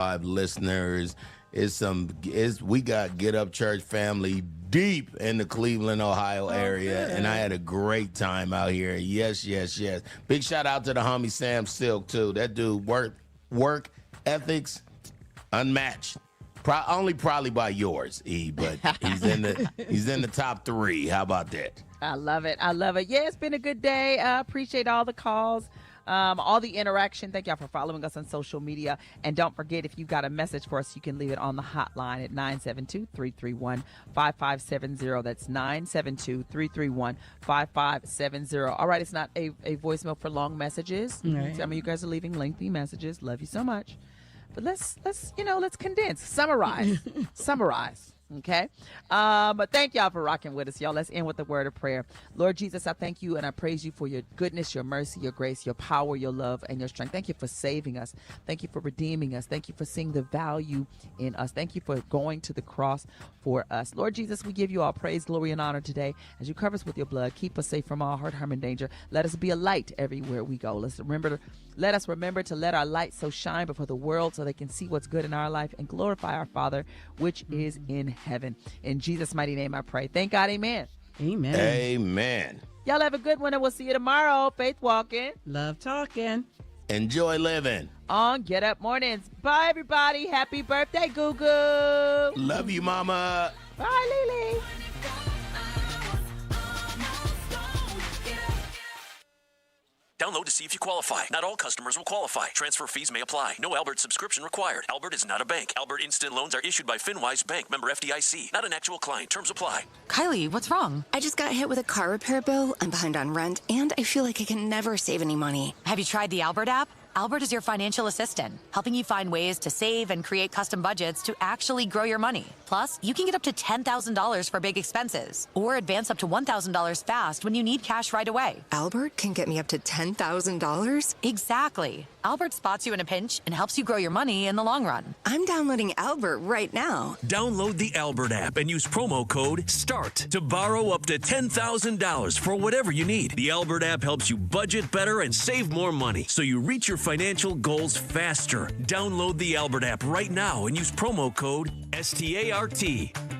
listeners. We got Get Up Church family deep in the Cleveland, Ohio area, and I had a great time out here. Yes. Big shout out to the homie Sam Silk too. That dude work ethics unmatched. Probably by yours, E, but he's in the top 3. How about that? I love it. Yeah, it's been a good day. I appreciate all the calls. All the interaction. Thank y'all for following us on social media. And don't forget, if you've got a message for us, you can leave it on the hotline at 972-331-5570. That's 972-331-5570. All right, it's not a voicemail for long messages. Right. Some of you guys are leaving lengthy messages. Love you so much. But let's condense, summarize. Okay. But thank y'all for rocking with us, y'all. Let's end with the word of prayer. Lord Jesus, I thank you and I praise you for your goodness, your mercy, your grace, your power, your love, and your strength. Thank you for saving us. Thank you for redeeming us. Thank you for seeing the value in us. Thank you for going to the cross for us. Lord Jesus, we give you all praise, glory, and honor today as you cover us with your blood. Keep us safe from all hurt, harm, and danger. Let us be a light everywhere we go. Let us remember to let our light so shine before the world so they can see what's good in our life and glorify our Father, which is in heaven. In Jesus' mighty name I pray. Thank God. Amen. Amen. Y'all have a good one, and we'll see you tomorrow. Faith walking. Love talking. Enjoy living. On Get Up Mornings. Bye, everybody. Happy birthday, Goo Goo. Love you, Mama. Bye, Lily. Download to see if you qualify. Not all customers will qualify. Transfer fees may apply. No Albert subscription required. Albert is not a bank. Albert Instant Loans are issued by FinWise Bank, member FDIC. Not an actual client. Terms apply. Kylie, what's wrong? I just got hit with a car repair bill. I'm behind on rent, and I feel like I can never save any money. Have you tried the Albert app? Albert is your financial assistant, helping you find ways to save and create custom budgets to actually grow your money. Plus, you can get up to $10,000 for big expenses or advance up to $1,000 fast when you need cash right away. Albert can get me up to $10,000? Exactly. Albert spots you in a pinch and helps you grow your money in the long run. I'm downloading Albert right now. Download the Albert app and use promo code START to borrow up to $10,000 for whatever you need. The Albert app helps you budget better and save more money so you reach your financial goals faster. Download the Albert app right now and use promo code START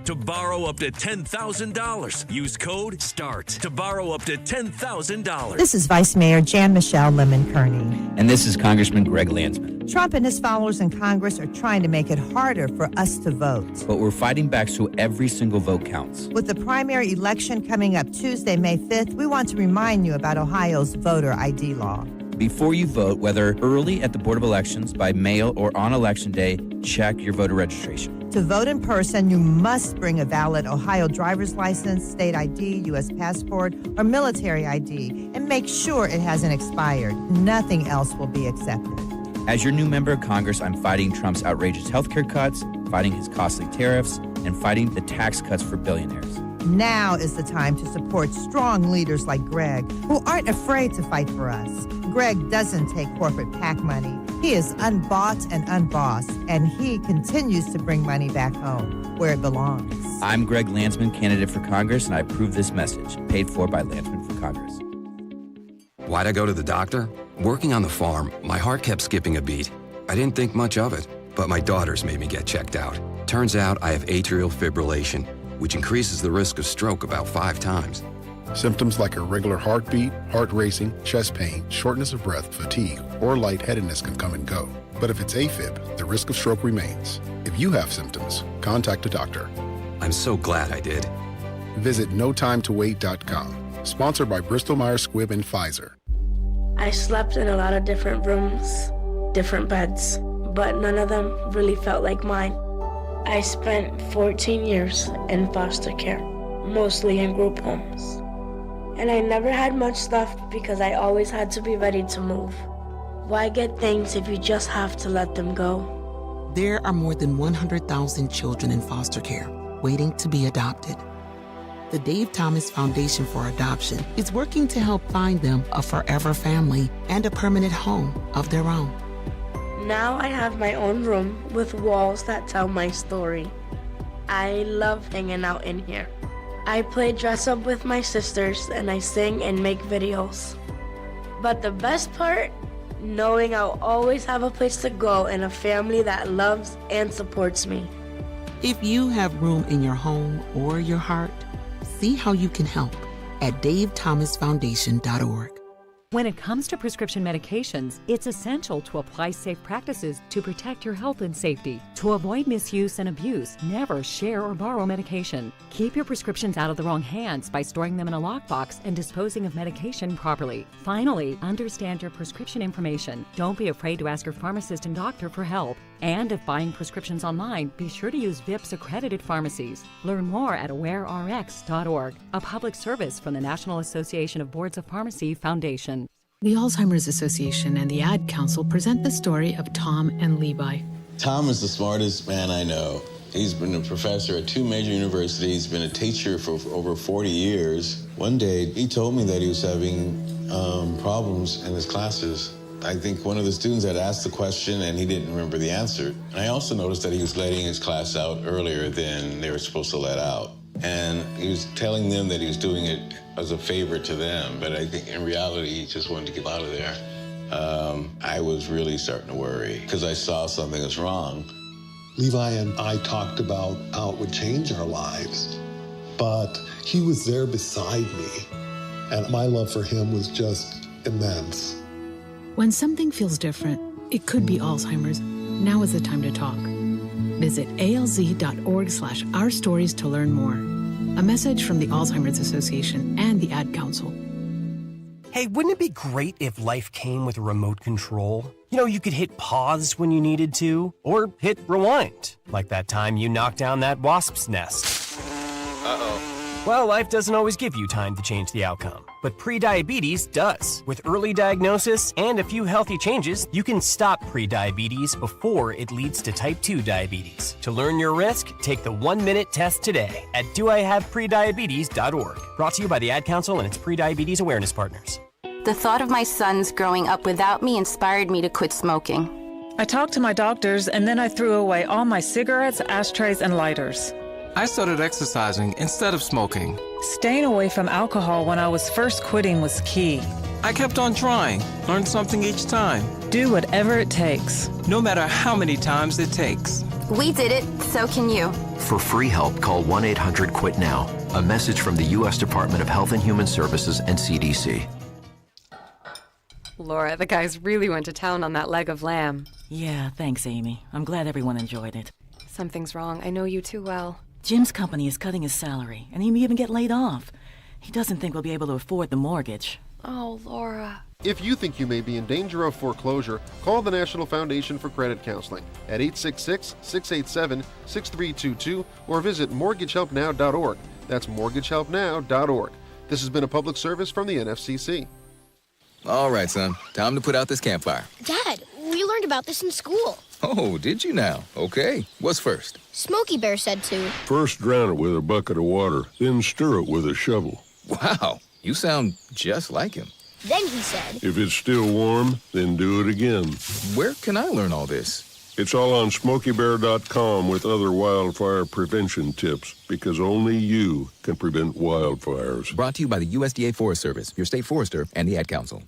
to borrow up to $10,000. Use code START to borrow up to $10,000. This is Vice Mayor Jan Michelle Lemon-Kearney. And this is Congressman Greg Landsman. Trump and his followers in Congress are trying to make it harder for us to vote. But we're fighting back so every single vote counts. With the primary election coming up Tuesday, May 5th, we want to remind you about Ohio's voter ID law. Before you vote, whether early at the Board of Elections, by mail, or on Election Day, check your voter registration. To vote in person, you must bring a valid Ohio driver's license, state ID, U.S. passport, or military ID, and make sure it hasn't expired. Nothing else will be accepted. As your new member of Congress, I'm fighting Trump's outrageous health care cuts, fighting his costly tariffs, and fighting the tax cuts for billionaires. Now is the time to support strong leaders like Greg, who aren't afraid to fight for us. Greg doesn't take corporate PAC money. He is unbought and unbossed, and he continues to bring money back home, where it belongs. I'm Greg Landsman, candidate for Congress, and I approve this message, paid for by Landsman for Congress. Why'd I go to the doctor? Working on the farm, my heart kept skipping a beat. I didn't think much of it, but my daughters made me get checked out. Turns out I have atrial fibrillation, which increases the risk of stroke about 5 times. Symptoms like irregular heartbeat, heart racing, chest pain, shortness of breath, fatigue, or lightheadedness can come and go. But if it's AFib, the risk of stroke remains. If you have symptoms, contact a doctor. I'm so glad I did. Visit notimetowait.com. Sponsored by Bristol Myers Squibb and Pfizer. I slept in a lot of different rooms, different beds, but none of them really felt like mine. I spent 14 years in foster care, mostly in group homes. And I never had much stuff because I always had to be ready to move. Why get things if you just have to let them go? There are more than 100,000 children in foster care waiting to be adopted. The Dave Thomas Foundation for Adoption is working to help find them a forever family and a permanent home of their own. Now I have my own room with walls that tell my story. I love hanging out in here. I play dress up with my sisters and I sing and make videos. But the best part knowing I'll always have a place to go and a family that loves and supports me. If you have room in your home or your heart, see how you can help at davethomasfoundation.org. When it comes to prescription medications, it's essential to apply safe practices to protect your health and safety. To avoid misuse and abuse, never share or borrow medication. Keep your prescriptions out of the wrong hands by storing them in a lockbox and disposing of medication properly. Finally, understand your prescription information. Don't be afraid to ask your pharmacist and doctor for help. And if buying prescriptions online, be sure to use VIPS accredited pharmacies. Learn more at awarerx.org, a public service from the National Association of Boards of Pharmacy Foundation. The Alzheimer's Association and the Ad Council present the story of Tom and Levi. Tom is the smartest man I know. He's been a professor at 2 major universities, been a teacher for over 40 years. One day, he told me that he was having problems in his classes. I think one of the students had asked the question and he didn't remember the answer. And I also noticed that he was letting his class out earlier than they were supposed to let out. And he was telling them that he was doing it as a favor to them, but I think in reality, he just wanted to get out of there. I was really starting to worry because I saw something was wrong. Levi and I talked about how it would change our lives, but he was there beside me, and my love for him was just immense. When something feels different, it could be Alzheimer's. Now is the time to talk. Visit alz.org/ourstories to learn more. A message from the Alzheimer's Association and the Ad Council. Hey, wouldn't it be great if life came with a remote control? You know, you could hit pause when you needed to, or hit rewind, like that time you knocked down that wasp's nest. Uh-oh. Well, life doesn't always give you time to change the outcome, but prediabetes does. With early diagnosis and a few healthy changes, you can stop prediabetes before it leads to type 2 diabetes. To learn your risk, take the 1-minute test today at doihaveprediabetes.org. Brought to you by the Ad Council and its prediabetes awareness partners. The thought of my sons growing up without me inspired me to quit smoking. I talked to my doctors and then I threw away all my cigarettes, ashtrays, and lighters. I started exercising instead of smoking. Staying away from alcohol when I was first quitting was key. I kept on trying, learned something each time. Do whatever it takes. No matter how many times it takes. We did it, so can you. For free help, call 1-800-QUIT-NOW. A message from the U.S. Department of Health and Human Services and CDC. Laura, the guys really went to town on that leg of lamb. Yeah, thanks, Amy. I'm glad everyone enjoyed it. Something's wrong. I know you too well. Jim's company is cutting his salary, and he may even get laid off. He doesn't think we'll be able to afford the mortgage. Oh, Laura. If you think you may be in danger of foreclosure, call the National Foundation for Credit Counseling at 866-687-6322 or visit mortgagehelpnow.org. That's mortgagehelpnow.org. This has been a public service from the NFCC. All right, son. Time to put out this campfire. Dad, we learned about this in school. Oh, did you now? Okay. What's first? Smokey Bear said to. First drown it with a bucket of water, then stir it with a shovel. Wow, you sound just like him. Then he said. If it's still warm, then do it again. Where can I learn all this? It's all on SmokeyBear.com with other wildfire prevention tips, because only you can prevent wildfires. Brought to you by the USDA Forest Service, your state forester, and the Ad Council.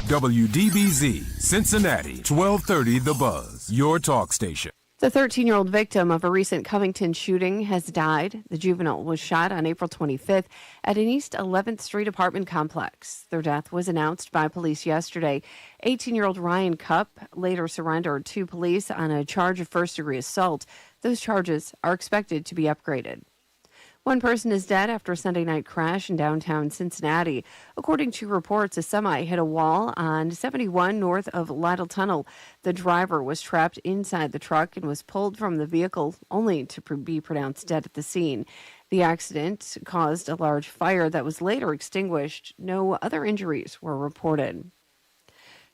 WDBZ, Cincinnati, 1230 The Buzz, your talk station. The 13-year-old victim of a recent Covington shooting has died. The juvenile was shot on April 25th at an East 11th Street apartment complex. Their death was announced by police yesterday. 18-year-old Ryan Cupp later surrendered to police on a charge of first-degree assault. Those charges are expected to be upgraded. One person is dead after a Sunday night crash in downtown Cincinnati. According to reports, a semi hit a wall on 71 north of Lytle Tunnel. The driver was trapped inside the truck and was pulled from the vehicle, only to be pronounced dead at the scene. The accident caused a large fire that was later extinguished. No other injuries were reported.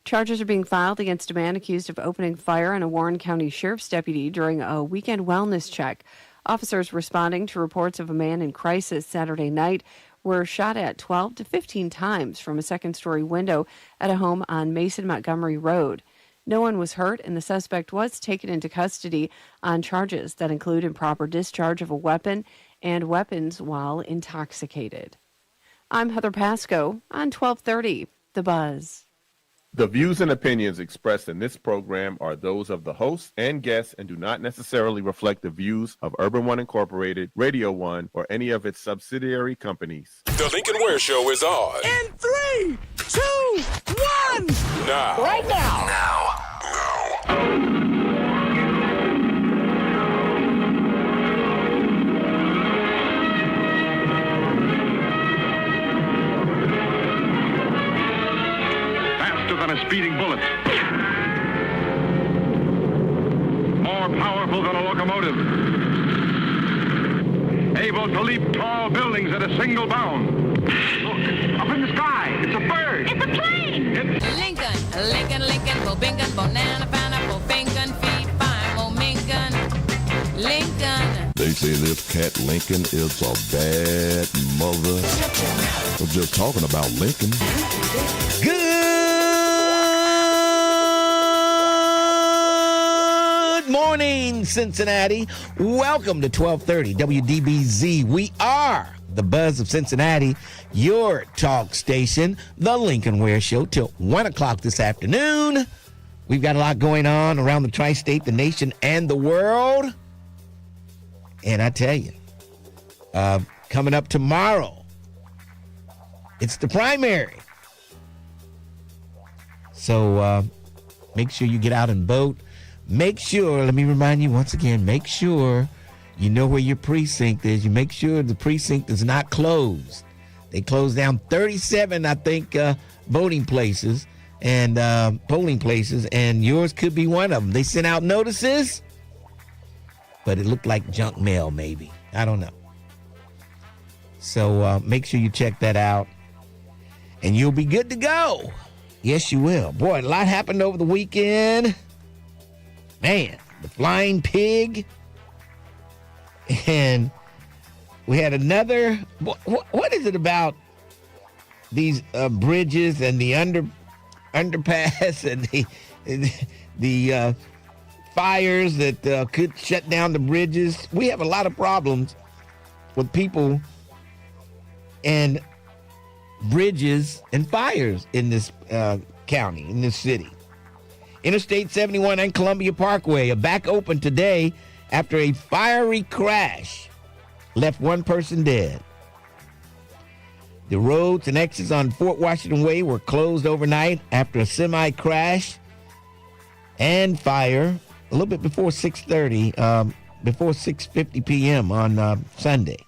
Charges are being filed against a man accused of opening fire on a Warren County Sheriff's deputy during a weekend wellness check. Officers responding to reports of a man in crisis Saturday night were shot at 12 to 15 times from a second-story window at a home on Mason-Montgomery Road. No one was hurt, and the suspect was taken into custody on charges that include improper discharge of a weapon and weapons while intoxicated. I'm Heather Pasco on 1230 The Buzz. The views and opinions expressed in this program are those of the host and guests and do not necessarily reflect the views of Urban One Incorporated, Radio One, or any of its subsidiary companies. The Lincoln Ware Show is on. In 3, 2, 1. Now. Right now. Faster than a speeding bullet. More powerful than a locomotive. Able to leap tall buildings at a single bound. Look, up in the sky, it's a bird. It's a plane. Lincoln, Lincoln, Lincoln, Bobingan, Bonana, Pineapple, Fingan, Feed, Fine, Momingan, Lincoln. They say this cat Lincoln is a bad mother. I'm just talking about Lincoln. Good morning, Cincinnati. Welcome to 1230 WDBZ. We are the Buzz of Cincinnati, your talk station, the Lincoln Ware Show, till 1 o'clock this afternoon. We've got a lot going on around the tri-state, the nation, and the world. And I tell you, coming up tomorrow, it's the primary. So make sure you get out and vote. Make sure, let me remind you once again, make sure you know where your precinct is. You make sure the precinct is not closed. They closed down 37, I think, voting places and polling places, and yours could be one of them. They sent out notices, but it looked like junk mail maybe. I don't know. So make sure you check that out, and you'll be good to go. Yes, you will. Boy, a lot happened over the weekend. Man, the flying pig. And we had another. What is it about these bridges and the underpass and the fires that could shut down the bridges? We have a lot of problems with people and bridges and fires in this county, in this city. Interstate 71 and Columbia Parkway are back open today after a fiery crash left one person dead. The roads and exits on Fort Washington Way were closed overnight after a semi crash and fire a little bit before 6:30, before 6:50 p.m. on Sunday.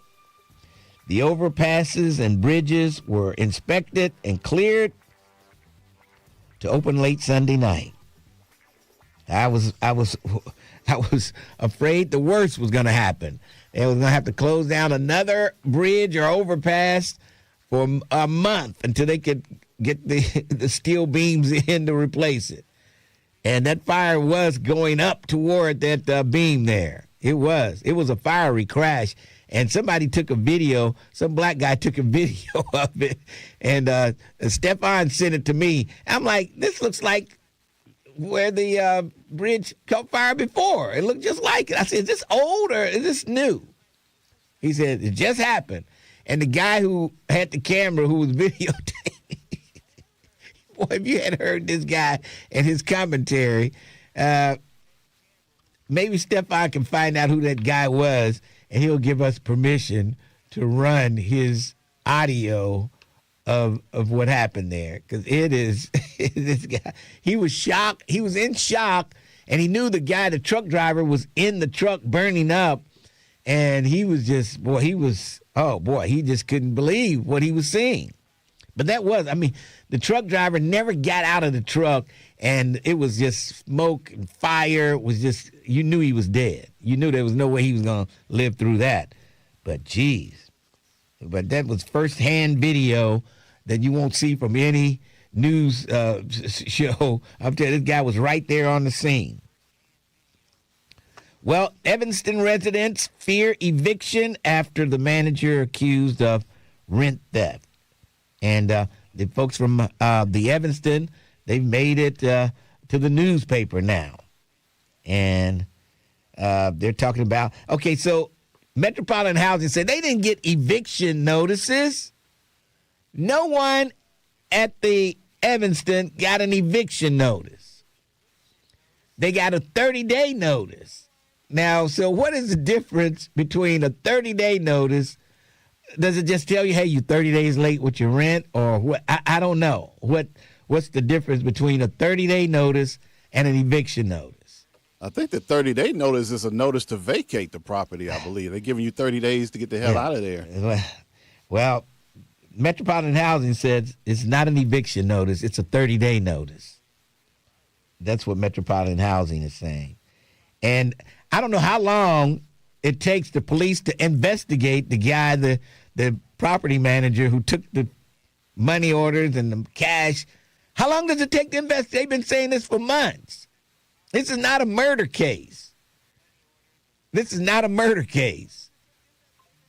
The overpasses and bridges were inspected and cleared to open late Sunday night. I was afraid the worst was going to happen. They was going to have to close down another bridge or overpass for a month until they could get the steel beams in to replace it. And that fire was going up toward that beam there. It was a fiery crash. And somebody took a video, some black guy took a video of it, and Stefan sent it to me. I'm like, this looks like where the bridge caught fire before. It looked just like it. I said, is this old or is this new? He said, it just happened. And the guy who had the camera who was videotaping, boy, if you had heard this guy and his commentary, maybe Stefan can find out who that guy was, and he'll give us permission to run his audio of what happened there. Because it is, this guy, he was shocked. He was in shock, and he knew the guy, the truck driver, was in the truck burning up. And he was just, he just couldn't believe what he was seeing. But the truck driver never got out of the truck, and it was just smoke and fire. It was just, you knew he was dead. You knew there was no way he was going to live through that. But geez. But that was firsthand video that you won't see from any news show. I'm telling you, this guy was right there on the scene. Well, Evanston residents fear eviction after the manager accused of rent theft. And the folks from the Evanston, they've made it to the newspaper now. And they're talking about, okay, so Metropolitan Housing said they didn't get eviction notices. No one at the Evston got an eviction notice. They got a 30-day notice. Now, so what is the difference between a 30-day notice? Does it just tell you, hey, you're 30 days late with your rent, or what? I don't know. What's the difference between a 30-day notice and an eviction notice? I think the 30-day notice is a notice to vacate the property, I believe. They're giving you 30 days to get the hell out of there. Well, Metropolitan Housing says it's not an eviction notice. It's a 30-day notice. That's what Metropolitan Housing is saying. And I don't know how long it takes the police to investigate the guy, the property manager who took the money orders and the cash. How long does it take to investigate? They've been saying this for months. This is not a murder case. This is not a murder case.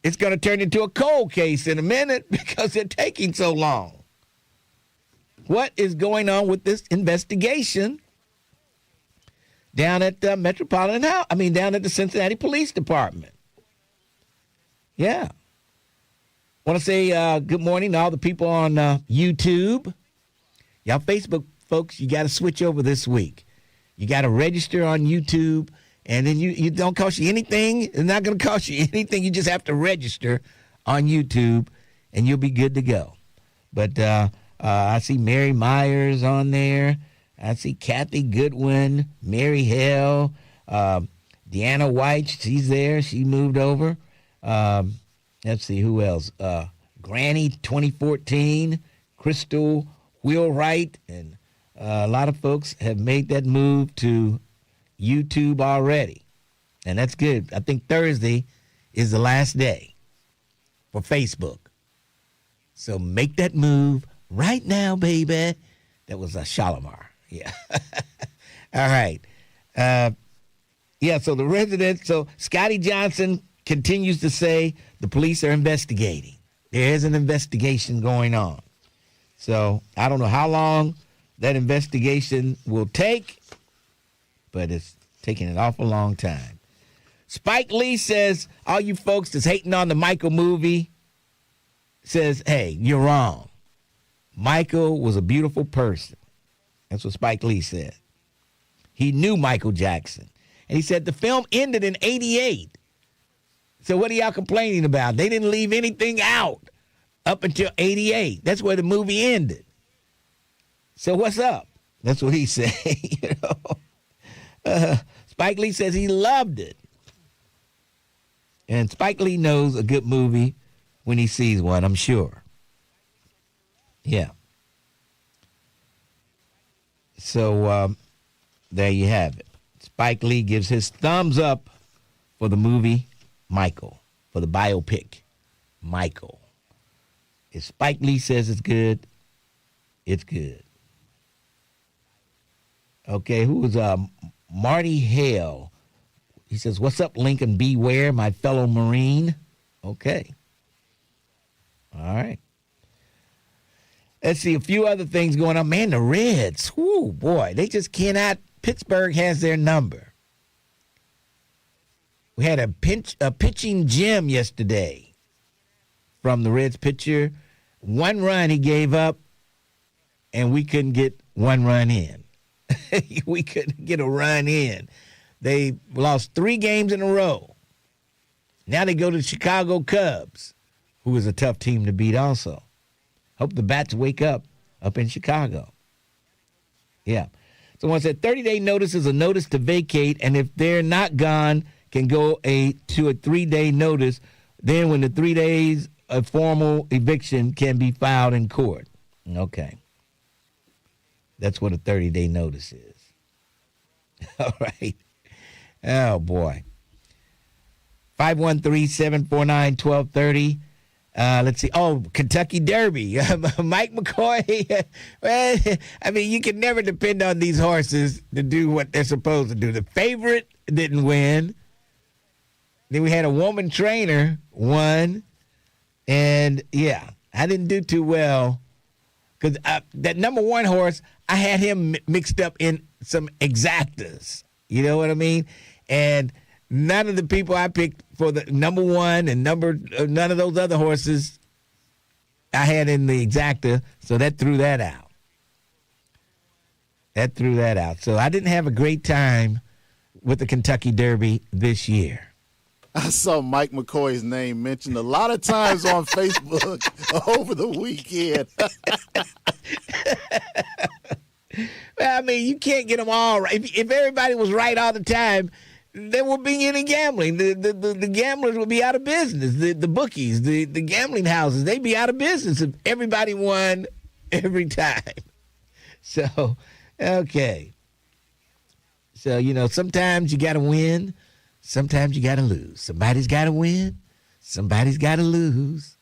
It's going to turn into a cold case in a minute because they're taking so long. What is going on with this investigation down at down at the Cincinnati Police Department? Yeah. Want to say good morning to all the people on YouTube. Y'all Facebook folks, you got to switch over this week. You got to register on YouTube, and then you don't cost you anything. It's not going to cost you anything. You just have to register on YouTube, and you'll be good to go. But I see Mary Myers on there. I see Kathy Goodwin, Mary Hale, Deanna White. She's there. She moved over. Let's see, who else? Granny 2014, Crystal Wheelwright, and a lot of folks have made that move to YouTube already. And that's good. I think Thursday is the last day for Facebook. So make that move right now, baby. That was Shalimar. Yeah. All right. So the resident, Scotty Johnson continues to say the police are investigating. There is an investigation going on. So I don't know how long that investigation will take, but it's taking an awful long time. Spike Lee says, all you folks that's hating on the Michael movie, says, hey, you're wrong. Michael was a beautiful person. That's what Spike Lee said. He knew Michael Jackson. And he said the film ended in 88. So what are y'all complaining about? They didn't leave anything out up until 88. That's where the movie ended. So what's up? That's what he said. Spike Lee says he loved it. And Spike Lee knows a good movie when he sees one, I'm sure. Yeah. So there you have it. Spike Lee gives his thumbs up for the movie Michael, for the biopic Michael. If Spike Lee says it's good, it's good. Okay, who is Marty Hale? He says, what's up, Lincoln B. Ware, my fellow Marine? Okay. All right. Let's see, a few other things going on. Man, the Reds, whoo, boy, they just cannot. Pittsburgh has their number. We had a pitching gem yesterday from the Reds pitcher. One run he gave up, and we couldn't get one run in. We couldn't get a run in. They lost 3 games in a row. Now they go to the Chicago Cubs, who is a tough team to beat also. Hope the bats wake up in Chicago. Yeah. Someone said 30-day notice is a notice to vacate, and if they're not gone, can go to a 3-day notice. Then when the 3 days of formal eviction can be filed in court. Okay. That's what a 30-day notice is. All right. Oh, boy. 513-749-1230. Let's see. Oh, Kentucky Derby. Mike McCoy. Well, I mean, you can never depend on these horses to do what they're supposed to do. The favorite didn't win. Then we had a woman trainer won. And, yeah, I didn't do too well. Because that number 1 horse, I had him mixed up in some exactas. You know what I mean? And none of the people I picked for the number 1 and none of those other horses I had in the exacta, so that threw that out. That threw that out. So I didn't have a great time with the Kentucky Derby this year. I saw Mike McCoy's name mentioned a lot of times on Facebook over the weekend. Well, I mean, you can't get them all right. If everybody was right all the time, there wouldn't be any gambling. The gamblers would be out of business. The bookies, the gambling houses, they'd be out of business if everybody won every time. So, okay. So, sometimes you got to win. Sometimes you got to lose. Somebody's got to win. Somebody's got to lose.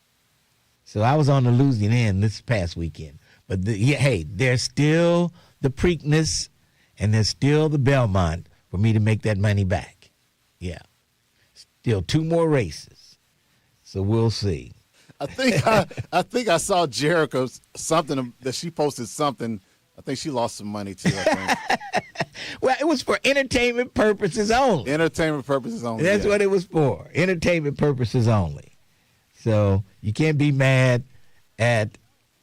So I was on the losing end this past weekend. But, hey, there's still the Preakness and there's still the Belmont for me to make that money back. Yeah. Still 2 more races. So we'll see. I think I saw Jericho something that she posted something. I think she lost some money too, I think. Well, it was for entertainment purposes only. Entertainment purposes only. That's what it was for. Entertainment purposes only. So you can't be mad at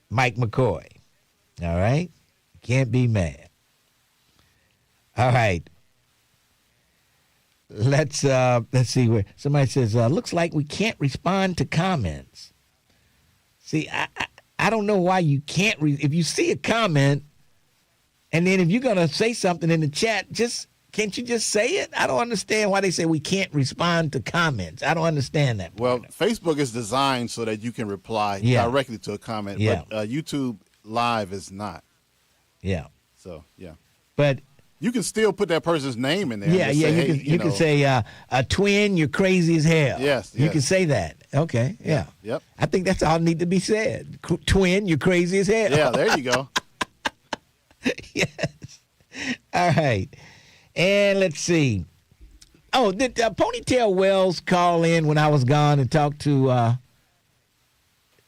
Mike McCoy. All right? You can't be mad. All right. Let's see where somebody says, looks like we can't respond to comments. See, I don't know why you can't if you see a comment and then if you're going to say something in the chat, can't you just say it? I don't understand why they say we can't respond to comments. I don't understand that. Well, Facebook is designed so that you can reply directly to a comment, but YouTube Live is not. Yeah. So, yeah. But you can still put that person's name in there. Yeah, you can say, a twin, you're crazy as hell. Yes. You can say that. Okay, yeah. Yep. I think that's all need to be said. Twin, you're crazy as hell. Yeah, there you go. Yes. All right. And let's see. Oh, did Ponytail Wells call in when I was gone and talk to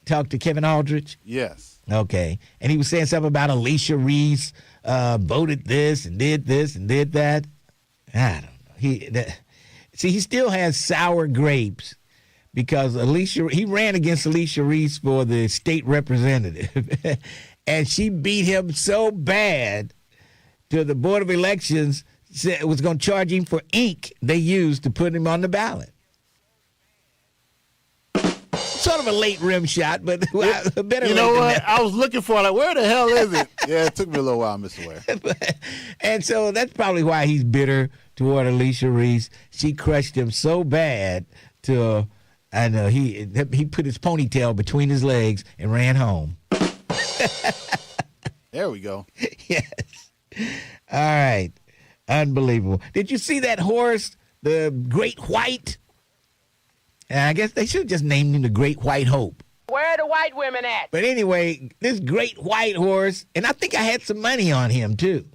Kevin Aldridge? Yes. Okay. And he was saying something about Alicia Reese voted this and did that. I don't know. He still has sour grapes because he ran against Alicia Reese for the state representative. And she beat him so bad to the Board of Elections said it was going to charge him for ink they used to put him on the ballot. Sort of a late rim shot, but better. You know what? I was looking for it. Like, where the hell is it? Yeah, it took me a little while, Mr. Ware. And so that's probably why he's bitter toward Alicia Reese. She crushed him so bad to, I know, he put his ponytail between his legs and ran home. There we go. Yes. All right. Unbelievable. Did you see that horse, the Great White? I guess they should have just named him the Great White Hope. Where are the white women at? But anyway, this Great White horse, and I think I had some money on him too.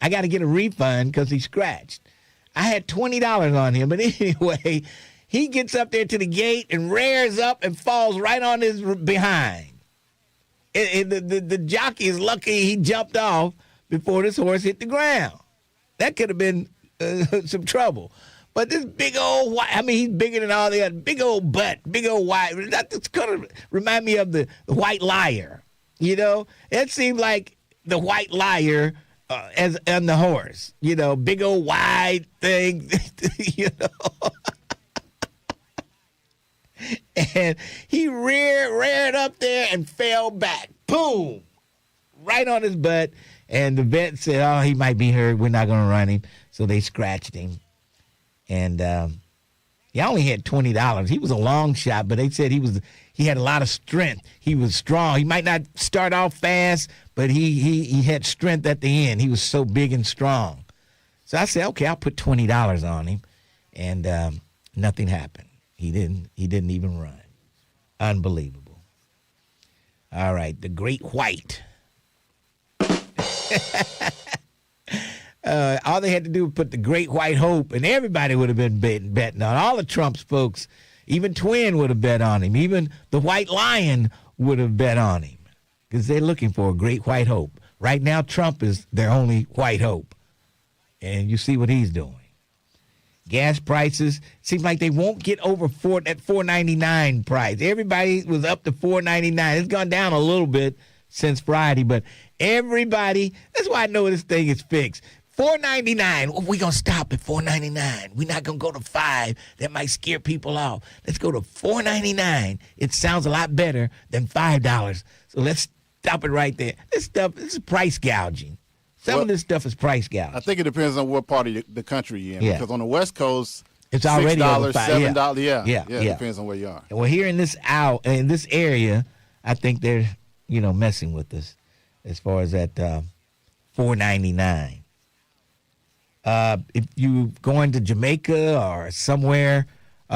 I got to get a refund because he scratched. I had $20 on him, but anyway, he gets up there to the gate and rears up and falls right on his behind. The jockey is lucky he jumped off before this horse hit the ground. That could have been some trouble. But this big old white, I mean, he's bigger than all the other, big old butt, big old white. That's kind of remind me of the White Liar, you know? It seemed like the White Liar and the horse, you know, big old wide thing, you know? And he reared up there and fell back. Boom! Right on his butt. And the vet said, oh, he might be hurt. We're not going to run him. So they scratched him. And he only had $20. He was a long shot, but they said he had a lot of strength. He was strong. He might not start off fast, but he had strength at the end. He was so big and strong. So I said, okay, I'll put $20 on him. And nothing happened. He didn't even run. Unbelievable. All right, the Great White. All they had to do was put the Great White Hope, and everybody would have been betting on. All the Trump's folks, even Twin would have bet on him. Even the White Lion would have bet on him because they're looking for a Great White Hope. Right now, Trump is their only white hope, and you see what he's doing. Gas prices seem like they won't get over that $4.99 price. Everybody was up to $4.99. It's gone down a little bit since Friday, but everybody, that's why I know this thing is fixed. $4.99. We're going to stop at $4.99. We're not going to go to $5. That might scare people off. Let's go to $4.99. It sounds a lot better than $5. So let's stop it right there. This is price gouging. Some of this stuff is price gouging. I think it depends on what part of the country you're in. Yeah. Because on the West Coast, it's already $6, over $5. $7. Yeah. Yeah. It depends on where you are. And well, here in this area, I think they're, messing with us as far as that $4.99. If you going to Jamaica or somewhere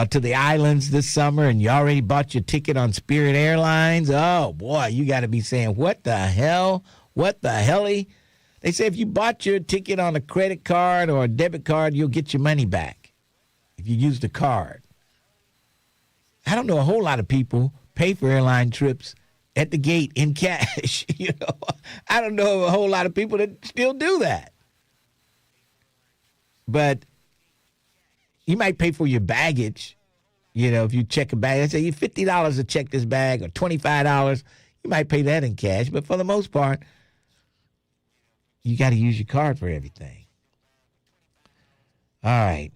to the islands this summer and you already bought your ticket on Spirit Airlines, oh boy, you got to be saying, what the hell? What the helly? They say if you bought your ticket on a credit card or a debit card, you'll get your money back if you use the card. I don't know a whole lot of people pay for airline trips at the gate in cash. I don't know a whole lot of people that still do that. But you might pay for your baggage. If you check a bag, let's say you $50 to check this bag or $25, you might pay that in cash. But for the most part, you got to use your card for everything. All right.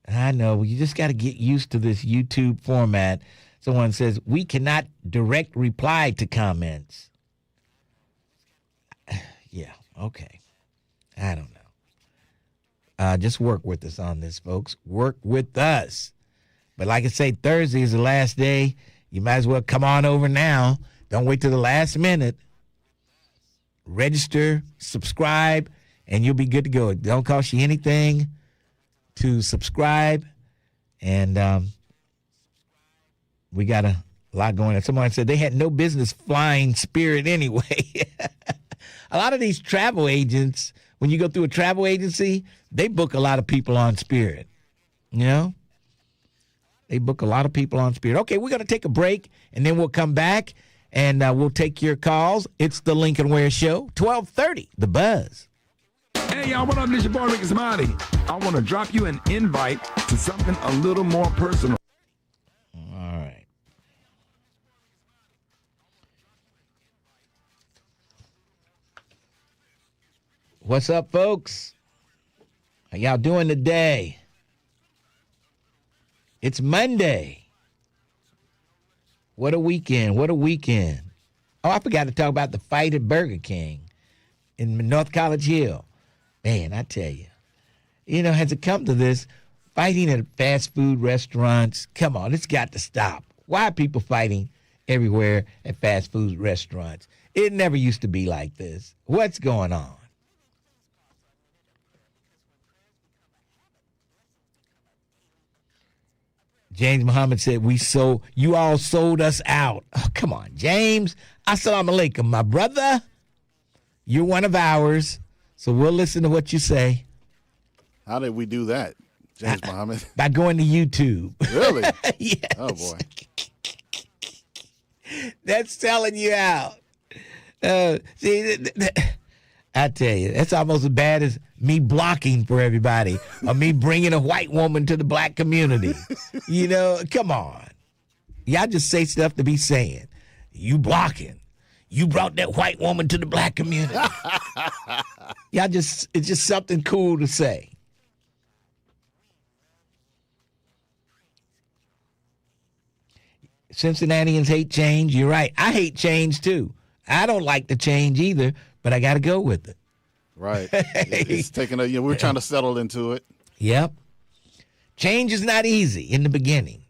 I know. You just got to get used to this YouTube format. Someone says, we cannot direct reply to comments. Yeah, okay. I don't know. Just work with us on this, folks. Work with us. But like I say, Thursday is the last day. You might as well come on over now. Don't wait till the last minute. Register, subscribe, and you'll be good to go. It don't cost you anything to subscribe. And we got a lot going on. Someone said they had no business flying Spirit anyway. A lot of these travel agents, when you go through a travel agency, they book a lot of people on Spirit. They book a lot of people on Spirit. Okay, we're going to take a break, and then we'll come back, and we'll take your calls. It's the Lincoln Ware Show, 1230, The Buzz. Hey, y'all, what up? This your boy, Ricky Smiley. I want to drop you an invite to something a little more personal. All right. What's up, folks? How y'all doing today? It's Monday. What a weekend. What a weekend. Oh, I forgot to talk about the fight at Burger King in North College Hill. Man, I tell you. Has it come to this? Fighting at fast food restaurants. Come on, it's got to stop. Why are people fighting everywhere at fast food restaurants? It never used to be like this. What's going on? James Muhammad said, you all sold us out. Oh, come on, James. Assalamu alaikum, my brother. You're one of ours, so we'll listen to what you say. How did we do that, James Muhammad? By going to YouTube. Really? Yes. Oh, boy. That's selling you out. See, I tell you, that's almost as bad as me blocking for everybody or me bringing a white woman to the black community. Come on. Y'all just say stuff to be saying. You blocking. You brought that white woman to the black community. It's just something cool to say. Cincinnatians hate change. You're right. I hate change, too. I don't like the change either, but I got to go with it. Right. It's taking we're trying to settle into it. Yep. Change is not easy in the beginning,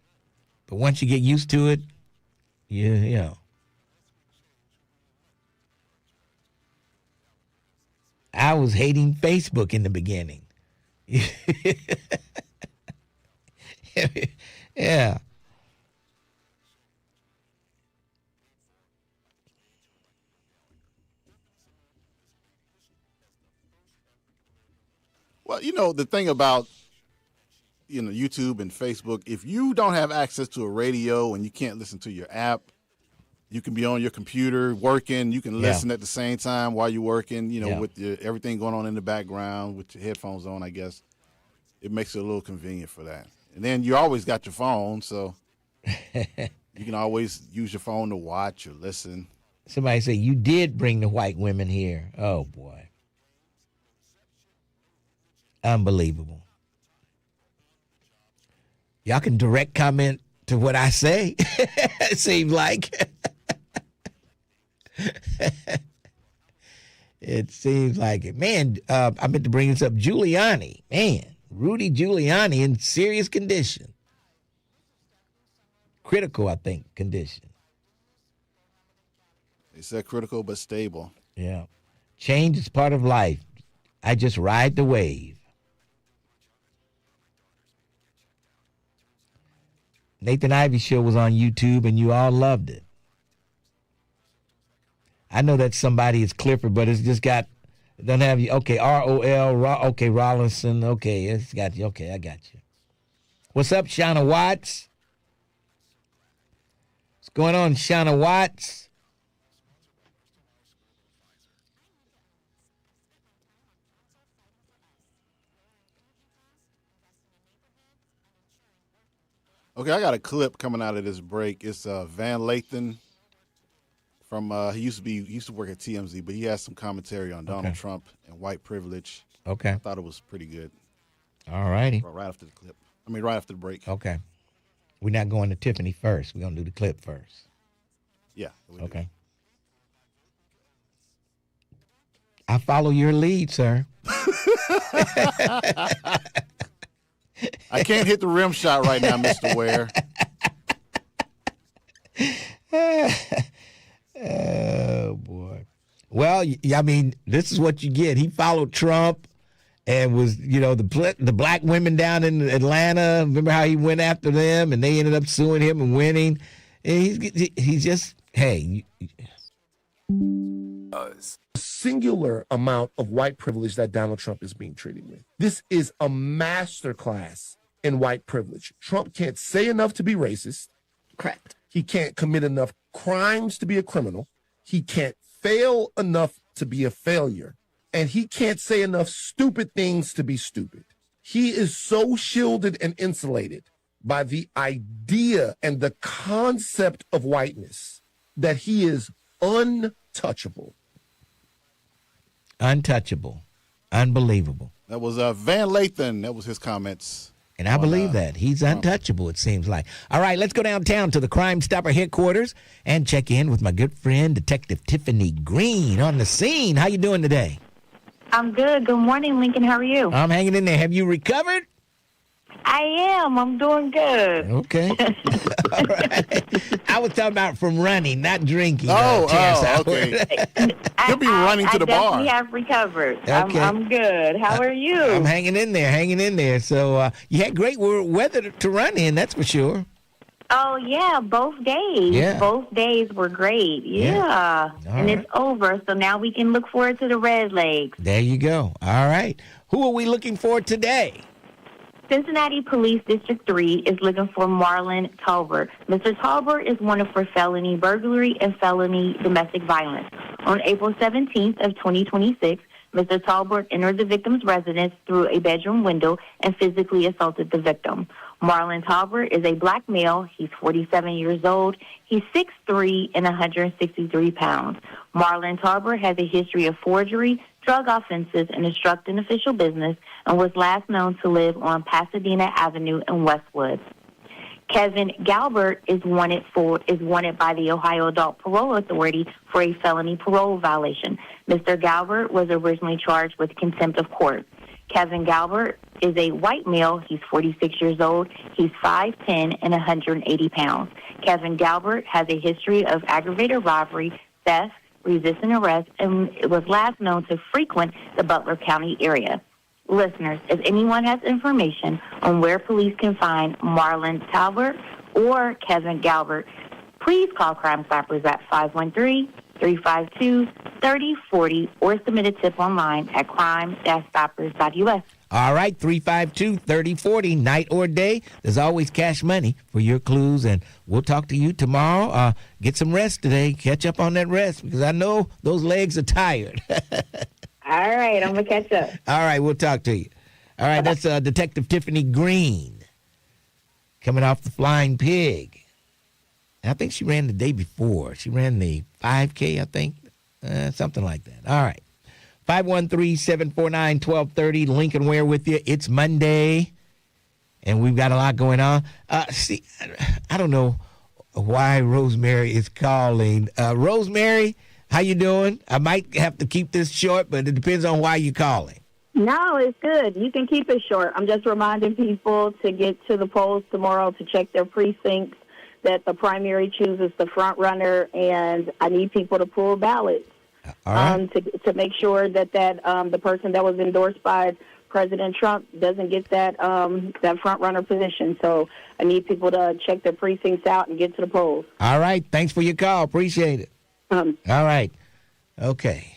but once you get used to it, I was hating Facebook in the beginning. Yeah. Well, the thing about, YouTube and Facebook, if you don't have access to a radio and you can't listen to your app, you can be on your computer working. You can listen at the same time while you're working, with everything going on in the background with your headphones on, I guess. It makes it a little convenient for that. And then you always got your phone, so You can always use your phone to watch or listen. Somebody say, you did bring the white women here. Oh, boy. Unbelievable. Y'all can direct comment to what I say, it seems like. It seems like it. Man, I meant to bring this up. Giuliani. Man, Rudy Giuliani in serious condition. Critical, I think, condition. They said critical but stable. Yeah. Change is part of life. I just ride the wave. Nathan Ivey Show was on YouTube, and you all loved it. I know that somebody is Clifford, but it's just got, don't have you. Okay, R-O-L, okay, Rollinson. Okay, it's got you. Okay, I got you. What's up, Shauna Watts? What's going on, Shauna Watts? Okay, I got a clip coming out of this break. It's Van Lathan from he used to work at TMZ, but he has some commentary on Donald Trump and white privilege. Okay. I thought it was pretty good. All righty. Right after the clip. Right after the break. Okay. We're not going to Tiffany first. We're going to do the clip first. Yeah. Okay. I follow your lead, sir. I can't hit the rim shot right now, Mr. Ware. Oh, boy. Well, I mean, this is what you get. He followed Trump and was, the black women down in Atlanta. Remember how he went after them and they ended up suing him and winning? And he's just, hey. Singular amount of white privilege that Donald Trump is being treated with. This is a masterclass in white privilege. Trump can't say enough to be racist. Correct. He can't commit enough crimes to be a criminal. He can't fail enough to be a failure. And he can't say enough stupid things to be stupid. He is so shielded and insulated by the idea and the concept of whiteness that he is untouchable. Untouchable. Unbelievable. That was Van Lathan. That was his comments. And I believe that. He's untouchable, it seems like. All right, let's go downtown to the Crime Stopper headquarters and check in with my good friend, Detective Tiffany Green, on the scene. How you doing today? I'm good. Good morning, Lincoln. How are you? I'm hanging in there. Have you recovered? I am. I'm doing good. Okay. All right. I was talking about from running, not drinking. Okay. You'll be running to the bar. I definitely have recovered. Okay. I'm good. How are you? I'm hanging in there. So you had great weather to run in, that's for sure. Oh, yeah, both days. Yeah. Both days were great. Yeah. And it's over, so now we can look forward to the Red Legs. There you go. All right. Who are we looking for today? Cincinnati Police District 3 is looking for Marlon Talbert. Mr. Talbert is wanted for felony burglary and felony domestic violence. On April 17th of 2026, Mr. Talbert entered the victim's residence through a bedroom window and physically assaulted the victim. Marlon Talbert is a black male. He's 47 years old. He's 6'3" and 163 pounds. Marlon Talbert has a history of forgery, drug offenses, and obstructing official business, and was last known to live on Pasadena Avenue in Westwood. Kevin Galbert is wanted by the Ohio Adult Parole Authority for a felony parole violation. Mr. Galbert was originally charged with contempt of court. Kevin Galbert is a white male. He's 46 years old. He's 5'10" and 180 pounds. Kevin Galbert has a history of aggravated robbery, theft, resisting arrest, and was last known to frequent the Butler County area. Listeners, if anyone has information on where police can find Marlon Talbert or Kevin Galbert, please call Crime Stoppers at 513-352-3040 or submit a tip online at crime-stoppers.us. All right, 352-3040, night or day. There's always cash money for your clues, and we'll talk to you tomorrow. Get some rest today. Catch up on that rest, because I know those legs are tired. All right, I'm going to catch up. All right, we'll talk to you. All right, that's Detective Tiffany Green coming off the Flying Pig. I think she ran the day before. She ran the 5K, I think, something like that. All right. 513-749-1230. Lincoln Ware with you. It's Monday, and we've got a lot going on. See, I don't know why Rosemary is calling. Rosemary, how you doing? I might have to keep this short, but it depends on why you're calling. No, it's good. You can keep it short. I'm just reminding people to get to the polls tomorrow to check their precincts, that the primary chooses the front runner, and I need people to pull ballots to make sure that the person that was endorsed by President Trump doesn't get that front runner position. So I need people to check their precincts out and get to the polls. All right. Thanks for your call. Appreciate it. All right. Okay.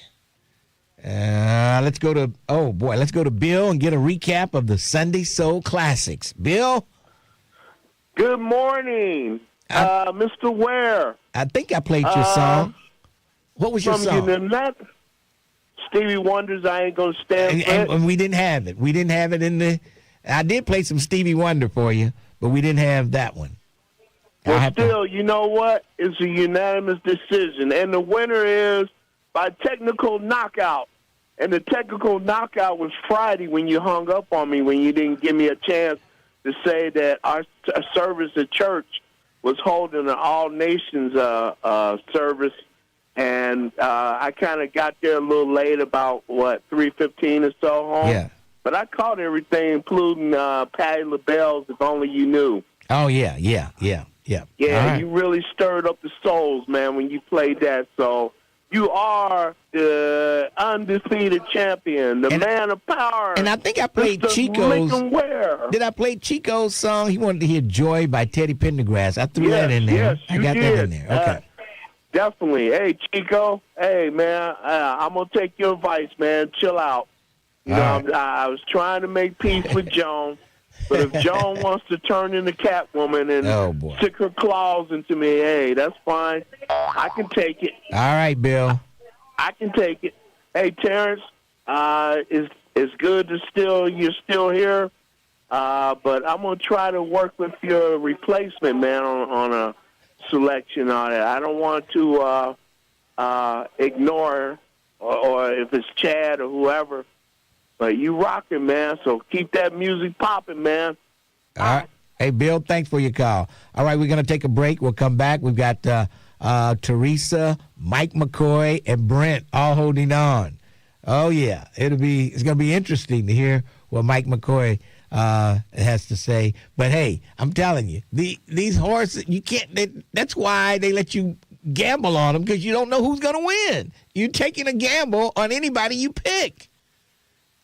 Let's go to Bill and get a recap of the Sunday Soul Classics. Bill? Good morning, Mr. Ware. I think I played your song. What was your song? Stevie Wonder's I Ain't Gonna Stand for It. And we didn't have it. We didn't have it in the... I did play some Stevie Wonder for you, but we didn't have that one. Well, still, you know what? It's a unanimous decision, and the winner is by technical knockout. And the technical knockout was Friday when you hung up on me, when you didn't give me a chance to say that our service at church was holding an all-nations service. And I kind of got there a little late, about, 3:15 or so home? Yeah. But I caught everything, including Patti LaBelle's If Only You Knew. Oh, yeah. Yeah, right. You really stirred up the souls, man, when you played that. So you are the undefeated champion, the man of power. And I think I played Chico's. Did I play Chico's song? He wanted to hear Joy by Teddy Pendergrass. I threw that in there. Yes, I got that in there. Okay. Definitely. Hey, Chico. Hey, man, I'm going to take your advice, man. Chill out. You know, I was trying to make peace with Joan. But if Joan wants to turn into Catwoman and stick her claws into me, hey, that's fine. I can take it. All right, Bill. I can take it. Hey, Terrence, it's good to you're still here. But I'm going to try to work with your replacement, man, on a selection on it. I don't want to ignore or if it's Chad or whoever. But you rocking, man, so keep that music popping, man. All right. Hey, Bill, thanks for your call. All right, we're going to take a break. We'll come back. We've got Teresa, Mike McCoy, and Brent all holding on. Oh, yeah. It's going to be interesting to hear what Mike McCoy has to say. But, hey, I'm telling you, these horses, you can't, that's why they let you gamble on them, because you don't know who's going to win. You're taking a gamble on anybody you pick.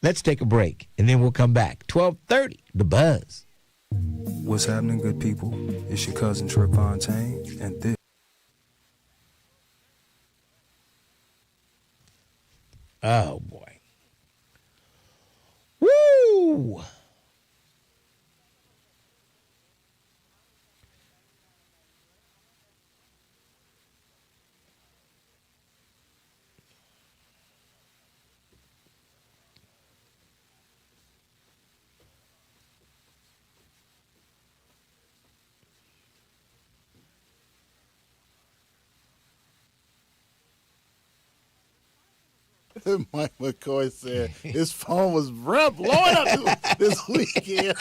Let's take a break, and then we'll come back. 12:30, The Buzz. What's happening, good people? It's your cousin Trip Fontaine, and this. Oh, boy. Woo! Mike McCoy said his phone was blowing up this weekend.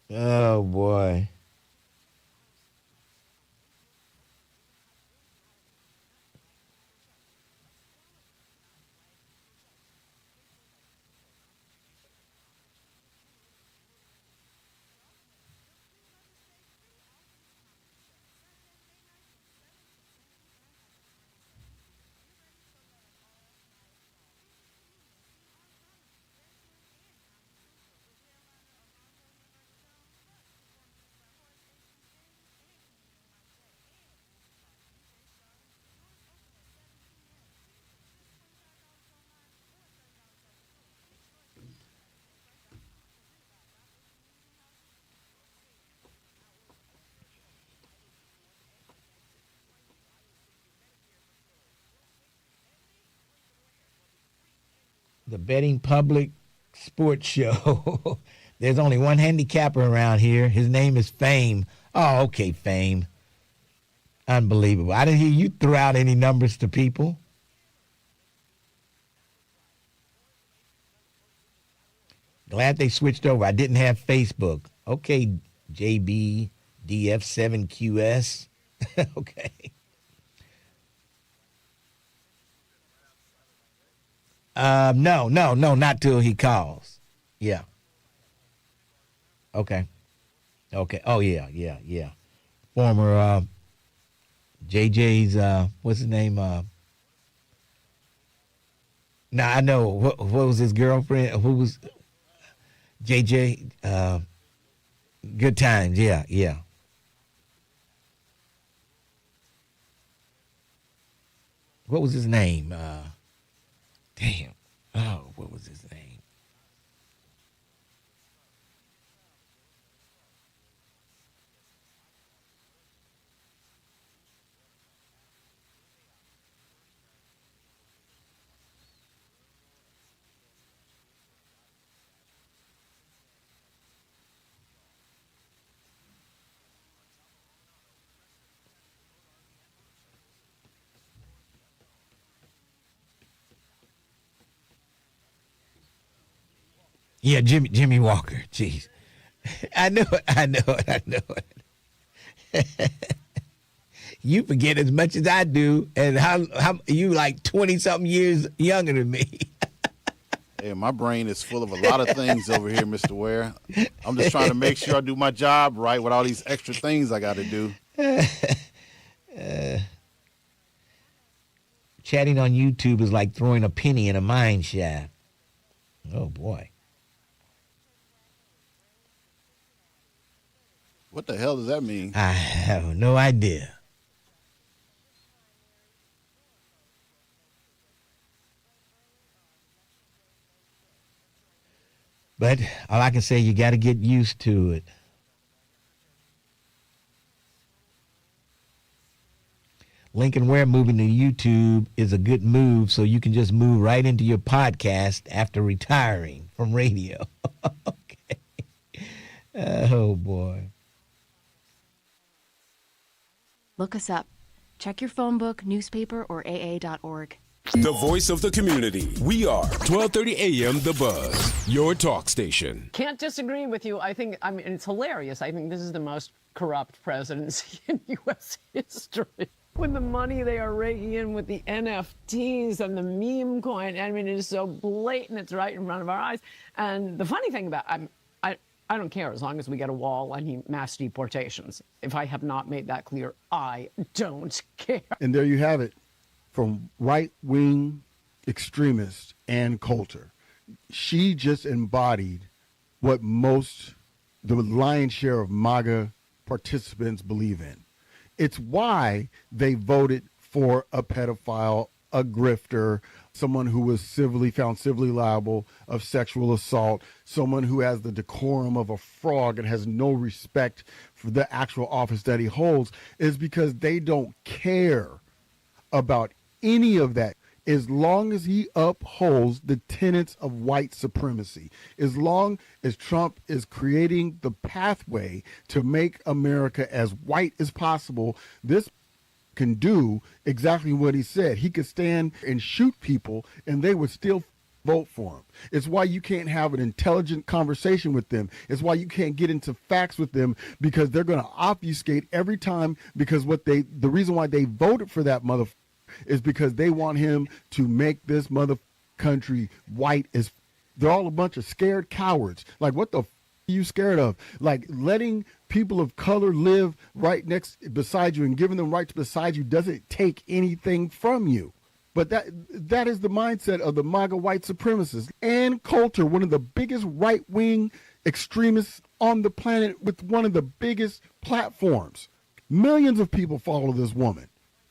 Oh, boy. the betting public sports show. There's only one handicapper around here. His name is Fame. Oh, okay, Fame. Unbelievable. I didn't hear you throw out any numbers to people. Glad they switched over. I didn't have Facebook. Okay, JB, DF7QS. Okay. No, not till he calls. Yeah. Okay. Oh, yeah. Former JJ's, what's his name? Now, I know. What was his girlfriend? Who was JJ? Good Times, yeah. What was his name? Damn. Oh, what was his name? Yeah, Jimmy Walker. Jeez. I know it. You forget as much as I do, and how you like 20-something years younger than me. Hey, my brain is full of a lot of things over here, Mr. Ware. I'm just trying to make sure I do my job right with all these extra things I got to do. Chatting on YouTube is like throwing a penny in a mine shaft. Oh, boy. What the hell does that mean? I have no idea. But all I can say, you got to get used to it. Lincoln Ware moving to YouTube is a good move, so you can just move right into your podcast after retiring from radio. Okay. Oh, boy. Look us up. Check your phone book, newspaper, or AA.org. The voice of the community. We are 1230 AM The Buzz, your talk station. Can't disagree with you. I mean, it's hilarious. I think this is the most corrupt presidency in U.S. history. With the money they are raking in with the NFTs and the meme coin, I mean, it is so blatant. It's right in front of our eyes. And the funny thing about I don't care as long as we get a wall and mass deportations. If I have not made that clear, I don't care. And there you have it. From right-wing extremist Ann Coulter. She just embodied what the lion's share of MAGA participants believe in. It's why they voted for a pedophile, a grifter, someone who was found civilly liable of sexual assault, someone who has the decorum of a frog and has no respect for the actual office that he holds, is because they don't care about any of that as long as he upholds the tenets of white supremacy, as long as Trump is creating the pathway to make America as white as possible. This can do exactly what he said. He could stand and shoot people and they would still vote for him. It's why you can't have an intelligent conversation with them. It's why you can't get into facts with them, because they're going to obfuscate every time, because the reason why they voted for that motherfucker is because they want him to make this mother country white as. They're all a bunch of scared cowards. Like, what the are you scared of? Like, letting people of color live right beside you and giving them rights beside you doesn't take anything from you. But that is the mindset of the MAGA white supremacists. Ann Coulter, one of the biggest right-wing extremists on the planet with one of the biggest platforms. Millions of people follow this woman.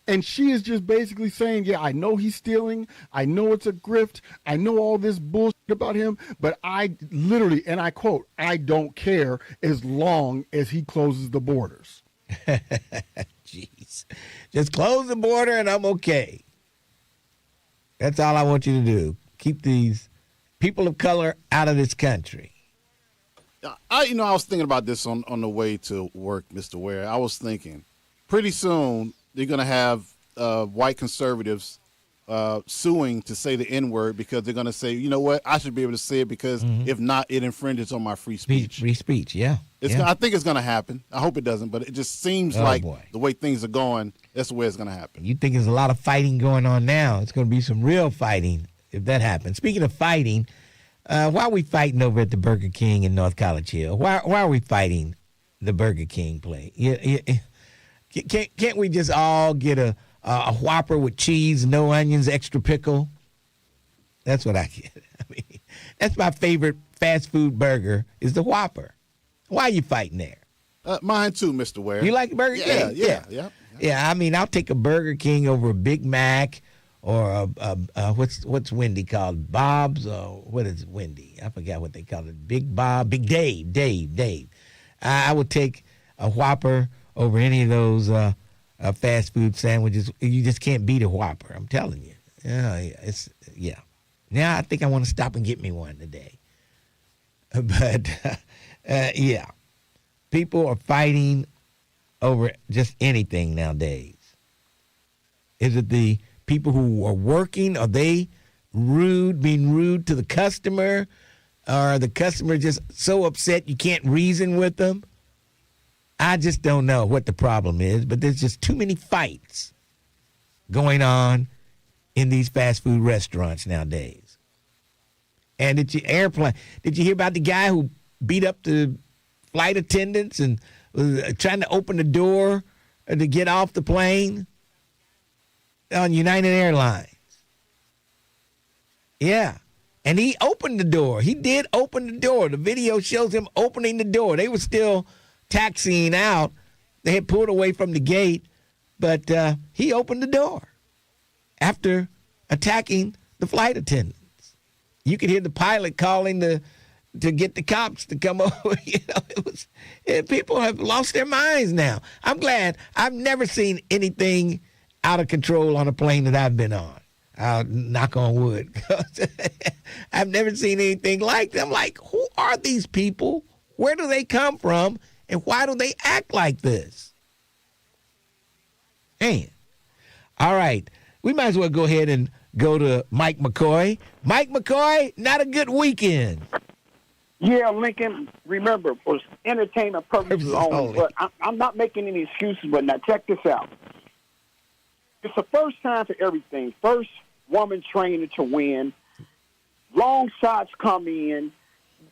And she is just basically saying, yeah, I know he's stealing. I know it's a grift. I know all this bullshit about him. But I literally, and I quote, I don't care as long as he closes the borders. Jeez. Just close the border and I'm okay. That's all I want you to do. Keep these people of color out of this country. I was thinking about this on the way to work, Mr. Ware. I was thinking, pretty soon they're going to have white conservatives suing to say the N-word because they're going to say, you know what, I should be able to say it because if not, it infringes on my free speech. Free speech, yeah. I think it's going to happen. I hope it doesn't, but it just seems the way things are going, that's the way it's going to happen. You think there's a lot of fighting going on now. It's going to be some real fighting if that happens. Speaking of fighting, why are we fighting over at the Burger King in North College Hill? Why are we fighting the Burger King play? Can't we just all get a Whopper with cheese, no onions, extra pickle? That's what I get. I mean, that's my favorite fast food burger is the Whopper. Why are you fighting there? Mine too, Mr. Ware. You like Burger King? Yeah. I mean, I'll take a Burger King over a Big Mac or what's Wendy called? Bob's or what is Wendy? I forgot what they call it. Big Bob, Big Dave. I would take a Whopper over any of those fast food sandwiches. You just can't beat a Whopper. I'm telling you. Yeah. Now I think I want to stop and get me one today. But yeah, people are fighting over just anything nowadays. Is it the people who are working? Are they being rude to the customer? Or are the customer just so upset you can't reason with them? I just don't know what the problem is, but there's just too many fights going on in these fast food restaurants nowadays. And did you hear about the guy who beat up the flight attendants and was trying to open the door to get off the plane on United Airlines? Yeah. And he opened the door. He did open the door. The video shows him opening the door. They were still taxiing out. They had pulled away from the gate, but he opened the door after attacking the flight attendants. You could hear the pilot calling to get the cops to come over. People have lost their minds now. I'm glad. I've never seen anything out of control on a plane that I've been on. I'll knock on wood. I've never seen anything like that. I'm like, who are these people? Where do they come from? And why do they act like this? Man. All right. We might as well go ahead and go to Mike McCoy. Mike McCoy, not a good weekend. Yeah, Lincoln, remember, for entertainment purposes only. But I'm not making any excuses, but now check this out. It's the first time for everything. First woman trainer to win. Long shots come in.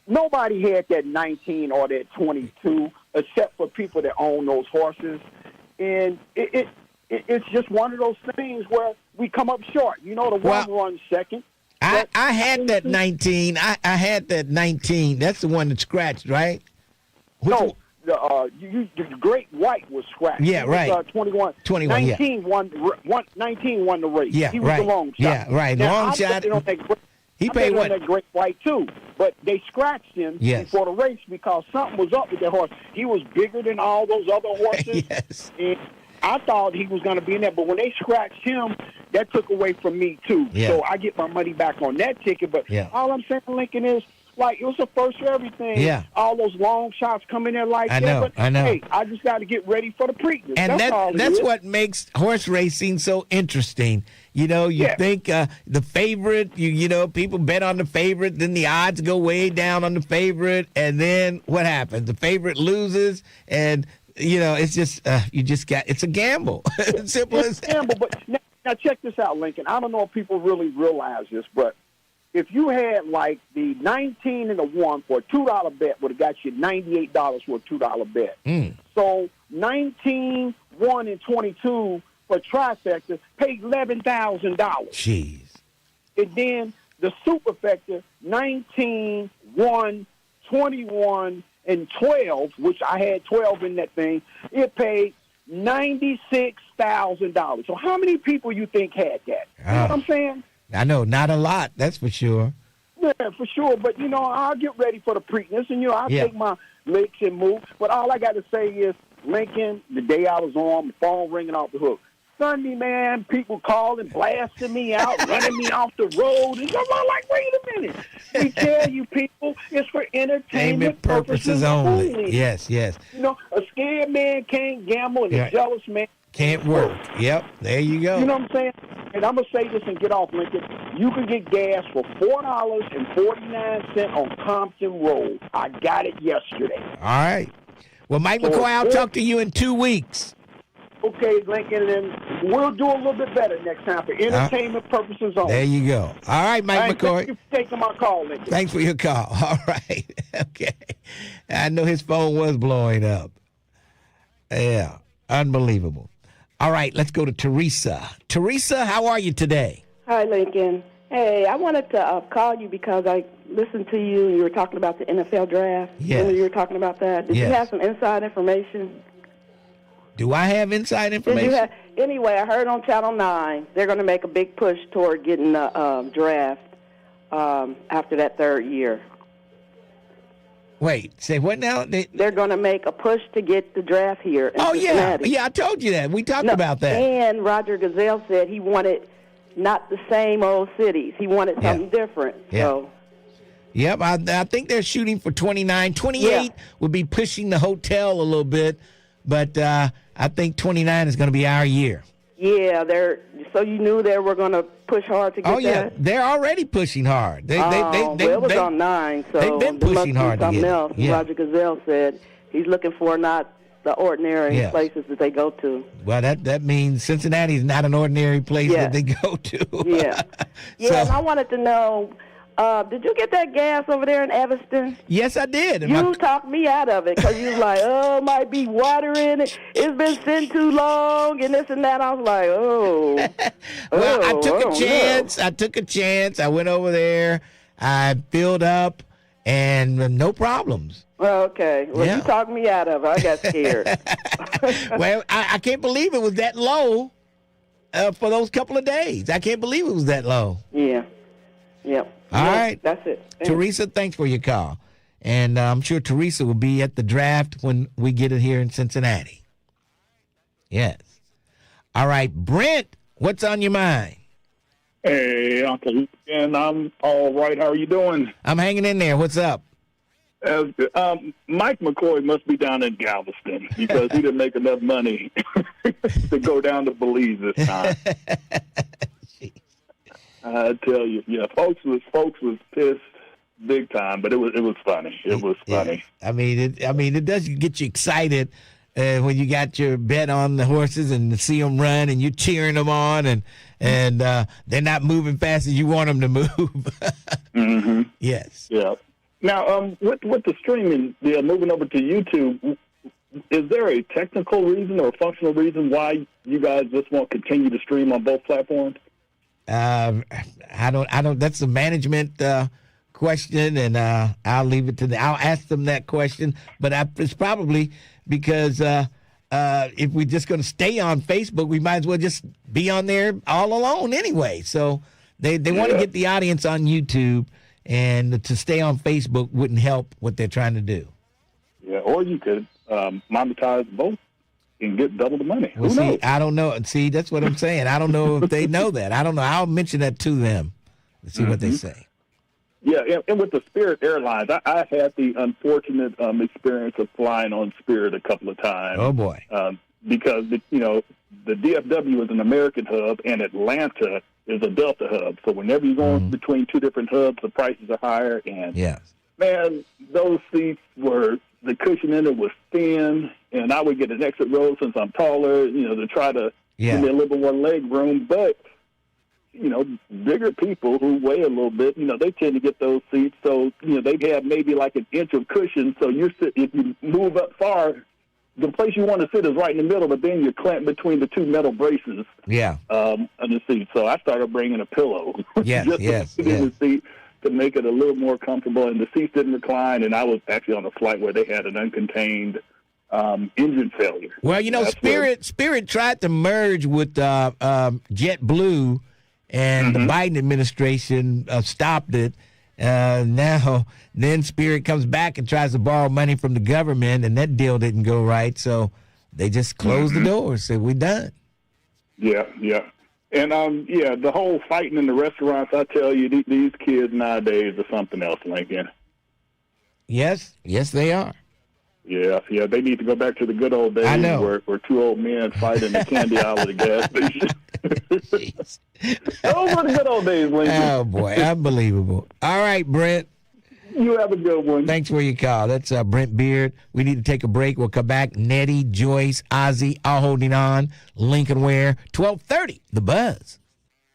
Nobody had that 19 or that 22 except for people that own those horses. And it's just one of those things where we come up short. The one runs second. I had that 19. I had that 19. That's the one that scratched, right? No, the Great White was scratched. Yeah, right. 21. 19 won the race. Yeah, he was the long shot. Yeah, right. Now, long shot. He paid what? That Great White too, but they scratched him before the race because something was up with that horse. He was bigger than all those other horses. Yes. And I thought he was going to be in there, but when they scratched him, that took away from me too. Yeah. So I get my money back on that ticket. But all I'm saying, Lincoln, is like it was the first for everything. Yeah. All those long shots come in there like I that. know, But I know. hey, I just got to get ready for the Preakness. And that's it is. what makes horse racing so interesting. You think the favorite, people bet on the favorite, then the odds go way down on the favorite, and then what happens? The favorite loses, and, it's just, it's a gamble. Simple as that. Gamble, but now check this out, Lincoln. I don't know if people really realize this, but if you had like the 19 and the 1 for a $2 bet would have got you $98 for a $2 bet. So 19, 1, and 22 for trifecta paid $11,000. Jeez. And then the superfecta, 19, 1, 21, and 12, which I had 12 in that thing, it paid $96,000. So how many people you think had that? You know what I'm saying? I know, not a lot, that's for sure. Yeah, for sure. But, I'll get ready for the Preakness, and, I'll take my licks and move. But all I got to say is, Lincoln, the day I was on, the phone ringing off the hook, Sunday, man, people calling, blasting me out, running me off the road. And I'm like, wait a minute. We tell you people it's for entertainment purposes only. Yes, yes. You know, a scared man can't gamble, and a jealous man can't work. Yep, there you go. You know what I'm saying? And I'm going to say this and get off, Lincoln. You can get gas for $4.49 on Compton Road. I got it yesterday. All right. Well, Mike McCoy, I'll talk to you in 2 weeks. Okay, Lincoln, and we'll do a little bit better next time for entertainment purposes only. There you go. All right, Mike McCoy. Thank you for taking my call, Lincoln. Thanks for your call. All right. Okay. I know his phone was blowing up. Yeah, unbelievable. All right, let's go to Teresa. Teresa, how are you today? Hi, Lincoln. Hey, I wanted to call you because I listened to you and you were talking about the NFL draft. Yes. Remember you were talking about that? Did you have some inside information? Do I have inside information? Anyway, I heard on Channel 9 they're going to make a big push toward getting the draft after that third year. Wait, say what now? They're going to make a push to get the draft here in Cincinnati. Yeah, I told you that. We talked about that. And Roger Gazelle said he wanted not the same old cities. He wanted something different. Yeah. So. Yep, I think they're shooting for 29. 28 would be pushing the hotel a little bit, but I think 29 is going to be our year. Yeah, so you knew they were going to push hard to get that? Oh, yeah, they're already pushing hard. It was on 9, so they've been pushing hard to get else. Yeah. Roger Gazelle said he's looking for not the ordinary places that they go to. Well, that means Cincinnati is not an ordinary place that they go to. Yeah. And I wanted to know, did you get that gas over there in Evston? Yes, I did. You talked me out of it because you was like, might be water in it. It's been sitting too long and this and that. I was like, Well, I took a chance. I took a chance. I went over there. I filled up and no problems. Okay. Well, you talked me out of it. I got scared. Well, I can't believe it was that low for those couple of days. I can't believe it was that low. Yeah. Yep. All right. That's it. Thanks. Teresa, thanks for your call. And I'm sure Teresa will be at the draft when we get it here in Cincinnati. Yes. All right. Brent, what's on your mind? Hey, Uncle, and I'm all right. How are you doing? I'm hanging in there. What's up? Mike McCoy must be down in Galveston because he didn't make enough money to go down to Belize this time. I tell you, folks was pissed big time, but it was funny. It was funny. I mean, it does get you excited when you got your bet on the horses and see them run and you're cheering them on and they're not moving fast as you want them to move. Mm-hmm. Yes. Yeah. Now, with the streaming, moving over to YouTube, is there a technical reason or a functional reason why you guys just won't continue to stream on both platforms? I don't. That's a management question, and I'll leave it to them. I'll ask them that question, but it's probably because if we're just going to stay on Facebook, we might as well just be on there all alone anyway. So they want to get the audience on YouTube. And to stay on Facebook wouldn't help what they're trying to do. Yeah, or you could monetize both and get double the money. Well, Who knows? I don't know. See, that's what I'm saying. I don't know if they know that. I don't know. I'll mention that to them and see what they say. Yeah, and with the Spirit Airlines, I had the unfortunate experience of flying on Spirit a couple of times. Oh, boy. Because, the DFW is an American hub, and Atlanta is a Delta hub. So whenever you're going between two different hubs, the prices are higher. And, man, those seats the cushion in it was thin, and I would get an exit row since I'm taller, to try to give me a little bit more leg room. But, bigger people who weigh a little bit, they tend to get those seats. So, they have maybe like an inch of cushion. So if you move up far, the place you want to sit is right in the middle, but then you're clamped between the two metal braces. Yeah. On the seat. So I started bringing a pillow. Yes, just in the seat to make it a little more comfortable. And the seats didn't recline. And I was actually on a flight where they had an uncontained engine failure. Well, Spirit tried to merge with JetBlue, and the Biden administration stopped it. Then Spirit comes back and tries to borrow money from the government, and that deal didn't go right. So they just closed the doors. Said, we're done. Yeah. And, the whole fighting in the restaurants, I tell you, these kids nowadays are something else, Lincoln. Yes, they are. Yeah, they need to go back to the good old days where two old men fight in the candy aisle of the gas station. Those were the good old days, Lincoln. Oh, boy, unbelievable. All right, Brent. You have a good one. Thanks for your call. That's Brent Beard. We need to take a break. We'll come back. Nettie, Joyce, Ozzy, all holding on. Lincoln Ware, 1230, The Buzz.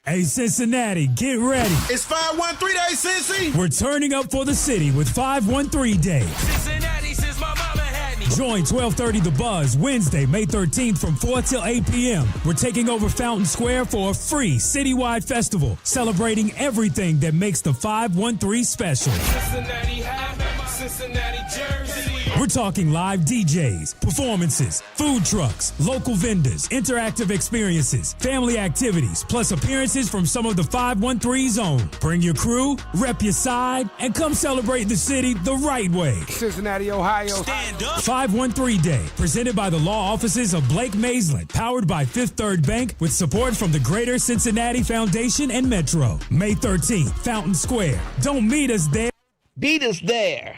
Hey, Cincinnati, get ready. It's 513 Day, Cincy. We're turning up for the city with 513 Day. Cincinnati, since my mama had me. Join 1230 The Buzz Wednesday, May 13th from 4 till 8 p.m. We're taking over Fountain Square for a free citywide festival celebrating everything that makes the 513 special. Cincinnati hat, Cincinnati jersey. We're talking live DJs, performances, food trucks, local vendors, interactive experiences, family activities, plus appearances from some of the 513's own. Bring your crew, rep your side, and come celebrate the city the right way. Cincinnati, Ohio. Stand up. 513 Day, presented by the law offices of Blake Maisland, powered by Fifth Third Bank, with support from the Greater Cincinnati Foundation and Metro. May 13th, Fountain Square. Don't meet us there. Beat us there.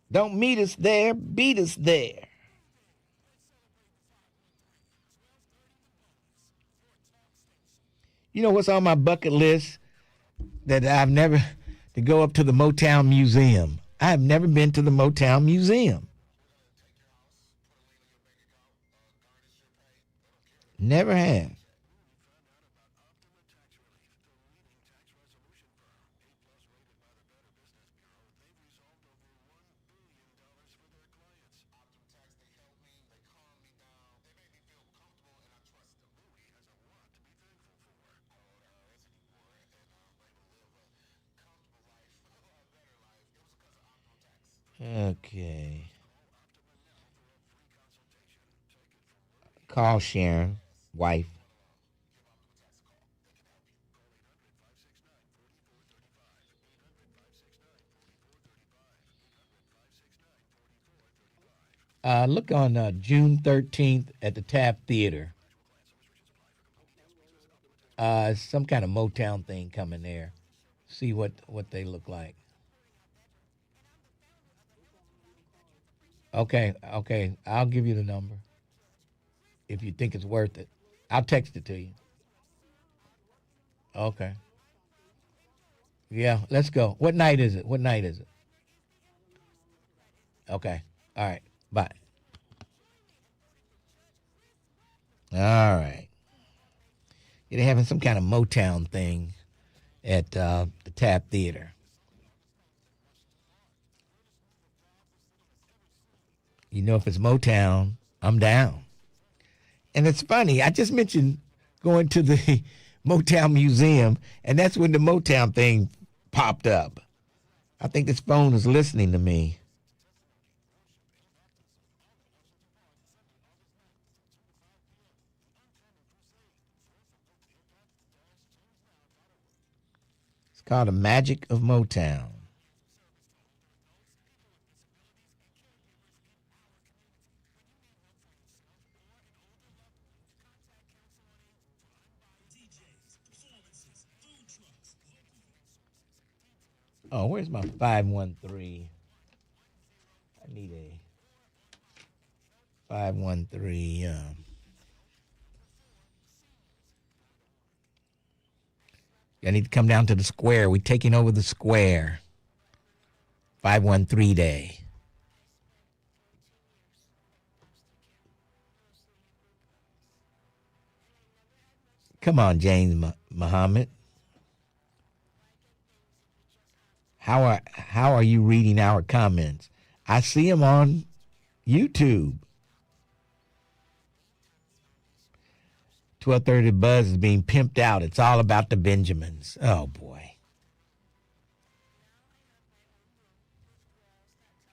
Don't meet us there, beat us there. You know what's on my bucket list that I've never, to go up to the Motown Museum. I have never been to the Motown Museum. Never have. Okay. Call Sharon, wife. Look on June 13th at the Taft Theater. Some kind of Motown thing coming there. See what they look like. Okay. I'll give you the number if you think it's worth it. I'll text it to you. Okay. Yeah, let's go. What night is it? Okay. All right. Bye. All right. They're having some kind of Motown thing at the Taft Theater. You know, if it's Motown, I'm down. And it's funny, I just mentioned going to the Motown Museum, and that's when the Motown thing popped up. I think this phone is listening to me. It's called The Magic of Motown. Oh, where's my 513? I need a 513. I need to come down to the square. We're taking over the square. 513 Day. Come on, James Muhammad. How are you reading our comments? I see them on YouTube. 1230 Buzz is being pimped out. It's all about the Benjamins. Oh, boy.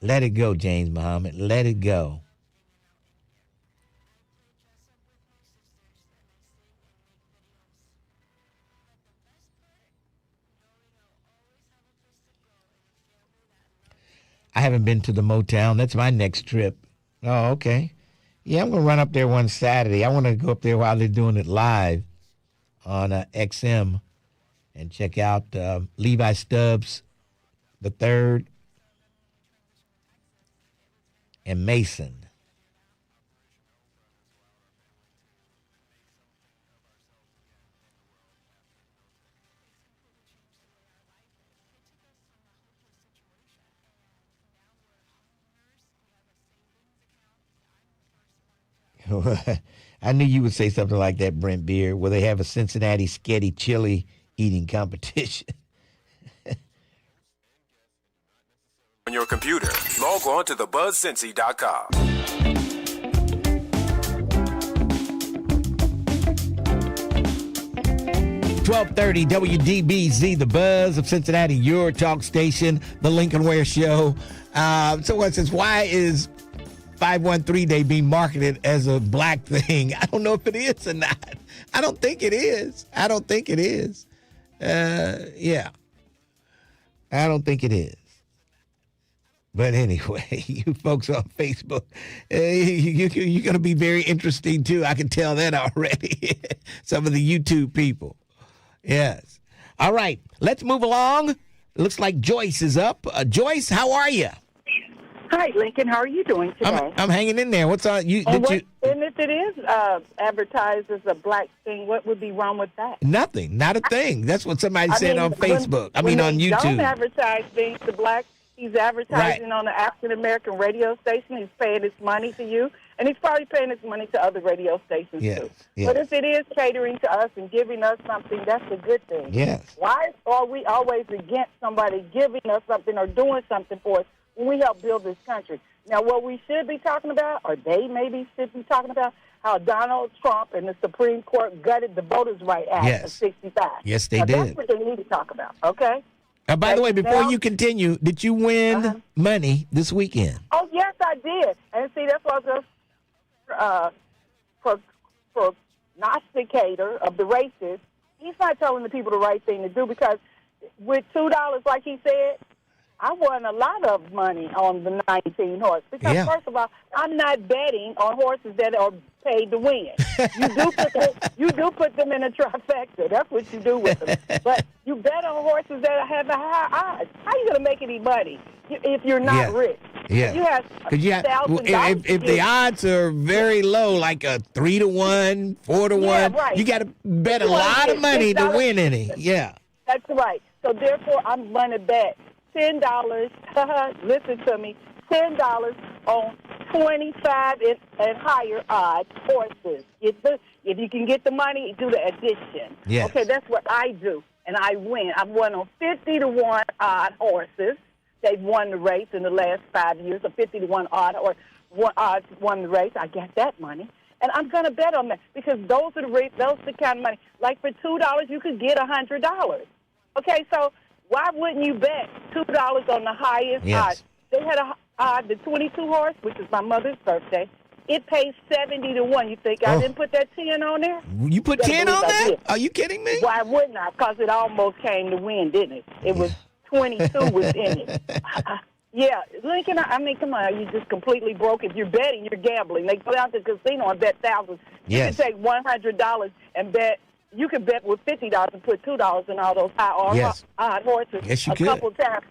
Let it go, James Muhammad. Let it go. I haven't been to the Motown. That's my next trip. Oh, okay. Yeah, I'm going to run up there one Saturday. I want to go up there while they're doing it live on XM and check out Levi Stubbs the third and Mason. I knew you would say something like that, Brent Beard, where they have a Cincinnati Sketty chili eating competition. On your computer, log on to thebuzzcincy.com. 1230 WDBZ, the Buzz of Cincinnati, your talk station, the Lincoln Ware Show. Someone says, why is 513 Day being marketed as a black thing? I don't know if it is or not. I don't think it is. Yeah. I don't think it is. But anyway, you folks on Facebook, you're going to be very interesting, too. I can tell that already. Some of the YouTube people. Yes. All right. Let's move along. It looks like Joyce is up. Joyce, how are you? Hi, Lincoln. How are you doing today? I'm hanging in there. What's on? And if it is advertised as a black thing, what would be wrong with that? Nothing. Not a thing. That's what somebody said on Facebook. On YouTube. Don't advertise things to black. He's advertising on an African-American radio station. He's paying his money to you, and he's probably paying his money to other radio stations, too. Yes. But if it is catering to us and giving us something, that's a good thing. Yes. Why are we always against somebody giving us something or doing something for us when we help build this country? Now, what we should be talking about, or they maybe should be talking about, how Donald Trump and the Supreme Court gutted the Voters' Right Act of 65. Yes, they did. That's what they need to talk about, okay? By the way, before you continue, did you win money this weekend? Oh, yes, I did. And see, that's why I was prognosticator of the races. He's not telling the people the right thing to do, because with $2, like he said, I won a lot of money on the 19 horse. Because, first of all, I'm not betting on horses that are paid to win. You do put them in a trifecta. That's what you do with them. But you bet on horses that have a high odds. How are you going to make any money if you're not rich? Yeah. If the odds are very low, like a 3-1, 4-1, you got to bet a lot of money to win any. Yeah. That's right. So, therefore, I'm going to bet $10, listen to me, $10 on 25 and higher odds horses. If you can get the money, do the addition. Yes. Okay, that's what I do, and I win. I've won on 50-1 odd horses. They've won the race in the last 5 years. A 50-1 odd or odds won the race. I get that money, and I'm going to bet on that, because those are the kind of money. Like for $2, you could get $100. Okay, so why wouldn't you bet $2 on the highest odds? They had the 22 horse, which is my mother's birthday. It pays 70-1. You think I didn't put that 10 on there? You put 10 on that? Are you kidding me? Why wouldn't I? Because it almost came to win, didn't it? It was 22 was in it. Yeah, Lincoln, I mean, come on. You just completely broke. If you're betting, you're gambling. They go down to the casino and bet thousands. Yes. You can take $100 and bet. You can bet with $50 and put $2 in all those odd horses. Yes, you a could. Couple times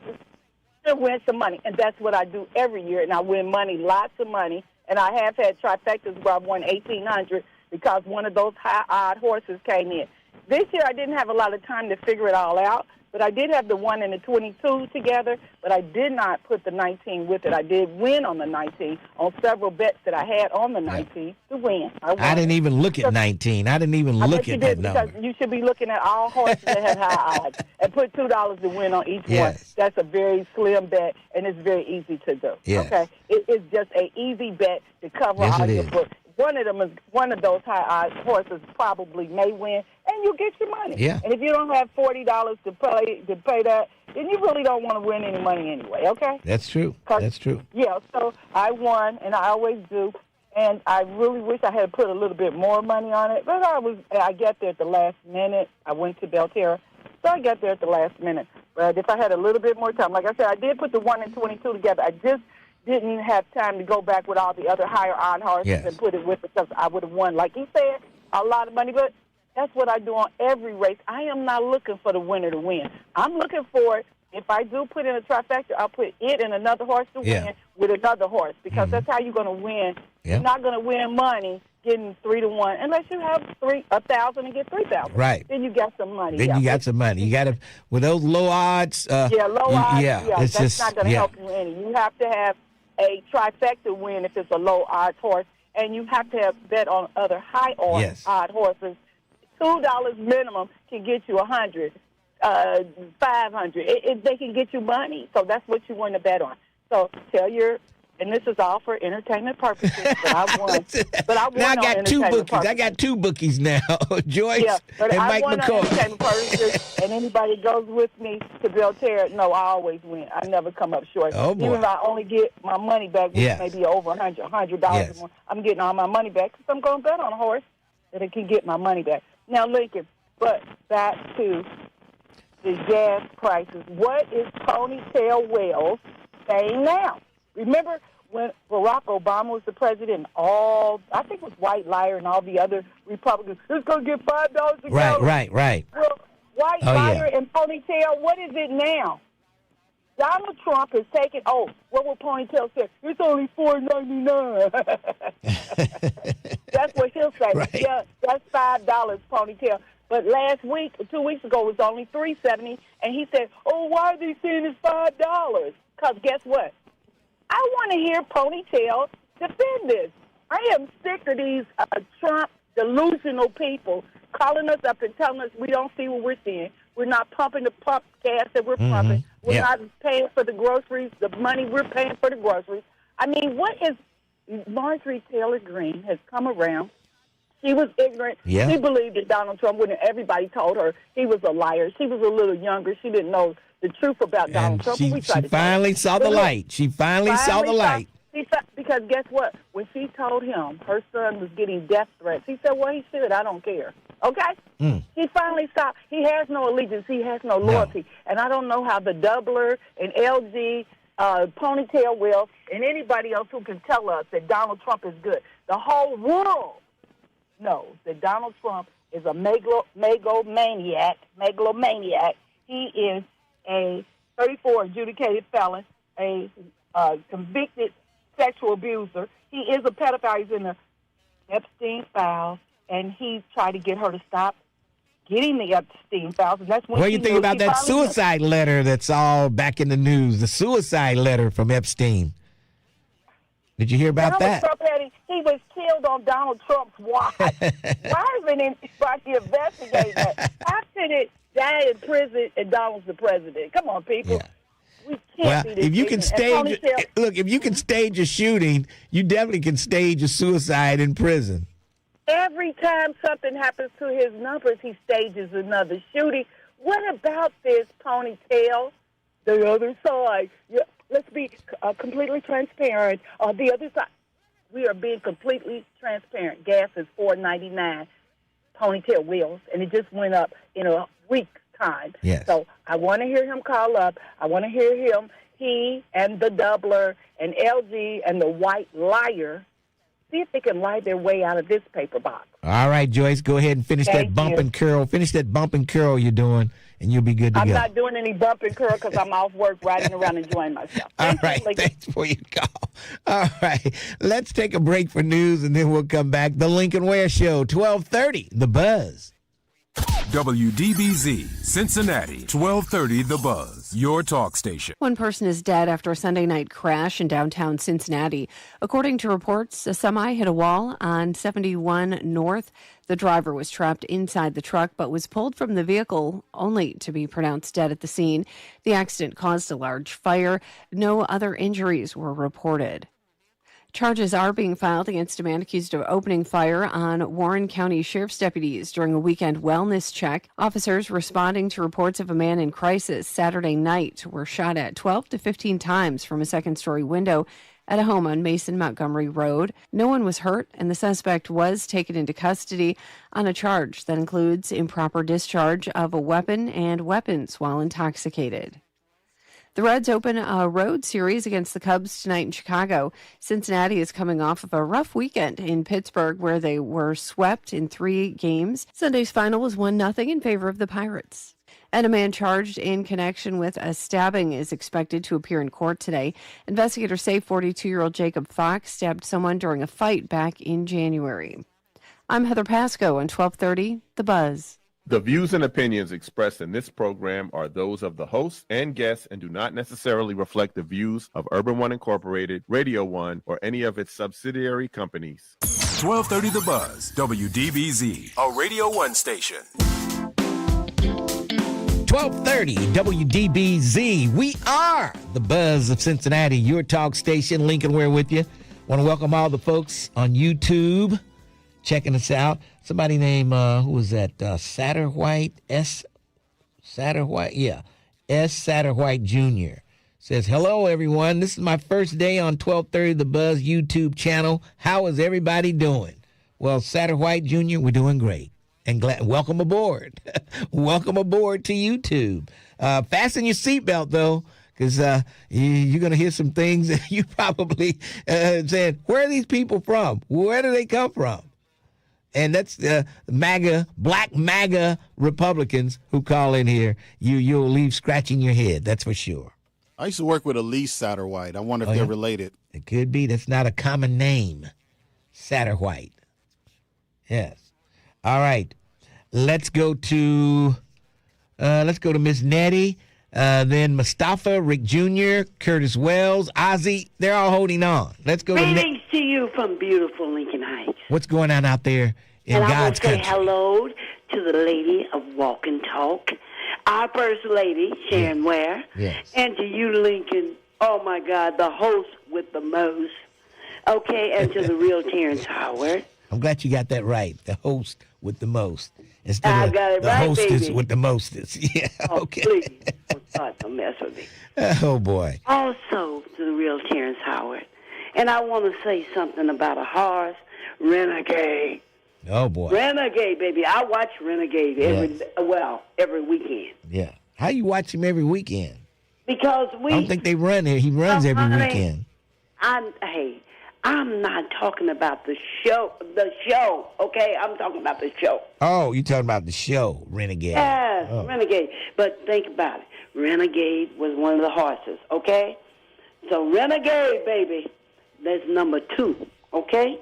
and win some money. And that's what I do every year. And I win money, lots of money. And I have had trifectas where I've won $1,800 because one of those high odd horses came in. This year I didn't have a lot of time to figure it all out, but I did have the 1 and the 22 together, but I did not put the 19 with it. I did win on the 19 on several bets that I had on the 19 to win. I didn't even look at 19. I didn't even look at that number. Because you should be looking at all horses that have high odds and put $2 to win on each one. That's a very slim bet, and it's very easy to do. Yes. Okay, it's just an easy bet to cover all your books. One of those high odds horses probably may win, and you get your money. Yeah. And if you don't have $40 to pay that, then you really don't want to win any money anyway. Okay. That's true. That's true. Yeah. So I won, and I always do, and I really wish I had put a little bit more money on it, but I got there at the last minute. I went to Belterra, so I got there at the last minute. But if I had a little bit more time, like I said, I did put the 1 and 22 together. I just didn't have time to go back with all the other higher odd horses and put it with it, because I would have won, like he said, a lot of money. But that's what I do on every race. I am not looking for the winner to win. I'm looking for it. If I do put in a trifecta, I'll put it and another horse to win with another horse, because that's how you're going to win. You're not going to win money getting 3-1 unless you have 1,000 and get 3,000. Right. Then you got some money. Then you got some money. You got to, with those low odds. Low odds. It's that's just, not going to help you any. You have to have a trifecta win if it's a low odds horse, and you have to have bet on other high odd horses. $2 minimum can get you 100, 500. They can get you money, so that's what you want to bet on. So tell your. And this is all for entertainment purposes, but I won. Now I got two bookies. Purposes. I got two bookies now, Joyce and I Mike won McCoy. On entertainment purposes, and anybody goes with me to Belterra, no, I always win. I never come up short. Oh, boy. Even if I only get my money back, which may be over $100 more, I'm getting all my money back because I'm going to bet on a horse that it can get my money back. Now, Lincoln, but back to the gas prices. What is Ponytail Wells saying now? Remember when Barack Obama was the president, I think it was White Liar and all the other Republicans, it's going to get $5 a gallon. Right. Well, White Liar and Ponytail, what is it now? Donald Trump is taking, what will Ponytail say? It's only $4.99. That's what he'll say. Right. Yeah, that's $5, Ponytail. But last week, 2 weeks ago, it was only $3.70, and he said, why are they saying it's $5? Because guess what? I want to hear Ponytail defend this. I am sick of these Trump delusional people calling us up and telling us we don't see what we're seeing. We're not pumping the pump gas that we're pumping. We're not paying for the groceries, the money we're paying for the groceries. I mean, what is Marjorie Taylor Greene has come around. She was ignorant. Yeah. She believed that Donald Trump, when everybody told her he was a liar. She was a little younger. She didn't know the truth about Donald Trump. She finally saw the light. She finally saw the light. Because guess what? When she told him her son was getting death threats, he said, well, he should. I don't care. Okay? He finally stopped. He has no allegiance. He has no loyalty. And I don't know how the Doubler and LG, Ponytail Will, and anybody else who can tell us that Donald Trump is good. The whole world knows that Donald Trump is a megalomaniac. He is a 34 adjudicated felon, a convicted sexual abuser. He is a pedophile. He's in the Epstein files, and he tried to get her to stop getting the Epstein files. And that's when what do you think about that suicide letter that's all back in the news? The suicide letter from Epstein. Did you hear about that? Trump he was killed on Donald Trump's watch. Why isn't anybody investigating that? How could it die in prison and Donald's the president? Come on, people. Yeah. We can't be this if you can if you can stage a shooting, you definitely can stage a suicide in prison. Every time something happens to his numbers, he stages another shooting. What about this, Ponytail? The other side. Yeah, let's be completely transparent. The other side. We are being completely transparent. Gas is $4.99, Ponytail Wheels, and it just went up in a week's time. Yes. So I want to hear him call up. I want to hear him, he and the Doubler and LG and the White Liar, see if they can lie their way out of this paper box. All right, Joyce, go ahead and finish that bump and curl. Finish that bump and curl you're doing, and you'll be good to go. I'm not doing any bump and curl because I'm off work riding around enjoying myself. All right, thanks for your call. All right, let's take a break for news, and then we'll come back. The Lincoln Ware Show, 1230, The Buzz. WDBZ, Cincinnati, 1230 The Buzz, your talk station. One person is dead after a Sunday night crash in downtown Cincinnati. According to reports, a semi hit a wall on 71 North. The driver was trapped inside the truck but was pulled from the vehicle only to be pronounced dead at the scene. The accident caused a large fire. No other injuries were reported. Charges are being filed against a man accused of opening fire on Warren County Sheriff's deputies during a weekend wellness check. Officers responding to reports of a man in crisis Saturday night were shot at 12 to 15 times from a second-story window at a home on Mason Montgomery Road. No one was hurt, and the suspect was taken into custody on a charge that includes improper discharge of a weapon and weapons while intoxicated. The Reds open a road series against the Cubs tonight in Chicago. Cincinnati is coming off of a rough weekend in Pittsburgh where they were swept in 3 games. Sunday's final was 1-0 in favor of the Pirates. And a man charged in connection with a stabbing is expected to appear in court today. Investigators say 42-year-old Jacob Fox stabbed someone during a fight back in January. I'm Heather Pasco on 1230 The Buzz. The views and opinions expressed in this program are those of the host and guests and do not necessarily reflect the views of Urban One Incorporated, Radio One, or any of its subsidiary companies. 1230 The Buzz, WDBZ, a Radio One station. 1230 WDBZ. We are the Buzz of Cincinnati, your talk station. Lincoln Ware with you. Want to welcome all the folks on YouTube checking us out. Somebody named, who was that? Satterwhite, S. Satterwhite? Yeah. S. Satterwhite Jr. says, hello, everyone. This is my first day on 1230 The Buzz YouTube channel. How is everybody doing? Well, Satterwhite Jr., we're doing great. And welcome aboard. Welcome aboard to YouTube. Fasten your seatbelt, though, because you're going to hear some things that you probably said, where are these people from? Where do they come from? And that's black MAGA Republicans who call in here. You'll leave scratching your head, that's for sure. I used to work with Elise Satterwhite. I wonder if they're related. It could be. That's not a common name, Satterwhite. Yes. All right, let's go to Miss Nettie, then Mustafa, Rick Jr., Curtis Wells, Ozzy. They're all holding on. Let's go. Greetings to you from beautiful Lincoln Heights. What's going on out there in God's country? And I want to say hello to the lady of Walk and Talk, our First Lady, Sharon Ware. Yes. And to you, Lincoln, oh, my God, the host with the most. Okay, and to the real Terrence Howard. I'm glad you got that right, the host with the most. Instead I of got it the right, hostess baby. with the mostest. Yeah, okay. Please, don't start to mess with me. Oh, boy. Also to the real Terrence Howard. And I want to say something about a horse, Renegade. Oh, boy. Renegade, baby. I watch Renegade every weekend. Yeah. How you watch him every weekend? Because I don't think they run there. He runs every weekend. I'm not talking about the show, okay? I'm talking about the show. Oh, you're talking about the show, Renegade. Yes, Renegade. But think about it. Renegade was one of the horses, okay? So Renegade, baby, that's number 2, okay?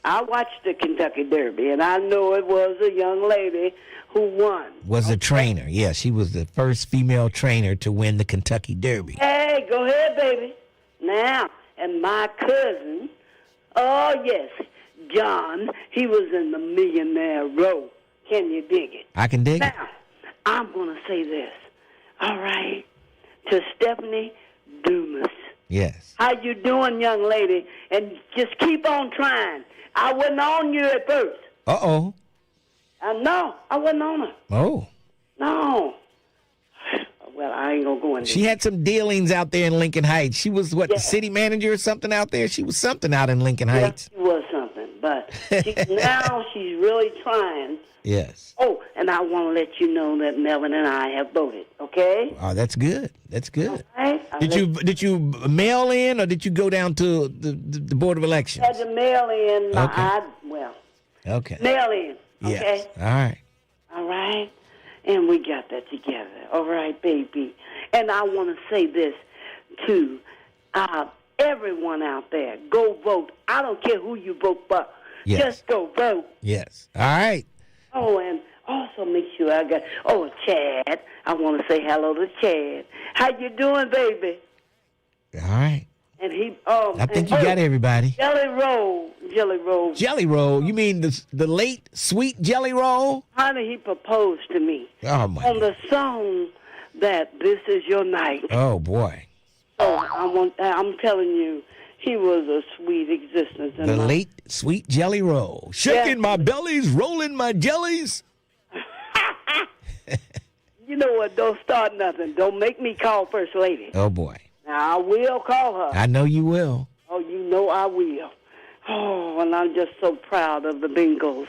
I watched the Kentucky Derby, and I know it was a young lady who won. Was a trainer. Yeah, she was the first female trainer to win the Kentucky Derby. Hey, go ahead, baby. Now, and my cousin, oh, yes, John, he was in the Millionaire Row. Can you dig it? I can dig it. Now, I'm going to say this, all right, to Stephanie Dumas. Yes. How you doing, young lady? And just keep on trying. I wasn't on you at first. Uh-oh. No, I wasn't on her. Oh. No. Well, I ain't going to go into She had some dealings out there in Lincoln Heights. She was, the city manager or something out there? She was something out in Lincoln Heights. She was something, but now she's really trying. Yes. Oh, and I want to let you know that Melvin and I have voted, okay? Oh, that's good. That's good. Right? Did you mail in or did you go down to the Board of Elections? Had to mail in. Okay. Mail in, okay? Yes. All right. All right? And we got that together. All right, baby. And I want to say this to everyone out there. Go vote. I don't care who you vote for. Yes. Just go vote. Yes. All right. Oh, and also make sure Chad. I want to say hello to Chad. How you doing, baby? All right. And he, I think you got everybody. Jelly Roll. Jelly Roll? You mean the late sweet Jelly Roll? Honey, he proposed to me. Oh, my on the song that This Is Your Night. Oh, boy. Oh, I'm telling you, he was a sweet existence. The late sweet Jelly Roll. Shaking my bellies, rolling my jellies. You know what? Don't start nothing. Don't make me call First Lady. Oh, boy. Now, I will call her. I know you will. Oh, you know I will. Oh, and I'm just so proud of the Bengals.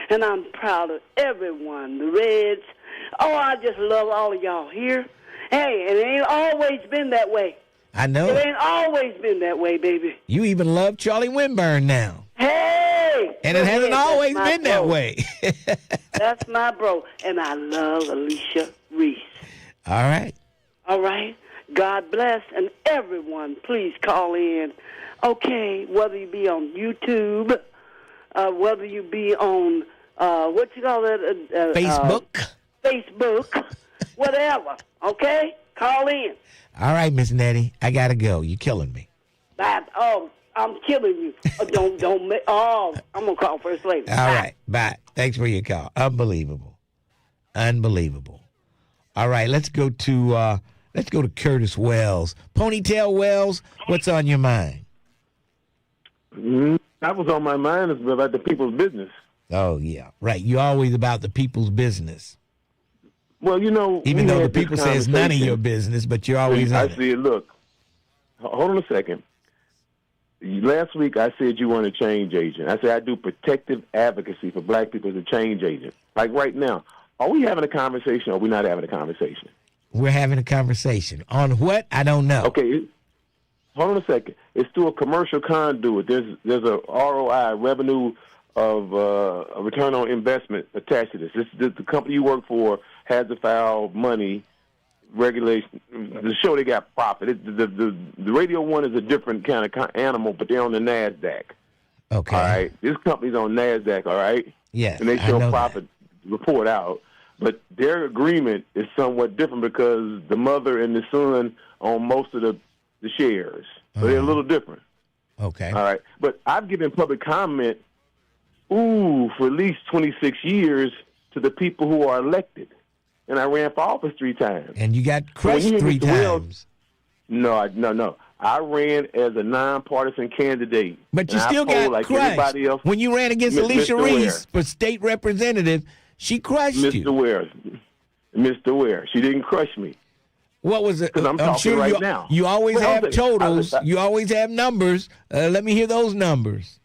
And I'm proud of everyone, the Reds. Oh, I just love all of y'all here. Hey, it ain't always been that way. I know. It ain't always been that way, baby. You even love Charlie Winburn now. Hey! And it hasn't always been that way. That's my bro. And I love Alicia Reese. All right. All right. God bless. And everyone, please call in. Okay, whether you be on YouTube, whether you be on, what you call it? Facebook, whatever. Okay? Call in. All right, Miss Nettie. I got to go. You're killing me. I'm killing you. Don't make. I'm gonna call First Lady. All right, bye. Thanks for your call. Unbelievable. All right, let's go to Curtis Wells. Ponytail Wells, what's on your mind? That was on my mind is about the people's business. Oh yeah, right. You're always about the people's business. Well, even though the people say it's none of your business, but you're always on it. I see it. Look, hold on a second. Last week I said you weren't a change agent. I said I do protective advocacy for black people as a change agent. Like right now, are we having a conversation or are we not having a conversation? We're having a conversation. On what? I don't know. Okay, hold on a second. It's through a commercial conduit. There's a ROI, revenue of a return on investment attached to this. The company you work for has to file money, regulation. The show they got profit. The Radio One is a different kind of animal, but they're on the NASDAQ. Okay. All right. This company's on NASDAQ, all right? Yes, and they show profit report out. But their agreement is somewhat different because the mother and the son own most of the shares. So they're a little different. Okay. All right. But I've given public comment, for at least 26 years to the people who are elected. And I ran for office 3 times. And you got crushed 3 times. No. I ran as a nonpartisan candidate. But you still got like crushed. Everybody else. When you ran against Alicia Reese for state representative, she crushed you. Mr. Ware. She didn't crush me. What was it? Because I'm talking sure right now. You always have totals. You always have numbers. Let me hear those numbers.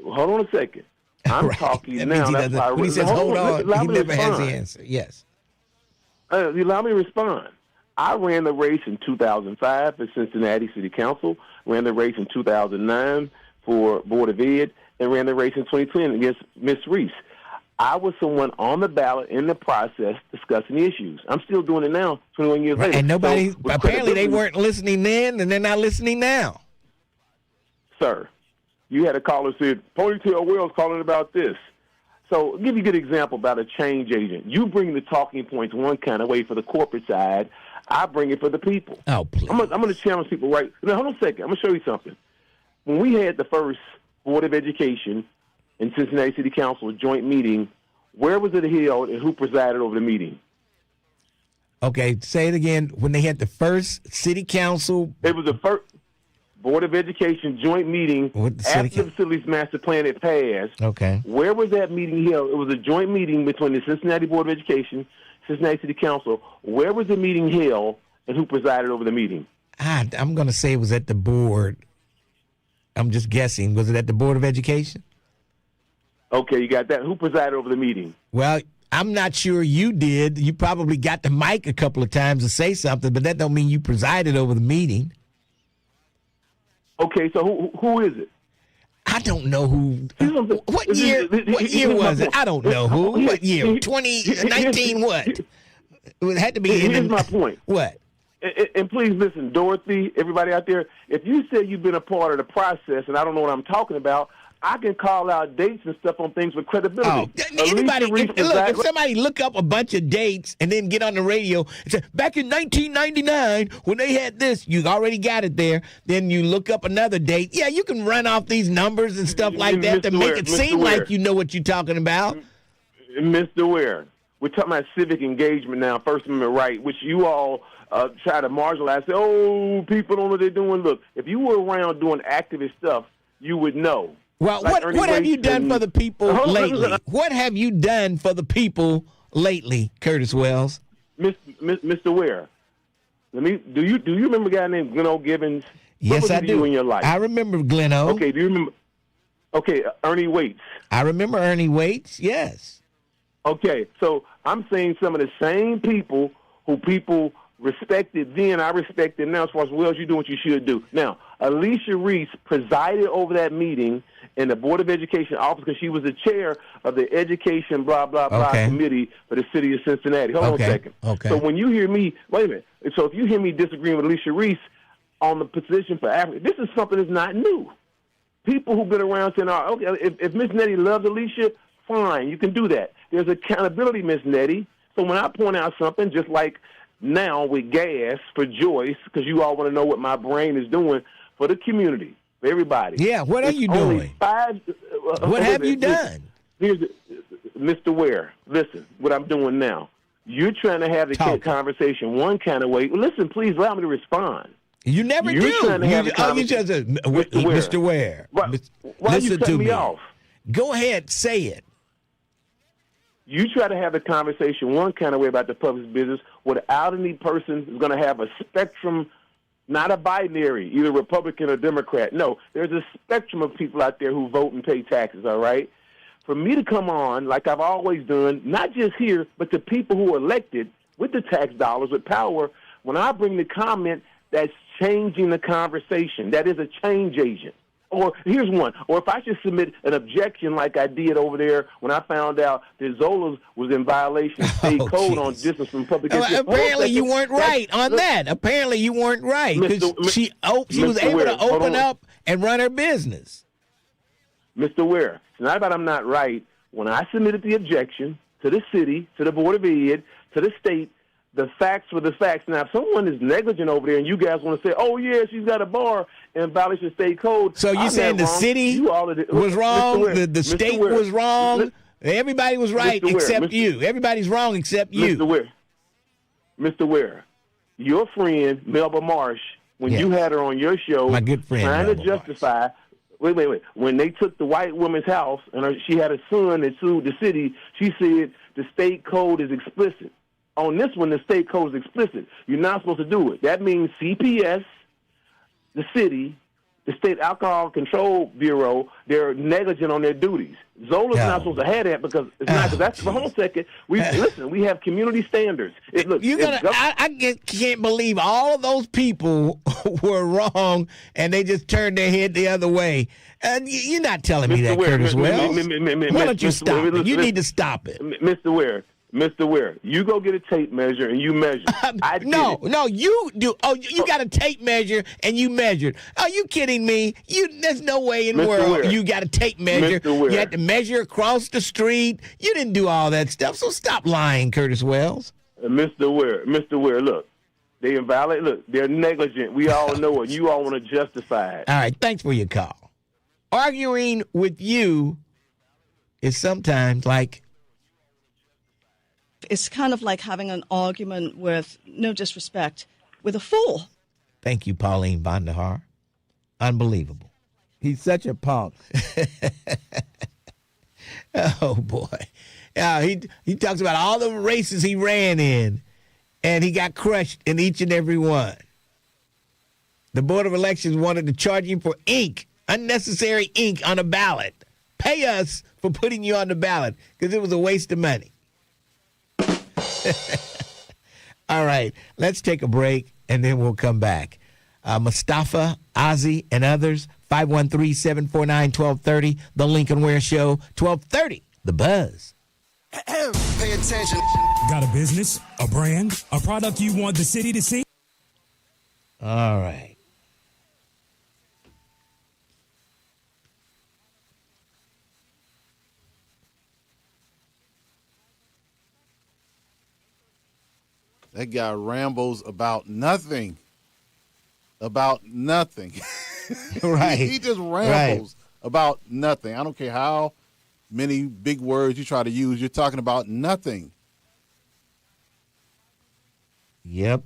Hold on a second. I'm talking now. When he says hold on, he never has the answer. Yes. Allow me to respond. I ran the race in 2005 for Cincinnati City Council, ran the race in 2009 for Board of Ed, and ran the race in 2010 against Miss Reese. I was someone on the ballot in the process discussing the issues. I'm still doing it now, 21 years later. And apparently they weren't listening then, and they're not listening now. Sir, you had a caller said, Ponytail Wells calling about this. So I'll give you a good example about a change agent. You bring the talking points one kind of way for the corporate side. I bring it for the people. Oh, please. I'm going to challenge people right now. Hold on a second. I'm going to show you something. When we had the first Board of Education and Cincinnati City Council joint meeting, where was it held and who presided over the meeting? Okay, say it again. When they had the first City Council. It was the first Board of Education joint meeting after the Facilities Master Plan had passed. Okay. Where was that meeting held? It was a joint meeting between the Cincinnati Board of Education, Cincinnati City Council. Where was the meeting held and who presided over the meeting? I'm going to say it was at the board. I'm just guessing. Was it at the Board of Education? Okay, you got that. Who presided over the meeting? Well, I'm not sure you did. You probably got the mic a couple of times to say something, but that don't mean you presided over the meeting. Okay, so who is it? I don't know who. What year was it? I don't know who. What year? 2019 what? It had to be. Here's my point. What? And please listen, Dorothy, everybody out there, if you say you've been a part of the process and I don't know what I'm talking about, I can call out dates and stuff on things with credibility. If somebody look up a bunch of dates and then get on the radio and say, back in 1999, when they had this, you already got it there. Then you look up another date. Yeah, you can run off these numbers and stuff like that to make it seem like you know what you're talking about. Mr. Ware, we're talking about civic engagement now, First Amendment right, which you all try to marginalize. Say, people don't know what they're doing. Look, if you were around doing activist stuff, you would know. Well, like what have you done for the people lately? What have you done for the people lately, Curtis Wells? Mr. Ware, do you remember a guy named Gleno Gibbons? Yes, I do. In your life? I remember Gleno. Okay, do you remember? Okay, Ernie Waits. I remember Ernie Waits. Yes. Okay, so I'm saying some of the same people who people respected then, I respect it now as far as, well, you're doing what you should do. Now, Alicia Reese presided over that meeting in the Board of Education office because she was the chair of the Education blah, blah, blah committee for the city of Cincinnati. Hold on a second. Okay. So when you hear me, wait a minute. So if you hear me disagreeing with Alicia Reese on the position for Africa, this is something that's not new. People who've been around saying, oh, okay, if Miss Nettie loves Alicia, fine, you can do that. There's accountability, Miss Nettie. So when I point out something, just like now with gas for Joyce, because you all want to know what my brain is doing for the community, for everybody. Yeah, what are you doing? What have you done? Here's Mr. Ware, listen, what I'm doing now. You're trying to have the conversation one kind of way. Listen, please allow me to respond. You never do. You just Mr. Ware. Why listen you cutting me off? Go ahead, say it. You try to have the conversation one kind of way about the public business without any person who's going to have a spectrum, not a binary, either Republican or Democrat. No, there's a spectrum of people out there who vote and pay taxes, all right? For me to come on, like I've always done, not just here, but the people who are elected with the tax dollars, with power, when I bring the comment that's changing the conversation, that is a change agent. Or here's one. Or if I should submit an objection like I did over there when I found out that Zola's was in violation of state code on distance from public interest. Apparently you weren't right on that. Apparently you weren't right because she was able to open up and run her business. Mr. Ware, it's not about I'm not right. When I submitted the objection to the city, to the Board of Ed, to the state, the facts were the facts. Now, if someone is negligent over there and you guys want to say, oh, yeah, she's got a bar in violation of state code. So you're saying the city was wrong, the state was wrong, everybody was right except you. Everybody's wrong except you. Mr. Ware, your friend, Melba Marsh, when you had her on your show, my good friend, trying to justify, wait, when they took the white woman's house and she had a son that sued the city, she said the state code is explicit. On this one, the state code is explicit. You're not supposed to do it. That means CPS, the city, the State Alcohol Control Bureau, they're negligent on their duties. Zola's not supposed to have that because it's not. Because that's for a whole second. Listen. We have community standards. I can't believe all of those people were wrong and they just turned their head the other way. And you're not telling me that, Curtis Wells. Why don't you stop it? You need to stop it, Mr. Ware, you go get a tape measure and you measure. No, you do. Oh, you got a tape measure and you measured. Are you kidding me? There's no way in the world you got a tape measure. You had to measure across the street. You didn't do all that stuff, so stop lying, Curtis Wells. Mr. Ware, look, they invalid. Look, they're negligent. We all know it. You all want to justify it. All right, thanks for your call. Arguing with you is sometimes like, it's kind of like having an argument with, no disrespect, with a fool. Thank you, Pauline Vandehar. Unbelievable. He's such a punk. Oh, boy. Yeah, he talks about all the races he ran in, and he got crushed in each and every one. The Board of Elections wanted to charge him for ink, unnecessary ink on a ballot. Pay us for putting you on the ballot because it was a waste of money. All right, let's take a break, and then we'll come back. Mustafa, Ozzy, and others, 513-749-1230, The Lincoln Ware Show, 1230, The Buzz. Pay attention. Got a business, a brand, a product you want the city to see? All right. That guy rambles about nothing. About nothing. Right. He just rambles about nothing. I don't care how many big words you try to use. You're talking about nothing. Yep.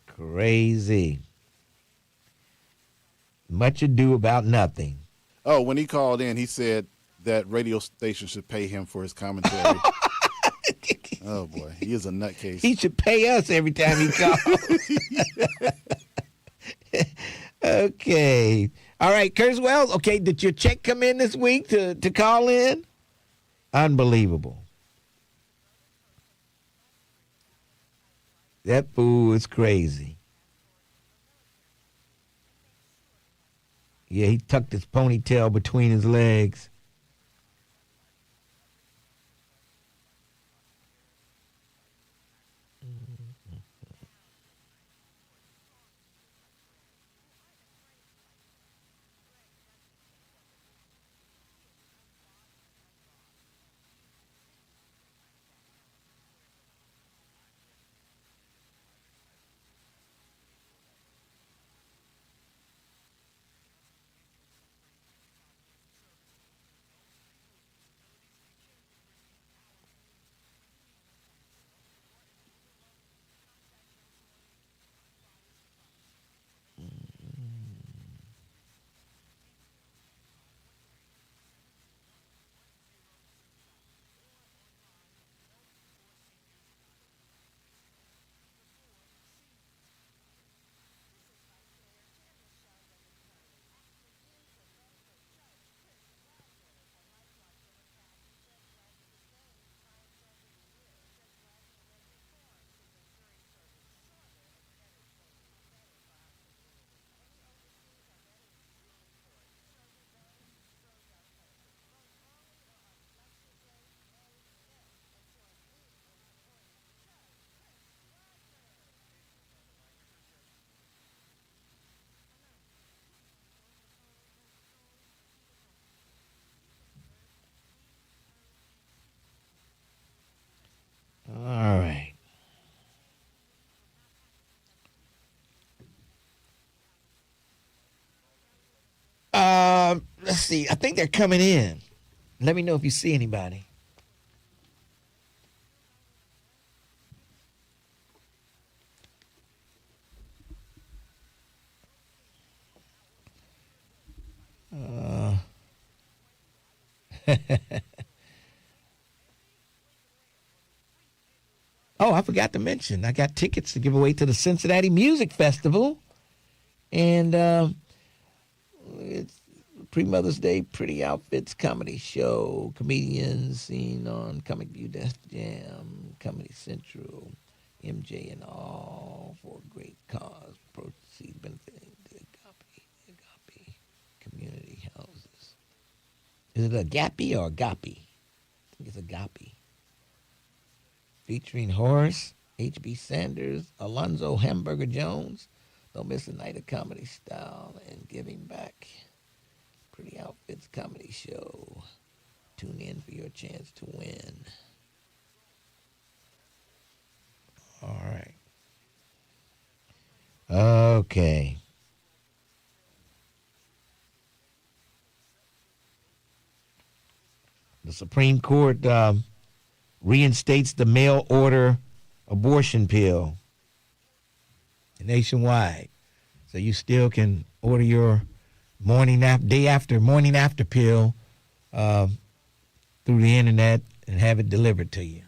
Crazy. Much ado about nothing. Oh, when he called in, he said that radio station should pay him for his commentary. Oh, boy. He is a nutcase. He should pay us every time he calls. Okay. All right, Curtis Wells. Okay, did your check come in this week to call in? Unbelievable. That fool is crazy. Yeah, he tucked his ponytail between his legs. All right. Let's see. I think they're coming in. Let me know if you see anybody. Oh, I forgot to mention, I got tickets to give away to the Cincinnati Music Festival. And it's pre-Mother's Day Pretty Outfits comedy show. Comedians seen on Comic View Def Jam, Comedy Central, MJ and all for a great cause. Proceed benefiting the Agape community houses. Is it Agape or Agape? I think it's Agape. Featuring Horace, H.B. Sanders, Alonzo Hamburger Jones. Don't miss a night of comedy style and giving back. Pretty Outfits comedy show. Tune in for your chance to win. All right. Okay. The Supreme Court reinstates the mail order abortion pill nationwide. So you still can order your morning after pill through the internet and have it delivered to you.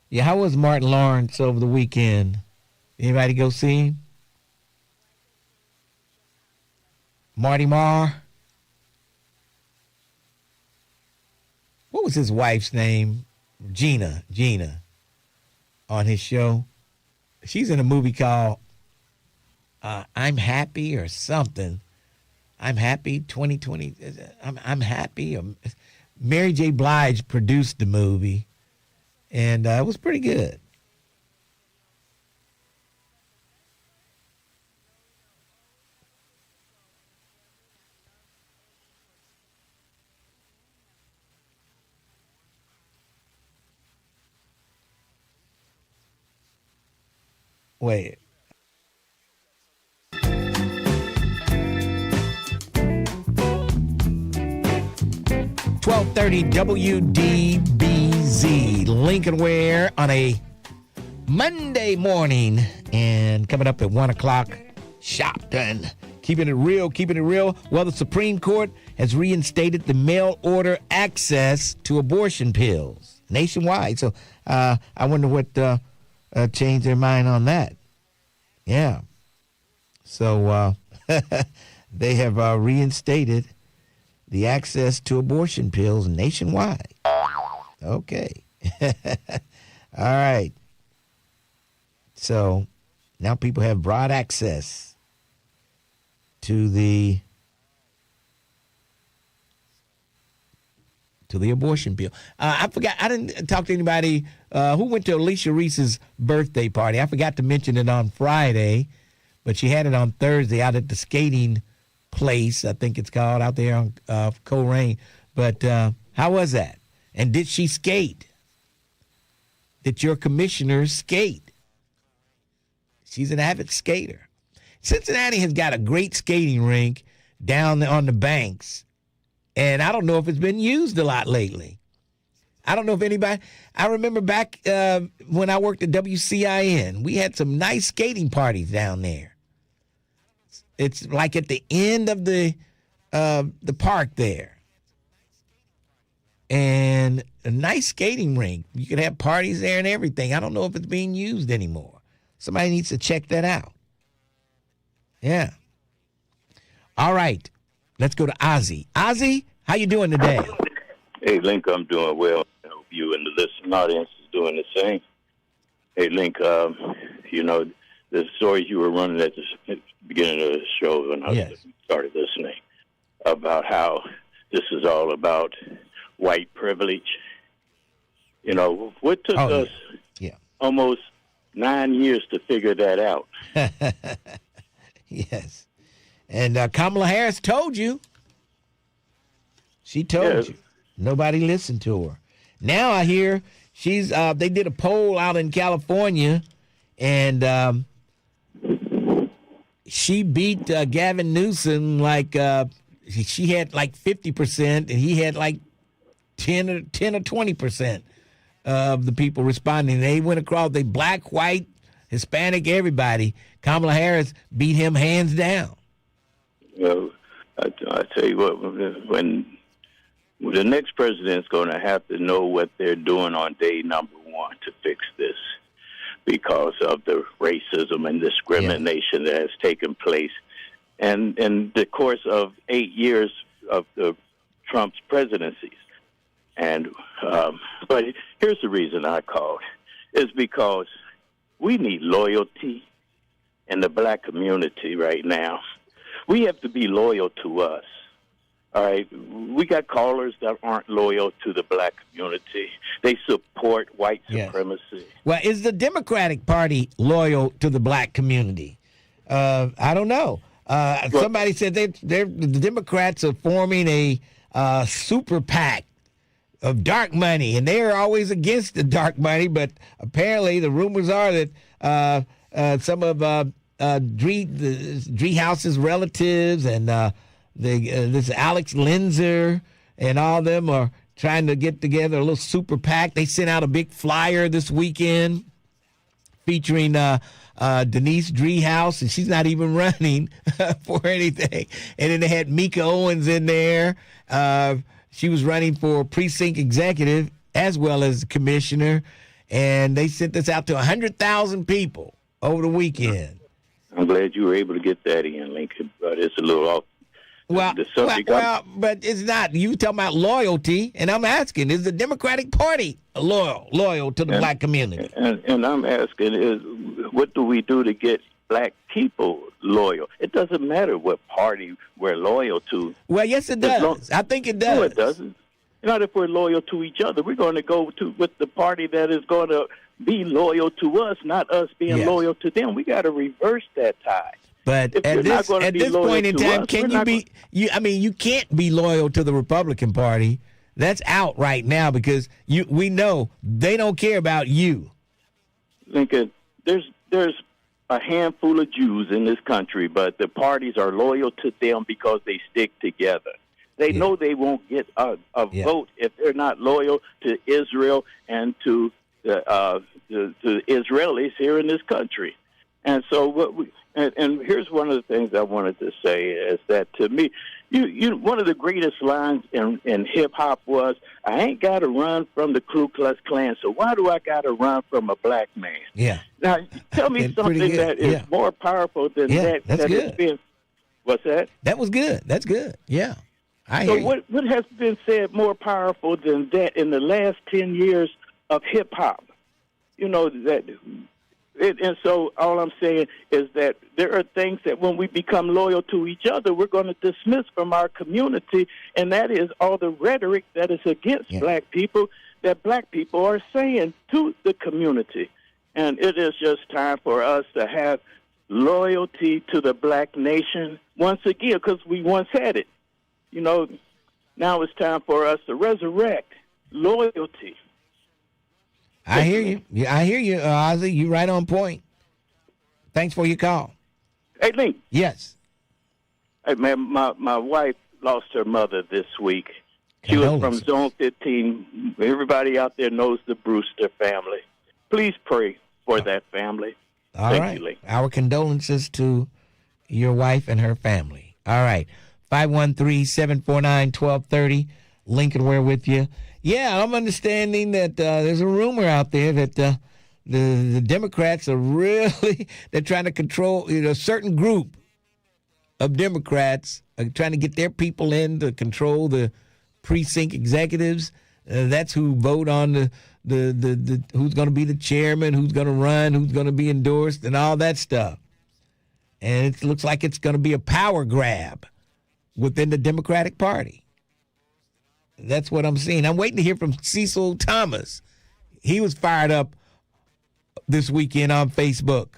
Yeah, how was Martin Lawrence over the weekend? Anybody go see him? Marty Marr? What was his wife's name? Gina on his show. She's in a movie called I'm Happy or something. I'm Happy 2020. I'm Happy. Mary J. Blige produced the movie. And it was pretty good. Wait. .30 WDBZ, Lincoln Ware on a Monday morning. And coming up at 1 o'clock, Shopton. Keeping it real. Well, the Supreme Court has reinstated the mail order access to abortion pills. nationwide. So I wonder what changed their mind on that. Yeah. So they have reinstated the access to abortion pills nationwide. Okay. All right. So now people have broad access to the abortion pill. I forgot. I didn't talk to anybody who went to Alicia Reese's birthday party. I forgot to mention it on Friday, but she had it on Thursday out at the skating place, I think it's called, out there on Coleraine. But how was that? And did she skate? Did your commissioner skate? She's an avid skater. Cincinnati has got a great skating rink down on the banks, and I don't know if it's been used a lot lately. I don't know if anybody. I remember back when I worked at WCIN, we had some nice skating parties down there. It's like at the end of the park there, and a nice skating rink. You could have parties there and everything. I don't know if it's being used anymore. Somebody needs to check that out. Yeah. All right. Let's go to Ozzy. Ozzy, how you doing today? Hey, Link, I'm doing well. I hope you and the listening audience is doing the same. Hey, Link, you know, the stories you were running at the beginning of the show when I started listening about how this is all about white privilege. You know, what took us almost 9 years to figure that out? Yes. And Kamala Harris told you. She told you. Nobody listened to her. Now I hear she's, they did a poll out in California, and she beat Gavin Newsom like, she had like 50%, and he had like 10 or 20% of the people responding. They went across, they black, white, Hispanic, everybody. Kamala Harris beat him hands down. Well, I tell you what, when the next president's going to have to know what they're doing on day number one to fix this, because of the racism and discrimination that has taken place, and in the course of 8 years of Trump's presidencies. And but here's the reason I called, is because we need loyalty in the black community right now. We have to be loyal to us. All right, we got callers that aren't loyal to the black community. They support white supremacy. Well, is the Democratic Party loyal to the black community? I don't know. Somebody said the Democrats are forming a super PAC of dark money, and they are always against the dark money. But apparently, the rumors are that some of Driehaus's relatives and this Alex Linzer and all of them are trying to get together a little super PAC. They sent out a big flyer this weekend featuring Denise Driehaus, and she's not even running for anything. And then they had Mika Owens in there. She was running for precinct executive as well as commissioner. And they sent this out to 100,000 people over the weekend. I'm glad you were able to get that in, Lincoln, but it's a little off. Well, but it's not. You talking about loyalty, and I'm asking, is the Democratic Party loyal to the black community? And I'm asking, is what do we do to get black people loyal? It doesn't matter what party we're loyal to. Well, yes, it does. I think it does. No, it doesn't. Not if we're loyal to each other. We're going to go with the party that is going to be loyal to us, not us being loyal to them. We got to reverse that tie. But at this point in time, can you be? You can't be loyal to the Republican Party. That's out right now because we know they don't care about you. Lincoln, there's a handful of Jews in this country, but the parties are loyal to them because they stick together. They know they won't get a vote if they're not loyal to Israel and to the Israelis here in this country. And so and here's one of the things I wanted to say is that, to me, One of the greatest lines in hip hop was, "I ain't got to run from the Ku Klux Klan, so why do I got to run from a black man?" Yeah. Now, tell me something that is more powerful than that. That's that good. has been, what's that? That was good. That's good. Yeah. So what has been said more powerful than that in the last 10 years of hip hop? You know that. And so all I'm saying is that there are things that when we become loyal to each other, we're going to dismiss from our community, and that is all the rhetoric that is against black people that black people are saying to the community. And it is just time for us to have loyalty to the black nation once again, because we once had it. You know, now it's time for us to resurrect loyalty. I hear you. Yeah, I hear you, Ozzy. You're right on point. Thanks for your call. Hey, Link. Yes. Hey, man, my wife lost her mother this week. She was from Zone 15. Everybody out there knows the Brewster family. Please pray for that family. Thank you, Link. Our condolences to your wife and her family. All right. 513-749-1230. Lincoln, we're with you. Yeah, I'm understanding that there's a rumor out there that the Democrats are really, they're trying to control, a certain group of Democrats are trying to get their people in to control the precinct executives. That's who vote on the who's going to be the chairman, who's going to run, who's going to be endorsed, and all that stuff. And it looks like it's going to be a power grab within the Democratic Party. That's what I'm seeing. I'm waiting to hear from Cecil Thomas. He was fired up this weekend on Facebook,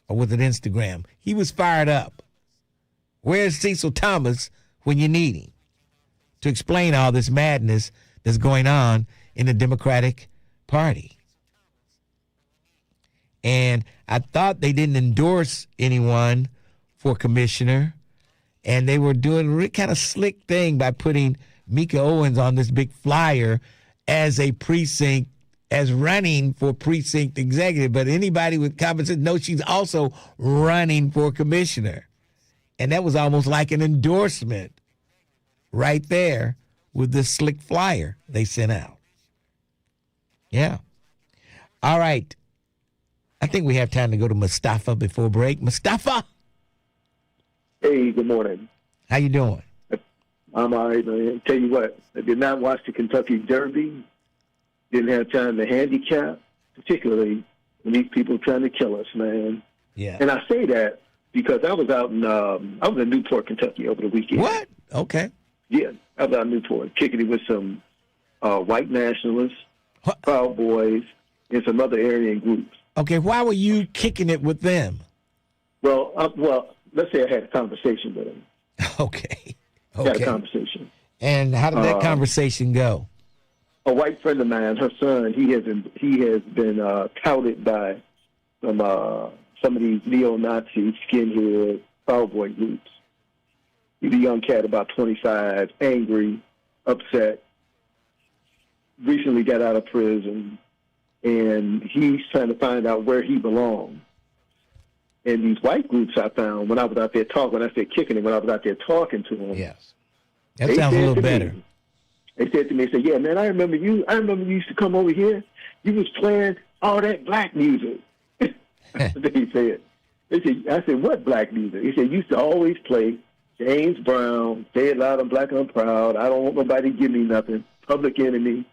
or was it Instagram? He was fired up. Where's Cecil Thomas when you need him to explain all this madness that's going on in the Democratic Party? And I thought they didn't endorse anyone for commissioner, and they were doing a really kind of slick thing by putting Mika Owens on this big flyer as a precinct, as running for precinct executive. But anybody with common sense knows she's also running for commissioner. And that was almost like an endorsement right there with this slick flyer they sent out. Yeah. All right. I think we have time to go to Mustafa before break. Mustafa. Hey, good morning. How you doing? I'm all right, man. Tell you what, I did not watch the Kentucky Derby. Didn't have time to handicap, particularly when these people trying to kill us, man. Yeah. And I say that because I was out in Newport, Kentucky over the weekend. What? Okay. Yeah, I was out in Newport, kicking it with some white nationalists, Proud Boys, and some other Aryan groups. Okay, why were you kicking it with them? Well, let's say I had a conversation with them. Okay. Had a conversation. And how did that conversation go? A white friend of mine, her son, he has been touted by some of these neo-Nazi skinhead Proud Boy groups. He's a young cat, about 25, angry, upset. Recently got out of prison, and he's trying to find out where he belongs. And these white groups I found when I was out there talking, when I said kicking it, when I was out there talking to them. Yes. That sounds a little better. They said to me, they said, yeah, man, I remember you used to come over here. You was playing all that black music. I said, what black music? He said, you used to always play James Brown, Say It Loud, I'm Black, I'm Proud, I Don't Want Nobody to Give Me Nothing, Public Enemy.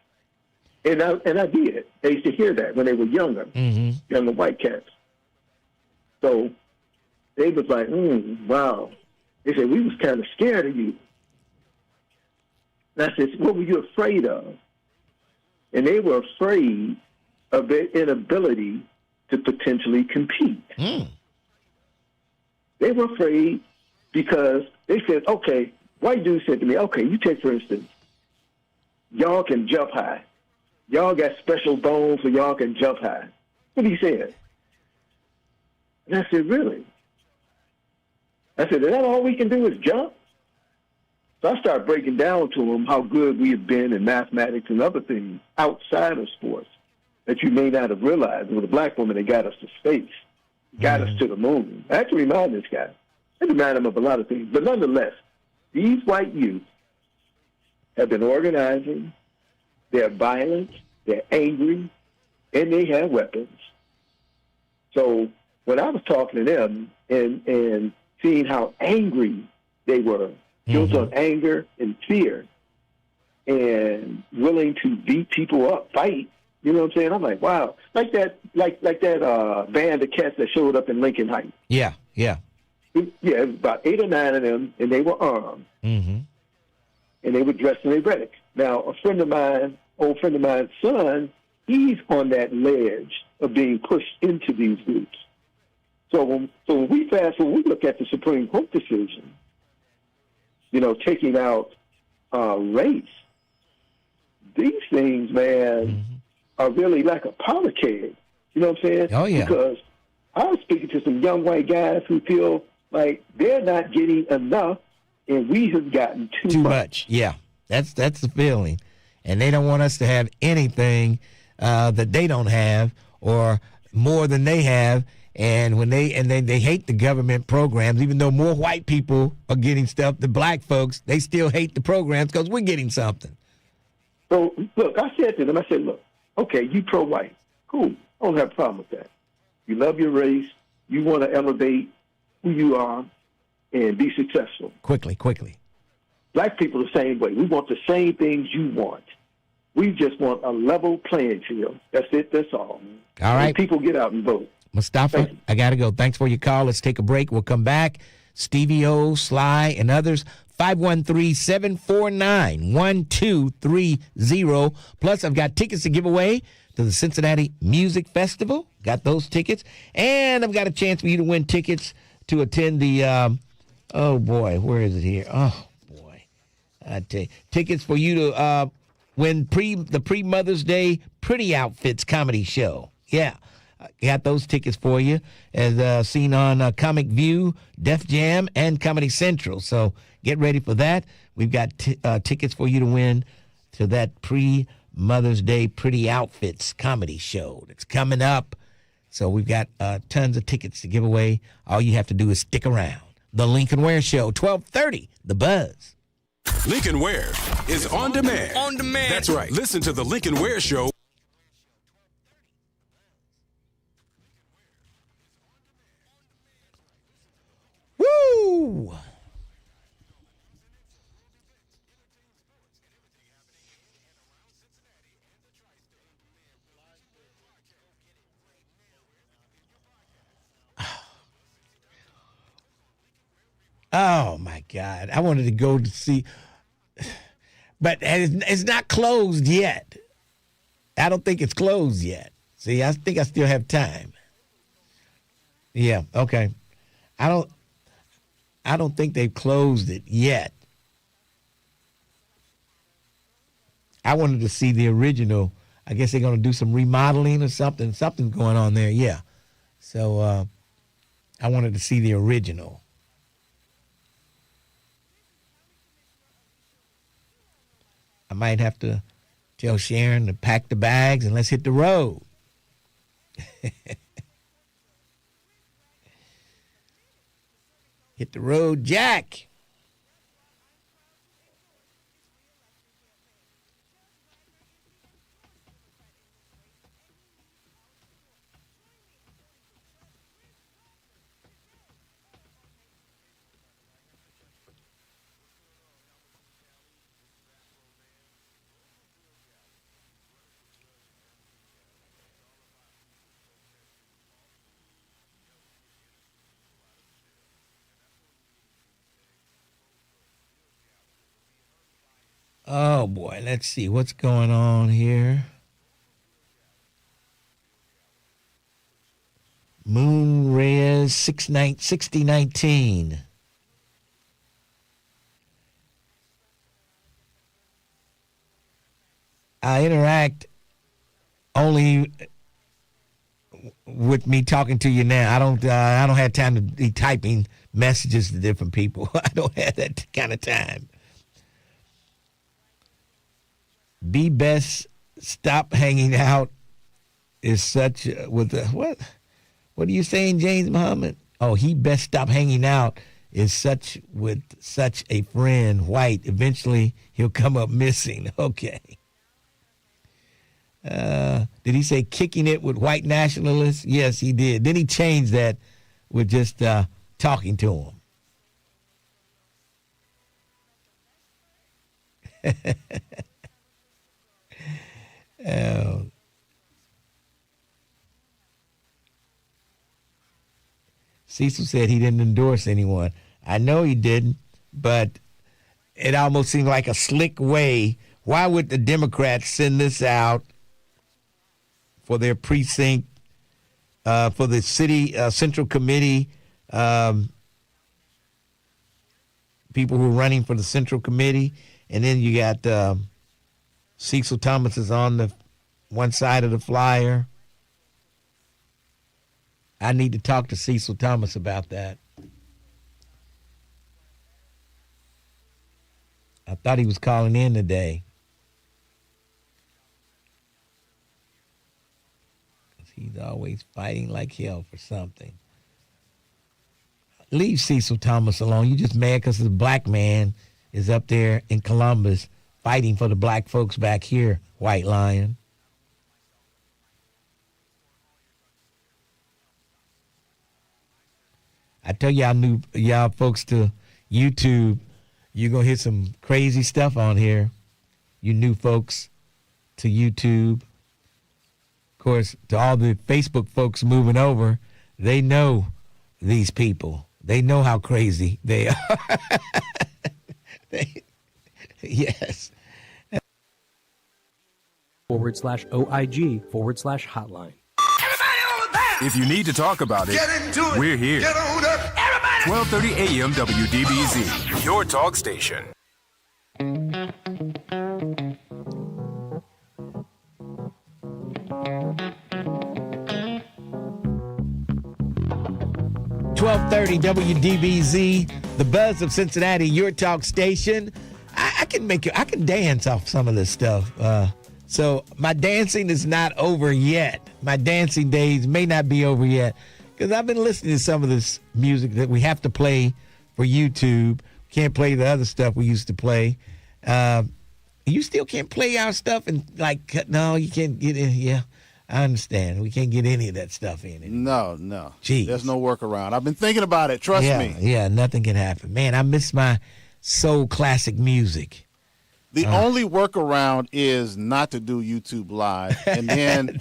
And I did. They used to hear that when they were younger, younger white cats. So they was like, wow. They said, we was kind of scared of you. And I said, what were you afraid of? And they were afraid of their inability to potentially compete. They were afraid because they said, okay, white dude said to me, okay, you take, for instance, y'all can jump high. Y'all got special bones so y'all can jump high. What he said. And I said, really? I said, is that all we can do is jump? So I started breaking down to him how good we have been in mathematics and other things outside of sports that you may not have realized. It was a black woman that got us to space, got us to the moon. I had to remind this guy. I remind him of a lot of things. But nonetheless, these white youth have been organizing. They're violent, they're angry, and they have weapons. So when I was talking to them and seeing how angry they were, built on anger and fear, and willing to beat people up, fight, you know what I'm saying? I'm like, wow, like that band of cats that showed up in Lincoln Heights. Yeah. Yeah, it was about 8 or 9 of them, and they were armed, and they were dressed in a rhetoric. Now, old friend of mine's son, he's on that ledge of being pushed into these groups. So when we look at the Supreme Court decision, you know, taking out race, these things, man, are really like a powder keg. You know what I'm saying? Oh, yeah. Because I was speaking to some young white guys who feel like they're not getting enough, and we have gotten too much. Yeah, that's the feeling, and they don't want us to have anything that they don't have or more than they have. And when they hate the government programs, even though more white people are getting stuff than black folks, they still hate the programs because we're getting something. So look, I said to them, look, okay, you pro-white, cool, I don't have a problem with that. You love your race, you want to elevate who you are and be successful. Quickly. Black people are the same way. We want the same things you want. We just want a level playing field. That's it. That's all. All right. And people get out and vote. Mustafa, I got to go. Thanks for your call. Let's take a break. We'll come back. Stevie O, Sly, and others. 513-749-1230. Plus, I've got tickets to give away to the Cincinnati Music Festival. Got those tickets. And I've got a chance for you to win tickets to attend the, oh, boy, where is it here? Oh, boy. I tell you. Tickets for you to win the pre-Mother's Day Pretty Outfits comedy show. Yeah. Got those tickets for you, as seen on Comic View, Def Jam, and Comedy Central. So get ready for that. We've got tickets for you to win to that pre-Mother's Day Pretty Outfits comedy show that's coming up. So we've got tons of tickets to give away. All you have to do is stick around. The Lincoln Ware Show, 1230, The Buzz. Lincoln Ware is on demand. On demand. That's right. Listen to The Lincoln Ware Show. Woo! Oh, my God. I wanted to go to see, but it's not closed yet. I don't think it's closed yet. See, I think I still have time. Yeah, okay. I don't think they've closed it yet. I wanted to see the original. I guess they're going to do some remodeling or something. Something's going on there, yeah. So I wanted to see the original. I might have to tell Sharon to pack the bags and let's hit the road. Hit the road, Jack. Oh, boy. Let's see what's going on here. Moon Reyes 6019. I interact only with me talking to you now. I don't have time to be typing messages to different people. I don't have that kind of time. Be best, stop hanging out is such with the, what are you saying, James Muhammad? Oh, he best stop hanging out is such with such a friend, white, eventually he'll come up missing. Okay. Did he say kicking it with white nationalists? Yes, he did. Then he changed that with just talking to him. Cecil said he didn't endorse anyone. I know he didn't, but it almost seemed like a slick way. Why would the Democrats send this out for their precinct, for the city central committee, people who are running for the central committee, and then you got Cecil Thomas is on the one side of the flyer. I need to talk to Cecil Thomas about that. I thought he was calling in today. He's always fighting like hell for something. Leave Cecil Thomas alone. You just mad because the black man is up there in Columbus fighting for the black folks back here, White Lion. I tell y'all folks to YouTube, you're going to hear some crazy stuff on here. You new folks to YouTube. Of course, to all the Facebook folks moving over, they know these people. They know how crazy they are. Yes. /OIG/hotline. If you need to talk about it, we're here. Get on up. 1230 AM WDBZ, your talk station. .1230 WDBZ, the buzz of Cincinnati, your talk station. I can dance off some of this stuff. So my dancing is not over yet. My dancing days may not be over yet because I've been listening to some of this music that we have to play for YouTube. Can't play the other stuff we used to play. You still can't play our stuff and no, you can't get in. Yeah, I understand. We can't get any of that stuff in it. No. Jeez. There's no workaround. I've been thinking about it. Trust me. Yeah, nothing can happen. Man, I miss my soul classic music. The only workaround is not to do YouTube Live. And then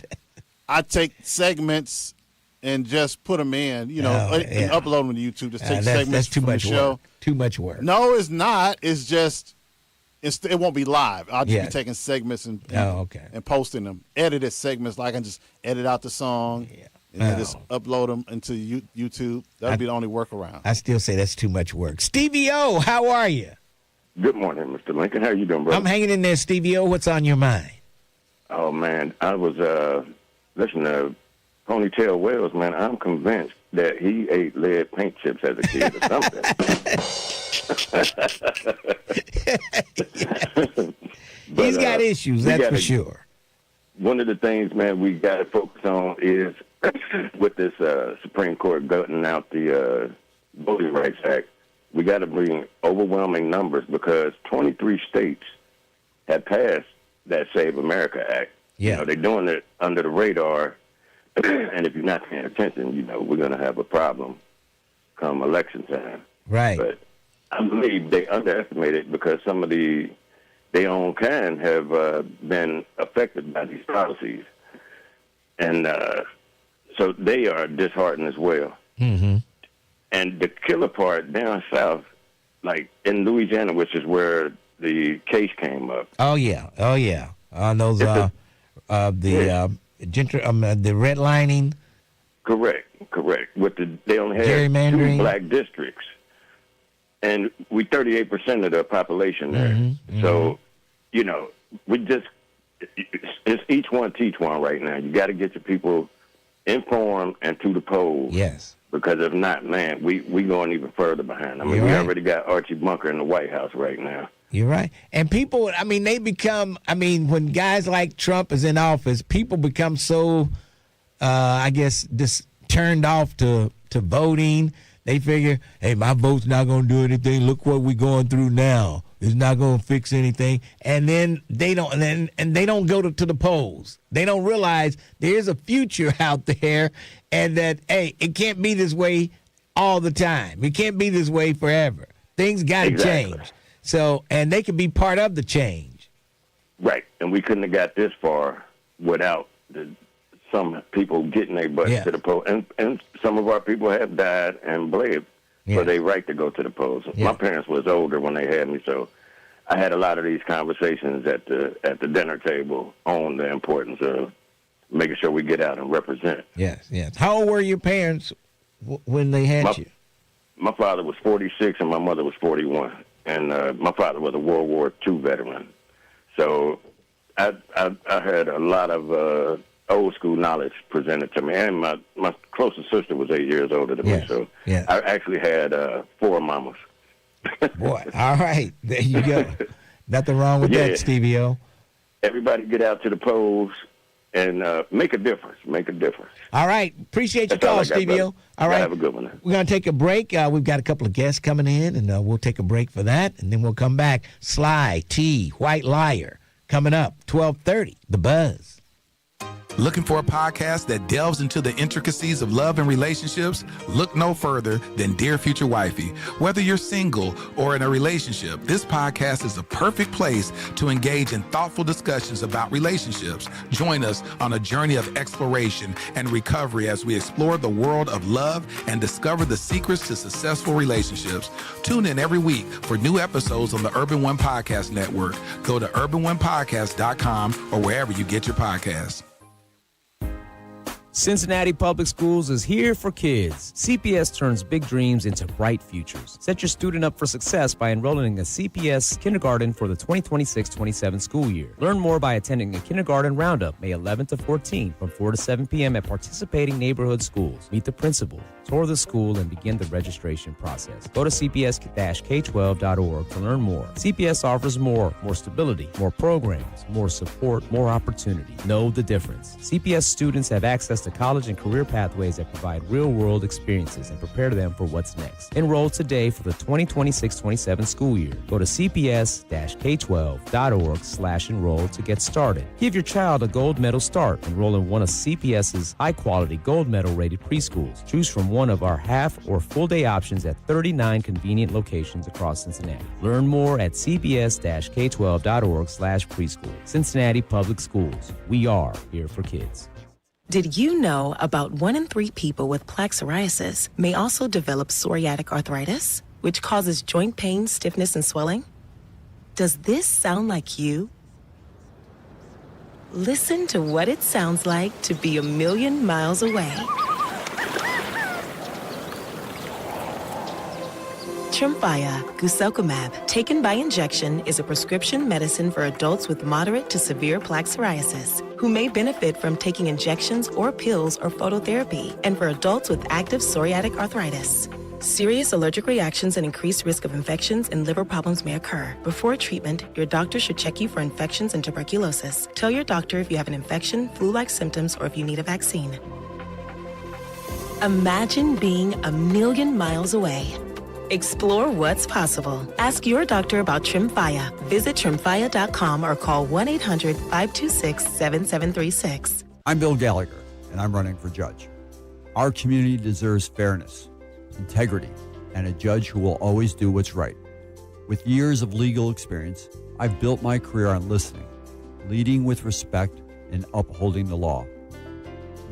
I take segments and just put them in, and upload them to YouTube. Just take segments from the show. Work. Too much work. No, it's not. It's just, it won't be live. I'll just be taking segments and posting them. Edited segments, like I can just edit out the song and then just upload them into YouTube. That'll be the only workaround. I still say that's too much work. Stevie O, how are you? Good morning, Mr. Lincoln. How you doing, brother? I'm hanging in there, Stevie O. What's on your mind? Oh, man, I was listening to Ponytail Wells, man. I'm convinced that he ate lead paint chips as a kid or something. He's got issues, that's for sure. One of the things, man, we got to focus on is with this Supreme Court gutting out the Voting Rights Act, we got to bring overwhelming numbers because 23 states have passed that Save America Act. Yeah. They're doing it under the radar, and if you're not paying attention, we're going to have a problem come election time. Right. But I believe they underestimate it because some of their own kind have been affected by these policies. And so they are disheartened as well. Mm-hmm. And the killer part down south, like in Louisiana, which is where the case came up. Oh yeah. On those the redlining. Correct. With they only had gerrymandering. 2 black districts, and we 38% of the population there. Mm-hmm. So, we just it's each one teach one right now. You got to get your people informed and to the polls. Yes. Because if not, man, we going even further behind. We already got Archie Bunker in the White House right now. You're right. And people, they become, when guys like Trump is in office, people become so, just turned off to voting They figure, hey, my vote's not going to do anything. Look what we're going through now. It's not going to fix anything. And then they don't go to the polls. They don't realize there's a future out there and that, hey, it can't be this way all the time. It can't be this way forever. Things got to change. So, and they can be part of the change. Right. And we couldn't have got this far without some people getting their butts to the polls. And some of our people have died and bled for their right to go to the polls. Yeah. My parents was older when they had me, so I had a lot of these conversations at the dinner table on the importance of making sure we get out and represent. Yes, yes. How old were your parents when they had you? My father was 46 and my mother was 41. And my father was a World War II veteran. So I had a lot of old school knowledge presented to me. And my closest sister was 8 years older than me. So I actually had 4 mamas. Boy, all right. There you go. Nothing wrong with that, Stevie O. Everybody get out to the polls and make a difference. Make a difference. All right. Appreciate your call, Stevie O. All right. Have a good one. We're going to take a break. We've got a couple of guests coming in, and we'll take a break for that, and then we'll come back. Sly T, White Liar, coming up, 12:30, The Buzz. Looking for a podcast that delves into the intricacies of love and relationships? Look no further than Dear Future Wifey. Whether you're single or in a relationship, this podcast is a perfect place to engage in thoughtful discussions about relationships. Join us on a journey of exploration and recovery as we explore the world of love and discover the secrets to successful relationships. Tune in every week for new episodes on the Urban One Podcast Network. Go to urbanonepodcast.com or wherever you get your podcasts. Cincinnati Public Schools is here for kids. CPS turns big dreams into bright futures. Set your student up for success by enrolling in a CPS kindergarten for the 2026-27 school year. Learn more by attending a kindergarten roundup May 11th to 14th from 4 to 7 p.m. at participating neighborhood schools. Meet the principal, tour the school, and begin the registration process. Go to cps-k12.org to learn more. CPS offers more stability, more programs, more support, more opportunity. Know the difference. CPS students have access to college and career pathways that provide real-world experiences and prepare them for what's next. Enroll today for the 2026-27 school year. Go to cps-k12.org/enroll to get started. Give your child a gold medal start. Enroll in one of CPS's high-quality gold medal-rated preschools. Choose from one of our half or full-day options at 39 convenient locations across Cincinnati. Learn more at cps-k12.org/preschool. Cincinnati Public Schools. We are here for kids. Did you know about 1 in 3 people with plaque psoriasis may also develop psoriatic arthritis, which causes joint pain, stiffness, and swelling? Does this sound like you? Listen to what it sounds like to be 1,000,000 miles away. Tremfya, guselkumab, taken by injection, is a prescription medicine for adults with moderate to severe plaque psoriasis who may benefit from taking injections or pills or phototherapy, and for adults with active psoriatic arthritis. Serious allergic reactions and increased risk of infections and liver problems may occur. Before treatment, your doctor should check you for infections and tuberculosis. Tell your doctor if you have an infection, flu-like symptoms, or if you need a vaccine. Imagine being 1,000,000 miles away. Explore what's possible. Ask your doctor about Tremfya. Visit tremfya.com or call 1-800-526-7736. I'm Bill Gallagher, and I'm running for judge. Our community deserves fairness, integrity, and a judge who will always do what's right. With years of legal experience, I've built my career on listening, leading with respect, and upholding the law.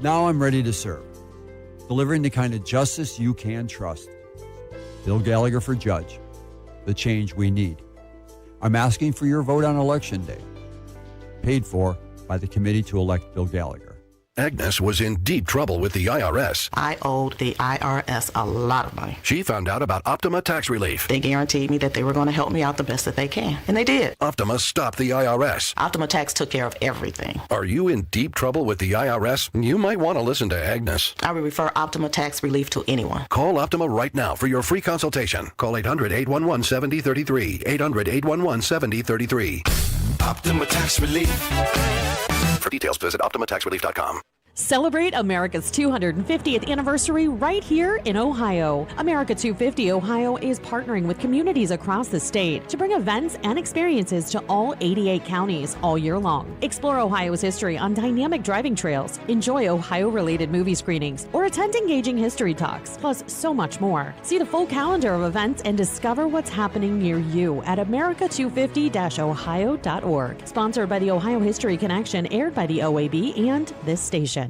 Now I'm ready to serve, delivering the kind of justice you can trust. Bill Gallagher for judge, the change we need. I'm asking for your vote on Election Day. Paid for by the committee to elect Bill Gallagher. Agnes was in deep trouble with the IRS. I owed the IRS a lot of money. She found out about Optima Tax Relief. They guaranteed me that they were going to help me out the best that they can, and they did. Optima stopped the IRS. Optima Tax took care of everything. Are you in deep trouble with the IRS? You might want to listen to Agnes. I would refer Optima Tax Relief to anyone. Call Optima right now for your free consultation. Call 800-811-7033. 800-811-7033. Optima Tax Relief. For details, visit OptimaTaxRelief.com. Celebrate America's 250th anniversary right here in Ohio. America 250 Ohio is partnering with communities across the state to bring events and experiences to all 88 counties all year long. Explore Ohio's history on dynamic driving trails, enjoy Ohio-related movie screenings, or attend engaging history talks, plus so much more. See the full calendar of events and discover what's happening near you at america250-ohio.org. Sponsored by the Ohio History Connection, aired by the OAB and this station.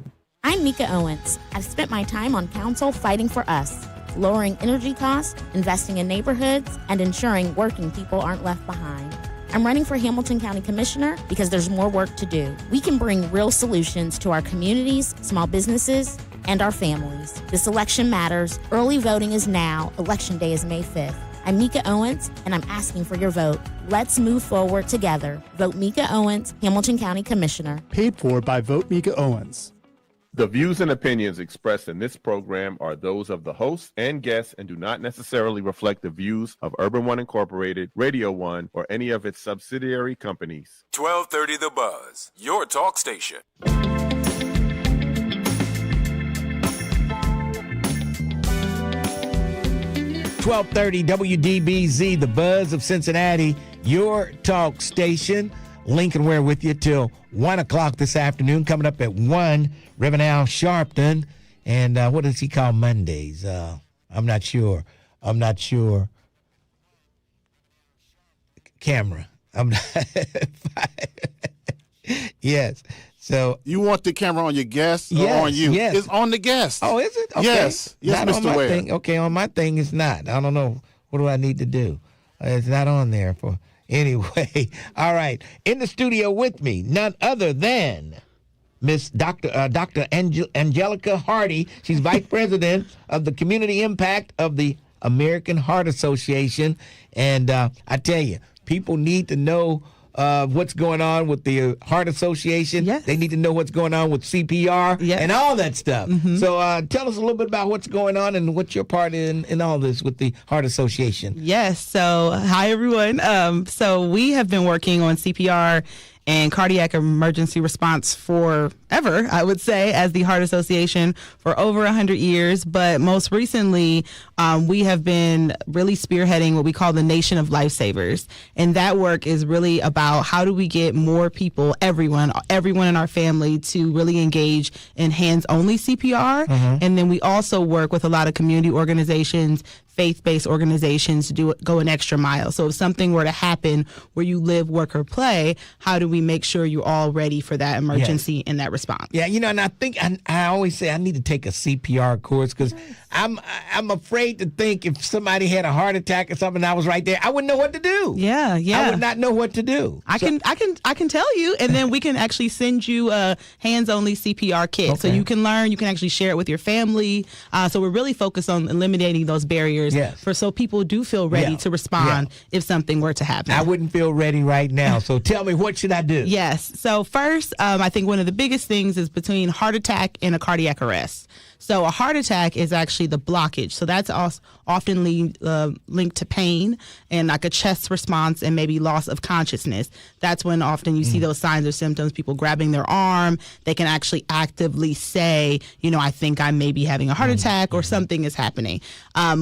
I'm Mika Owens. I've spent my time on council fighting for us, lowering energy costs, investing in neighborhoods, and ensuring working people aren't left behind. I'm running for Hamilton County Commissioner because there's more work to do. We can bring real solutions to our communities, small businesses, and our families. This election matters. Early voting is now. Election day is May 5th. I'm Mika Owens, and I'm asking for your vote. Let's move forward together. Vote Mika Owens, Hamilton County Commissioner. Paid for by Vote Mika Owens. The views and opinions expressed in this program are those of the host and guests and do not necessarily reflect the views of Urban One Incorporated, Radio One, or any of its subsidiary companies. 1230 The Buzz, your talk station. 1230 WDBZ, The Buzz of Cincinnati, your talk station. Lincoln Ware with you till 1 o'clock this afternoon. Coming up at 1, Reverend Al Sharpton. And what does he call Mondays? I'm not sure. Camera. I'm not. Yes. So you want the camera on your guest or on you? Yes. It's on the guest. Oh, is it? Okay. Yes, not Mr. on my Ware. thing. Okay, on my thing it's not. I don't know. What do I need to do? It's not on there for. Anyway, all right. In the studio with me, none other than Miss Dr. Angelica Hardy. She's Vice President of the Community Impact of the American Heart Association. And I tell you, people need to know what's going on with the Heart Association. Yes. They need to know what's going on with CPR and all that stuff. Mm-hmm. So tell us a little bit about what's going on and what's your part in all this with the Heart Association. Yes. So hi, everyone. So we have been working on CPR and cardiac emergency response forever, I would say, as the Heart Association for over 100 years. But most recently, we have been really spearheading what we call the Nation of Lifesavers. And that work is really about how do we get more people, everyone in our family to really engage in hands-only CPR. Mm-hmm. And then we also work with a lot of community organizations, faith-based organizations to go an extra mile. So if something were to happen where you live, work, or play, how do we make sure you're all ready for that emergency and that response? Yeah, and I think I always say I need to take a CPR course because I'm afraid to think if somebody had a heart attack or something, I was right there, I wouldn't know what to do. Yeah. I would not know what to do. I can tell you, and then we can actually send you a hands-only CPR kit, so you can learn. You can actually share it with your family. So we're really focused on eliminating those barriers. Yes. So people do feel ready to respond if something were to happen. I wouldn't feel ready right now. So tell me, what should I do? Yes. So first, I think one of the biggest things is between heart attack and a cardiac arrest. So a heart attack is actually the blockage. So that's often linked to pain and like a chest response and maybe loss of consciousness. That's when often you see those signs or symptoms, people grabbing their arm. They can actually actively say, I think I may be having a heart attack or something is happening.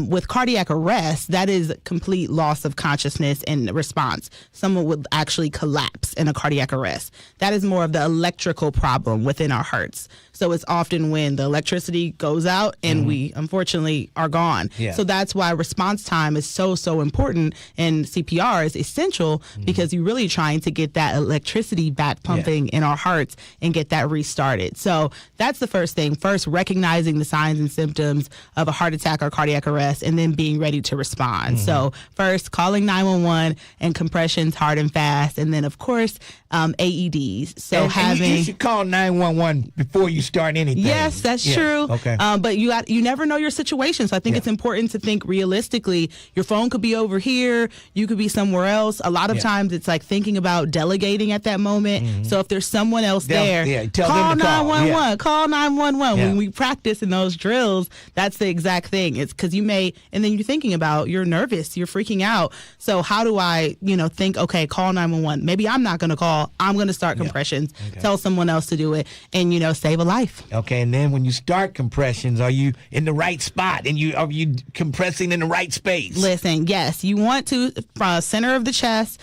With cardiac arrest, that is complete loss of consciousness and response. Someone would actually collapse in a cardiac arrest. That is more of the electrical problem within our hearts. So it's often when the electricity goes out and we unfortunately are gone. Yeah. So that's why response time is so important, and CPR is essential because you're really trying to get that electricity back pumping in our hearts and get that restarted. So that's the first thing. First, recognizing the signs and symptoms of a heart attack or cardiac arrest, and then being ready to respond. So first, calling 911 and compressions hard and fast, and then of course AEDs. So you should call 911 before you start anything. Yes, that's true. Okay. But you never know your situation. So I think it's important to think realistically. Your phone could be over here. You could be somewhere else. A lot of times it's like thinking about delegating at that moment. So if there's someone else there, call 911. Call 911. When we practice in those drills, that's the exact thing. It's because you may, and then you're thinking about, you're nervous, you're freaking out. So how do I, think, okay, call 911. Maybe I'm not going to call. I'm going to start compressions. Tell someone else to do it, and save a life. Okay, and then when you start compressions, are you in the right spot, and are you compressing in the right space? Listen, yes, you want to from center of the chest,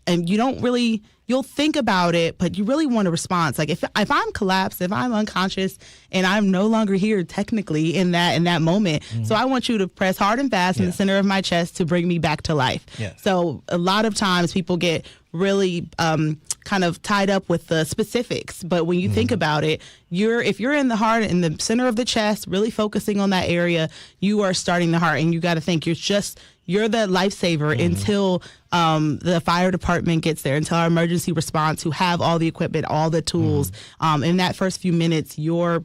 and you don't really. You'll think about it, but you really want a response. Like if I'm collapsed, if I'm unconscious, and I'm no longer here technically in that moment, so I want you to press hard and fast in the center of my chest to bring me back to life. So a lot of times people get really kind of tied up with the specifics, but when you think about it, if you're in the heart, in the center of the chest, really focusing on that area, you are starting the heart, and you got to think you're the lifesaver until the fire department gets there, until our emergency response, who have all the equipment, all the tools. In that first few minutes, your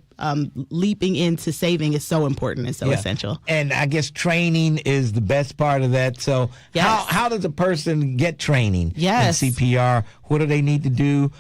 leaping into saving is so important and so essential. And I guess training is the best part of that. So how does a person get training in CPR? What do they need to do?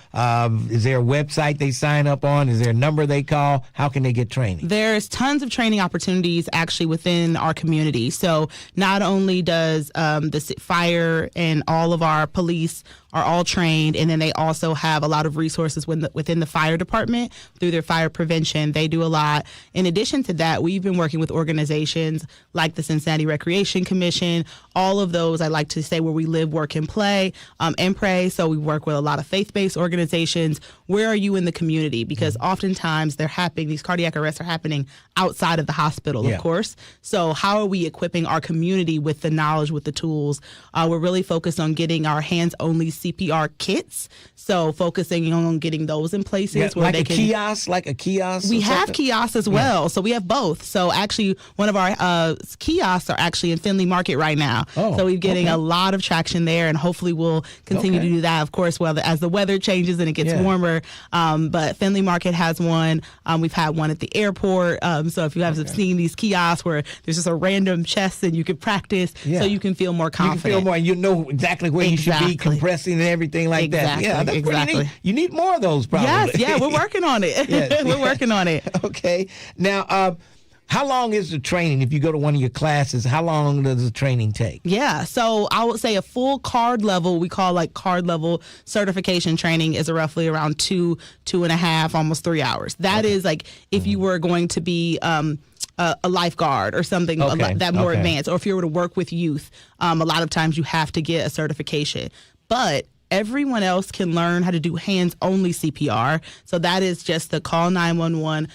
Is there a website they sign up on? Is there a number they call? How can they get training? There's tons of training opportunities actually within our community. So not only does the fire and all of our police are all trained, and then they also have a lot of resources within the fire department through their fire prevention. They do a lot. In addition to that, we've been working with organizations like the Cincinnati Recreation Commission, all of those, I like to say, where we live, work, and play, and pray. So we work with a lot of faith-based organizations. Where are you in the community? Because oftentimes these cardiac arrests are happening outside of the hospital, of course. So how are we equipping our community with the knowledge, with the tools? We're really focused on getting our hands-only CPR kits. So focusing on getting those in places where they can... Like a kiosk? We have kiosks as well. So we have both. So actually, one of our kiosks are actually in Findlay Market right now. So we're getting a lot of traction there, and hopefully we'll continue to do that, of course, as the weather changes and it gets warmer. But Findlay Market has one. We've had one at the airport. So if you have seen these kiosks where there's just a random chest and you can practice so you can feel more confident. You can feel more, you know exactly where you should be compressing and everything like that. Yeah, that's pretty neat. You need more of those probably. Yes, we're working on it. We're working on it. Okay. Now, how long is the training? If you go to one of your classes, how long does the training take? Yeah, so I would say a full card level, we call card level certification training, is roughly around 2.5, almost 3 hours. That is if you were going to be a lifeguard or something that more advanced, or if you were to work with youth, a lot of times you have to get a certification. But everyone else can learn how to do hands-only CPR. So that is just the call 911,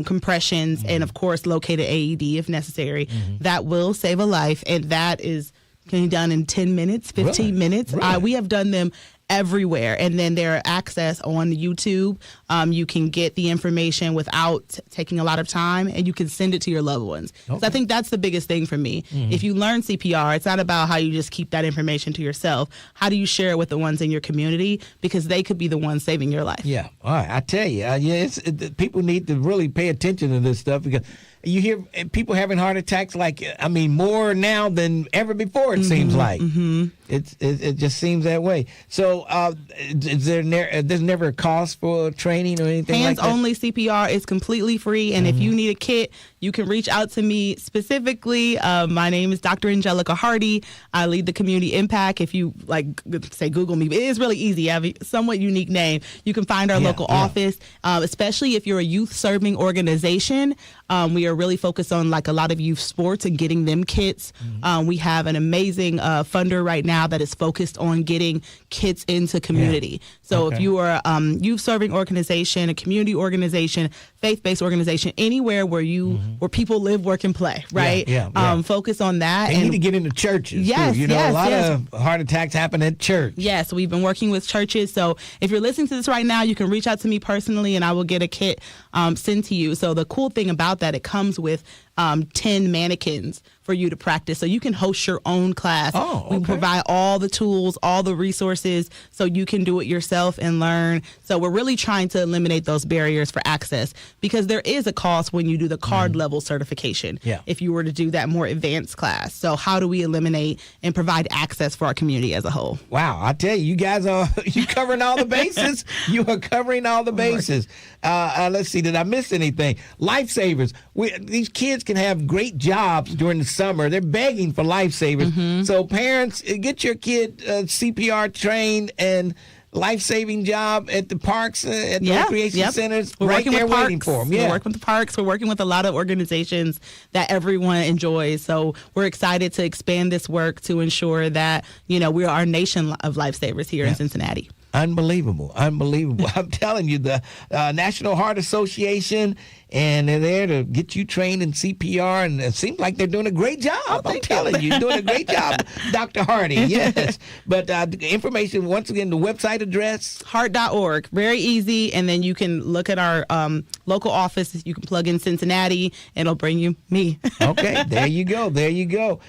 compressions, and of course locate an AED if necessary. That will save a life, and that can be done in 10 minutes, 15 minutes. Really? We have done them everywhere, and then there are access on YouTube. You can get the information without taking a lot of time, and you can send it to your loved ones. So I think that's the biggest thing for me. If you learn CPR, it's not about how you just keep that information to yourself. How do you share it with the ones in your community, because they could be the ones saving your life? Yeah, all right, I tell you, people need to really pay attention to this stuff, because you hear people having heart attacks more now than ever before, it seems like. It just seems that way. So there's never a cost for training or anything like that? Hands-only CPR is completely free, and if you need a kit, you can reach out to me specifically. My name is Dr. Angelica Hardy. I lead the community impact. If you say Google me, it is really easy. I have a somewhat unique name. You can find our local office, especially if you're a youth-serving organization. We are really focused on a lot of youth sports and getting them kits. We have an amazing funder right now that is focused on getting kits into community. So if you are a youth-serving organization, a community organization, faith-based organization, anywhere where where people live, work, and play, right? Focus on that. They need to get into churches. Yes, too. A lot of heart attacks happen at church. Yes, we've been working with churches. So if you're listening to this right now, you can reach out to me personally, and I will get a kit sent to you. So the cool thing about that, it comes with 10 mannequins for you to practice. So you can host your own class. Oh, okay. We provide all the tools, all the resources, so you can do it yourself and learn. So we're really trying to eliminate those barriers for access, because there is a cost when you do the card level certification. Yeah. If you were to do that more advanced class. So how do we eliminate and provide access for our community as a whole? Wow, I tell you guys are covering all the bases. You are covering all the bases. Let's see, did I miss anything? Lifesavers. These kids can have great jobs during the summer. They're begging for lifesavers. So parents, get your kid CPR trained and life-saving job at the parks, at the recreation centers. We're right working there with waiting parks. for them. We're working with the parks. We're working with a lot of organizations that everyone enjoys. So we're excited to expand this work to ensure that, we are our nation of lifesavers here in Cincinnati. Unbelievable. I'm telling you, the National Heart Association, and they're there to get you trained in CPR, and it seems like they're doing a great job. I'm telling you, doing a great job, Dr. Hardy. Yes. But the information, once again, the website address? Heart.org. Very easy. And then you can look at our local office. You can plug in Cincinnati, and it'll bring you me. Okay. There you go.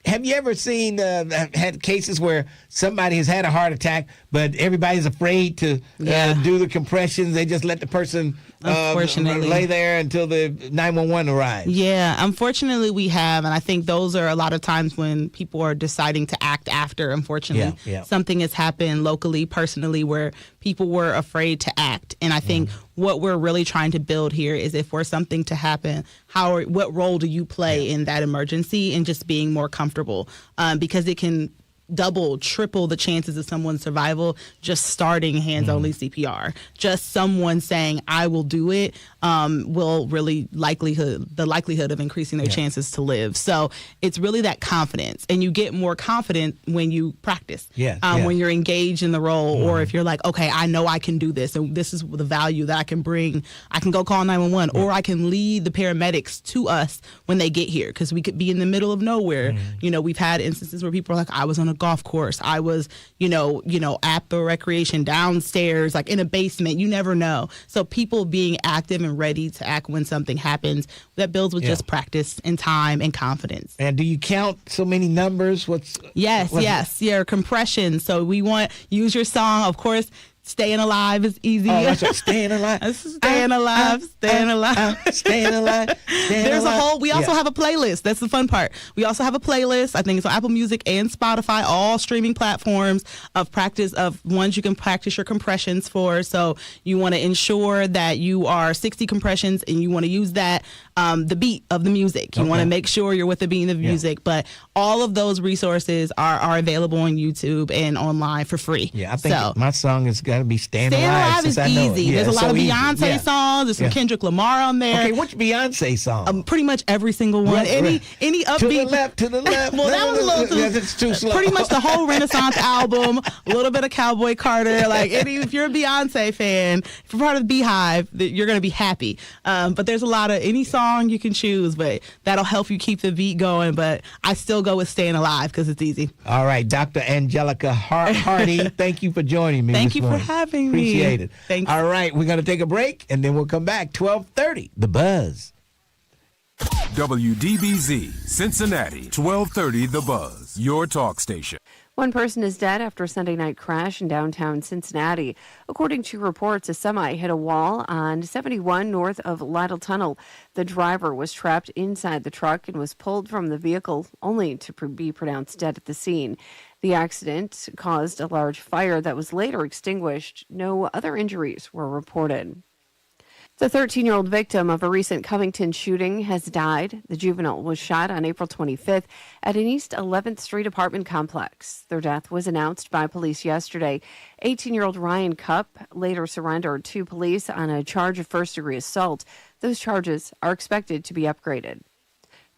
Have you ever seen had cases where somebody has had a heart attack, but everybody's afraid to do the compressions? They just let the person unfortunately lay there until the 911 arrives. Yeah, unfortunately we have, and I think those are a lot of times when people are deciding to act after. Unfortunately, something has happened locally, personally, where people were afraid to act. And I think what we're really trying to build here is, if for something to happen, what role do you play in that emergency, and just being more comfortable, because it can double, triple the chances of someone's survival just starting hands-only CPR. Just someone saying, I will do it, will really the likelihood of increasing their chances to live. So it's really that confidence, and you get more confident when you practice. When you're engaged in the role, or if you're like, okay, I know I can do this, and this is the value that I can bring. I can go call 911, or I can lead the paramedics to us when they get here, because we could be in the middle of nowhere. We've had instances where people are like, I was on a golf course, I was, at the recreation downstairs, like in a basement. You never know. So people being active and ready to act when something happens, that builds with just practice and time and confidence. And do you count so many numbers? Yes. Your compression. So we use your song, of course. Staying alive is easy. Oh, that's right. Staying alive. Staying alive. Staying alive. Staying alive. There's a whole, we also have a playlist. That's the fun part. We also have a playlist. I think it's on Apple Music and Spotify, all streaming platforms of practice, of ones you can practice your compressions for. So you want to ensure that you are 60 compressions, and you want to use that, the beat of the music. You want to make sure you're with the beat of the music. But all of those resources are available on YouTube and online for free. Yeah, I think my song has got to be Staying Alive. Is easy. There's a lot of Beyonce songs. There's some Kendrick Lamar on there. Okay, which Beyonce song? Pretty much every single one. Any upbeat. To the left. Well, that was a little too slow. Pretty much the whole Renaissance album. A little bit of Cowboy Carter. Like, if you're a Beyonce fan, if you're part of the Beehive, you're going to be happy. But there's a lot of any song you can choose, but that'll help you keep the beat going. But I still go with Staying Alive because it's easy. All right, Dr. Angelica Hardy, thank you for joining me. Thank you for having me. Appreciate it. Thanks. All right, we're going to take a break, and then we'll come back. 12:30, The Buzz. WDBZ, Cincinnati, 1230 The Buzz, your talk station. One person is dead after a Sunday night crash in downtown Cincinnati. According to reports, a semi hit a wall on 71 north of Lytle Tunnel. The driver was trapped inside the truck and was pulled from the vehicle, only to be pronounced dead at the scene. The accident caused a large fire that was later extinguished. No other injuries were reported. The 13-year-old victim of a recent Covington shooting has died. The juvenile was shot on April 25th at an East 11th Street apartment complex. Their death was announced by police yesterday. 18-year-old Ryan Cupp later surrendered to police on a charge of first-degree assault. Those charges are expected to be upgraded.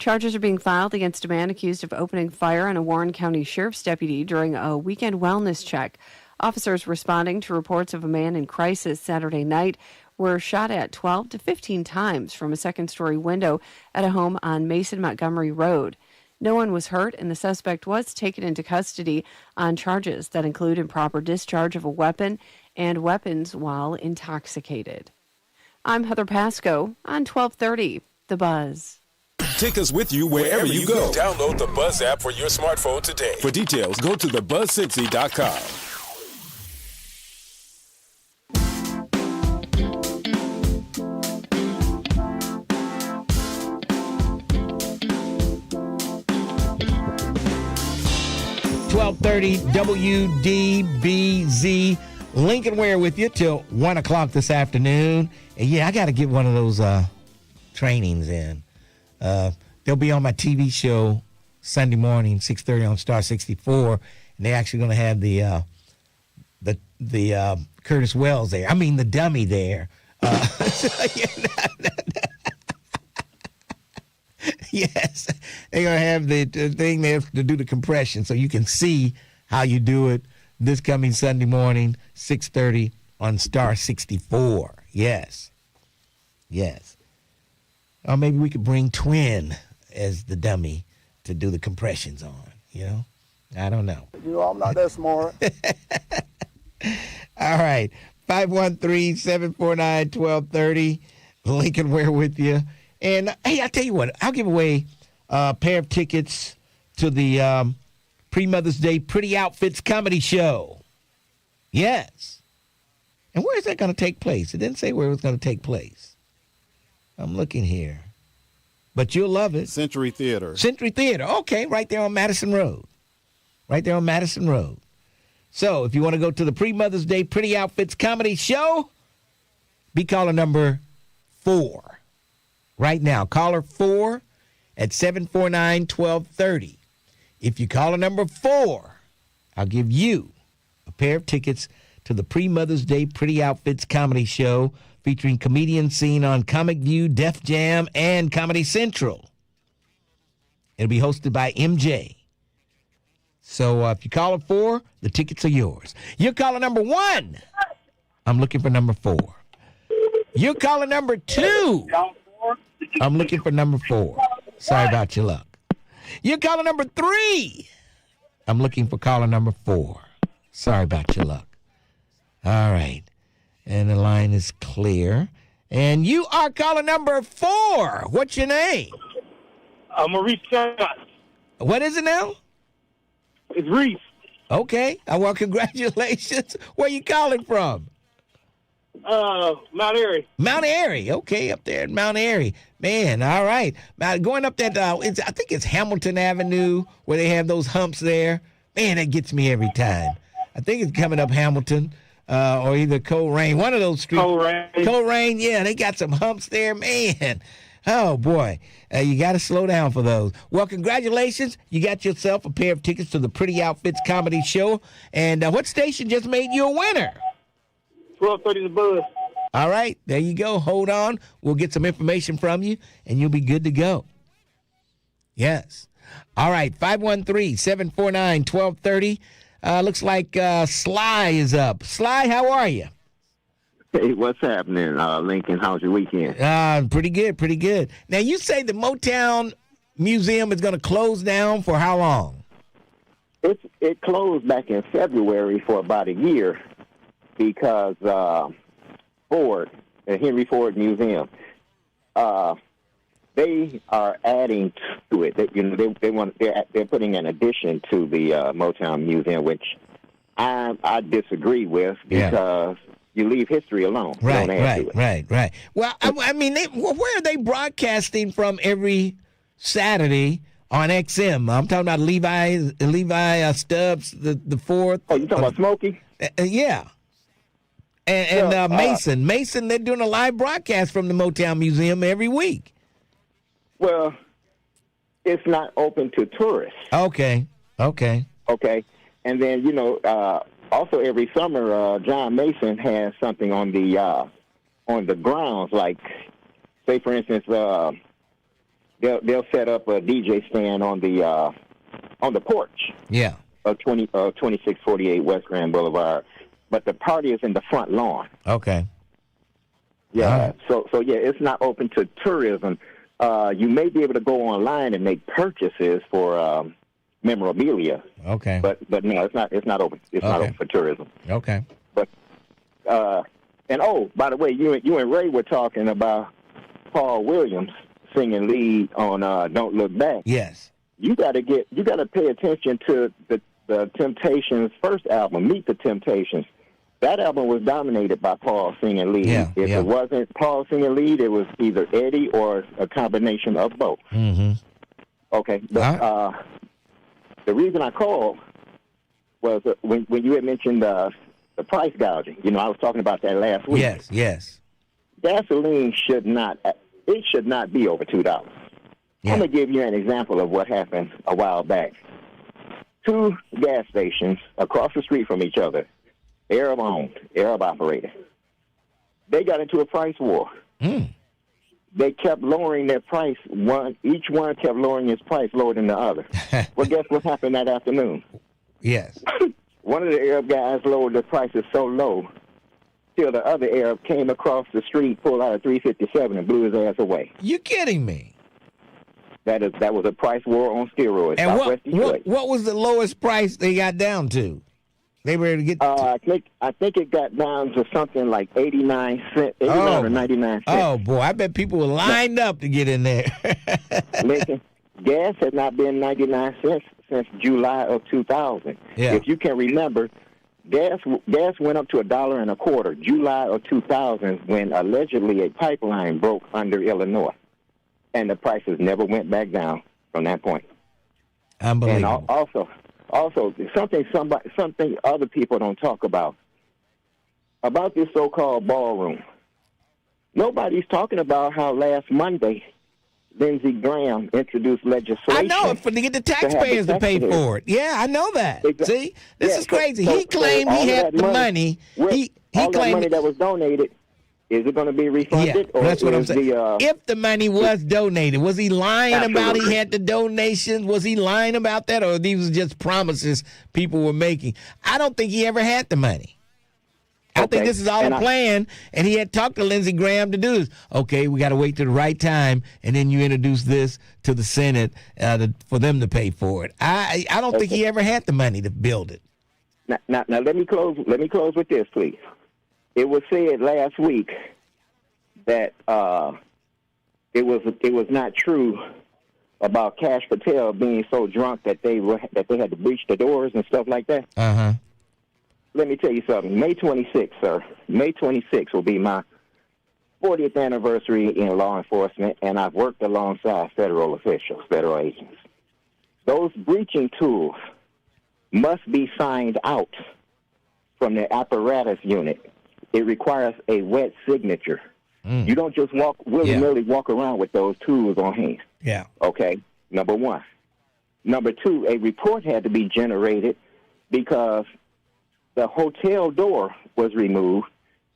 Charges are being filed against a man accused of opening fire on a Warren County Sheriff's deputy during a weekend wellness check. Officers responding to reports of a man in crisis Saturday night were shot at 12 to 15 times from a second-story window at a home on Mason-Montgomery Road. No one was hurt, and the suspect was taken into custody on charges that include improper discharge of a weapon and weapons while intoxicated. I'm Heather Pasco on 1230. The Buzz. Take us with you wherever you go. Download the Buzz app for your smartphone today. For details, go to thebuzzcincy.com. .30 WDBZ. Lincoln Ware with you till 1 o'clock this afternoon. And yeah, I got to get one of those trainings in. They'll be on my TV show Sunday morning, 6:30 on Star 64. And they're actually going to have the Curtis Wells there. I mean, the dummy there. Yes, they're going to have the thing there to do the compression so you can see how you do it this coming Sunday morning, 6:30 on Star 64. Yes. Or maybe we could bring Twin as the dummy to do the compressions on, I don't know. I'm not that smart. All right, 513-749-1230. Lincoln Ware with you. And, hey, I tell you what, I'll give away a pair of tickets to the pre-Mother's Day Pretty Outfits comedy show. Yes. And where is that going to take place? It didn't say where it was going to take place. I'm looking here. But you'll love it. Century Theater. Okay, right there on Madison Road. So if you want to go to the pre-Mother's Day Pretty Outfits comedy show, be caller number 4. Right now, caller 4 at 749-1230. If you call number 4, I'll give you a pair of tickets to the pre-Mother's Day Pretty Outfits comedy show featuring comedians seen on Comic View, Def Jam, and Comedy Central. It'll be hosted by MJ. So if you call 4, the tickets are yours. You're calling number 1. I'm looking for number 4. You're calling number 2. I'm looking for number 4. Sorry about your luck. You're calling number 3. I'm looking for caller number 4. Sorry about your luck. All right. And the line is clear. And you are caller number 4. What's your name? Maurice Scott. What is it now? It's Reese. Okay. Well, congratulations. Where you calling from? Mount Airy. Mount Airy. Okay, up there in Mount Airy. Man, all right. Now, going up that, I think it's Hamilton Avenue where they have those humps there. Man, that gets me every time. I think it's coming up Hamilton or either Coleraine. One of those streets. Coleraine, yeah, they got some humps there. Man, oh, boy. You got to slow down for those. Well, congratulations. You got yourself a pair of tickets to the Pretty Outfits comedy show. And what station just made you a winner? 1230 The Buzz. All right, there you go. Hold on. We'll get some information from you, and you'll be good to go. Yes. All right, 513-749-1230. Looks like Sly is up. Sly, how are you? Hey, what's happening, Lincoln? How's your weekend? Pretty good. Now, you say the Motown Museum is going to close down for how long? It closed back in February for about a year. Because Ford, the Henry Ford Museum, they are adding to it. They're putting an addition to the Motown Museum, which I disagree with because you leave history alone. Right. Well, I mean, where are they broadcasting from every Saturday on XM? I'm talking about Levi Stubbs, the fourth. Oh, you talking about Smokey? Yeah. And Mason, they're doing a live broadcast from the Motown Museum every week. Well, it's not open to tourists. Okay. And then, also every summer, John Mason has something on the grounds. Like, say, for instance, they'll set up a DJ stand on the porch. Yeah. Of 2648 West Grand Boulevard. But the party is in the front lawn. Okay. Yeah. Right. So it's not open to tourism. You may be able to go online and make purchases for memorabilia. Okay. But no, it's not open. It's not open for tourism. Okay. But by the way, you and Ray were talking about Paul Williams singing lead on "Don't Look Back." Yes. You got to pay attention to the Temptations' first album, "Meet the Temptations." That album was dominated by Paul singing lead. Yeah, if it wasn't Paul singing lead, it was either Eddie or a combination of both. Mm-hmm. Okay, but the reason I called was when you had mentioned the price gouging. You know, I was talking about that last week. Yes. Gasoline should not be over $2. Yeah. I'm gonna give you an example of what happened a while back. 2 gas stations across the street from each other, Arab owned, Arab operated. They got into a price war. They kept lowering their price. Each one kept lowering his price lower than the other. Well, guess what happened that afternoon? Yes. One of the Arab guys lowered the prices so low till the other Arab came across the street, pulled out a 357, and blew his ass away. You kidding me? That was a price war on steroids. And Southwest Detroit. what was the lowest price they got down to? They were able to get. I think it got down to something like 89 cents, 89 or 99 cents. Oh boy, I bet people were lined up to get in there. Listen, gas has not been 99 cents since July of 2000. Yeah. If you can remember, gas went up to $1.25, July of 2000, when allegedly a pipeline broke under Illinois, and the prices never went back down from that point. Unbelievable. And also something other people don't talk about this so-called ballroom. Nobody's talking about how last Monday Lindsey Graham introduced legislation. I know, to get the taxpayers to pay for it. Yeah, I know that. See, this is crazy. He claimed he had the money. He claimed claimed money that was donated. Is it going to be refunded? Yeah, that's what I'm saying. If the money was donated, was he lying about he had the donations? Was he lying about that, or these were just promises people were making? I don't think he ever had the money. I think this is all a plan, and he had talked to Lindsey Graham to do this. Okay, we got to wait till the right time, and then you introduce this to the Senate for them to pay for it. I don't think he ever had the money to build it. Now let me close with this, please. It was said last week that it was not true about Cash Patel being so drunk that they had to breach the doors and stuff like that. Uh-huh. Let me tell you something. May 26th, sir. May 26th will be my 40th anniversary in law enforcement, and I've worked alongside federal officials, federal agents. Those breaching tools must be signed out from the apparatus unit. It requires a wet signature. You don't just willy-nilly walk around with those tools on hand. Yeah. Okay, number one. Number two, a report had to be generated because the hotel door was removed.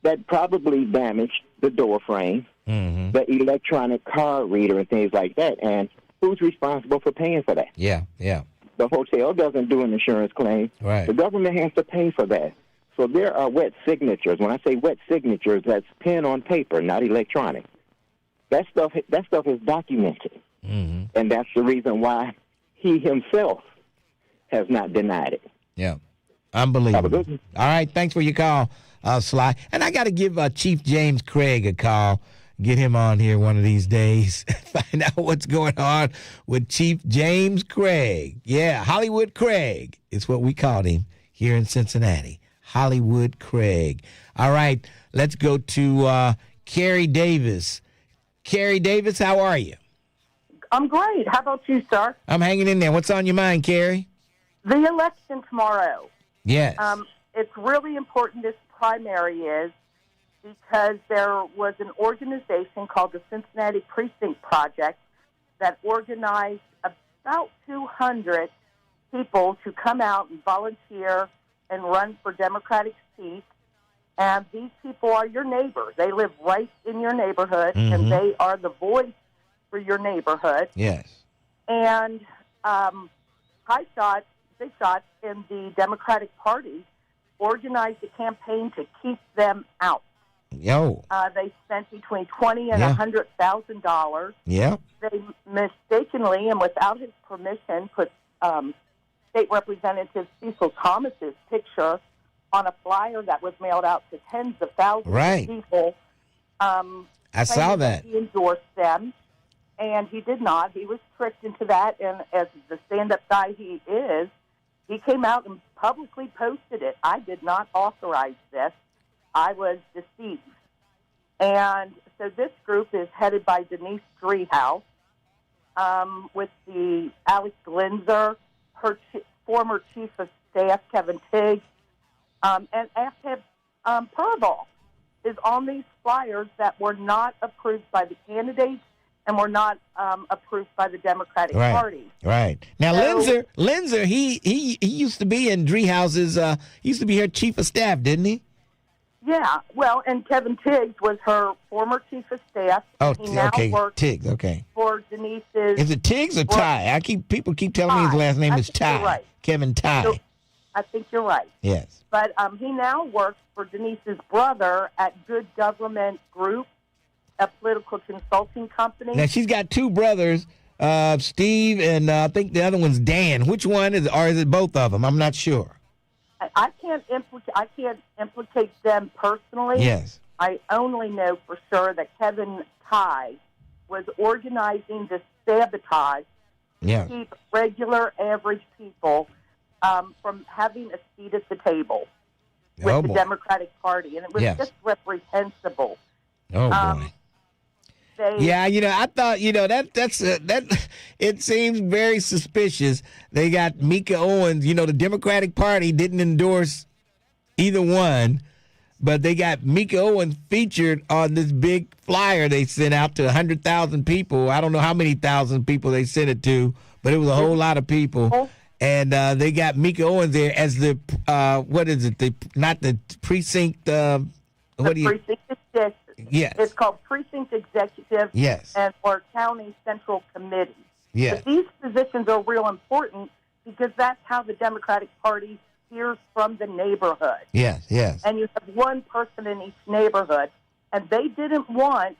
That probably damaged the door frame, the electronic card reader, and things like that. And who's responsible for paying for that? Yeah. The hotel doesn't do an insurance claim. Right. The government has to pay for that. So there are wet signatures. When I say wet signatures, that's pen on paper, not electronic. That stuff is documented. And that's the reason why he himself has not denied it. Yeah. Unbelievable. All right. Thanks for your call, Sly. And I got to give Chief James Craig a call. Get him on here one of these days. Find out what's going on with Chief James Craig. Yeah, Hollywood Craig is what we called him here in Cincinnati. Hollywood Craig. All right. Let's go to Carrie Davis. Carrie Davis, how are you? I'm great. How about you, sir? I'm hanging in there. What's on your mind, Carrie? The election tomorrow. Yes. It's really important this primary is because there was an organization called the Cincinnati Precinct Project that organized about 200 people to come out and volunteer and run for Democratic seats. And these people are your neighbors. They live right in your neighborhood, and they are the voice for your neighborhood. Yes. And big shots in the Democratic Party organized a campaign to keep them out. Yo. They spent between $20,000 and $100,000. Yeah. They mistakenly and without his permission put State Representative Cecil Thomas's picture on a flyer that was mailed out to tens of thousands of people. I saw that. He endorsed them. And he did not. He was tricked into that, and as the stand-up guy he is, he came out and publicly posted it. I did not authorize this. I was deceived. And so this group is headed by Denise Driehaus, with the Alex Glinzer, her former chief of staff, Kevin Tigg, and Aftab Purval is on these flyers that were not approved by the candidates and were not approved by the Democratic Party. Right. Now, So- Linzer, he used to be in Driehaus's, he used to be her chief of staff, didn't he? Yeah, well, and Kevin Tiggs was her former chief of staff. Oh, he now okay, works Tiggs, okay. for Denise's... Is it Tiggs or Ty? People keep telling me his last name is Ty. Right. Kevin Ty. So, I think you're right. Yes. But he now works for Denise's brother at Good Government Group, a political consulting company. Now, she's got two brothers, Steve and I think the other one's Dan. Which one is, or is it both of them? I'm not sure. I can't implicate them personally. Yes. I only know for sure that Kevin Ty was organizing this sabotage to keep regular, average people from having a seat at the table with the Democratic Party. And it was just reprehensible. Oh, boy. Yeah, I thought, that it seems very suspicious. They got Mika Owens, the Democratic Party didn't endorse either one, but they got Mika Owens featured on this big flyer they sent out to 100,000 people. I don't know how many thousand people they sent it to, but it was a whole lot of people. And they got Mika Owens there as the, what is it, not the precinct, Precinct executive. Yes. It's called Precinct Executive Yes. and or County Central Committee. Yes. But these positions are real important because that's how the Democratic Party hears from the neighborhood. Yes, yes. And you have one person in each neighborhood. And they didn't want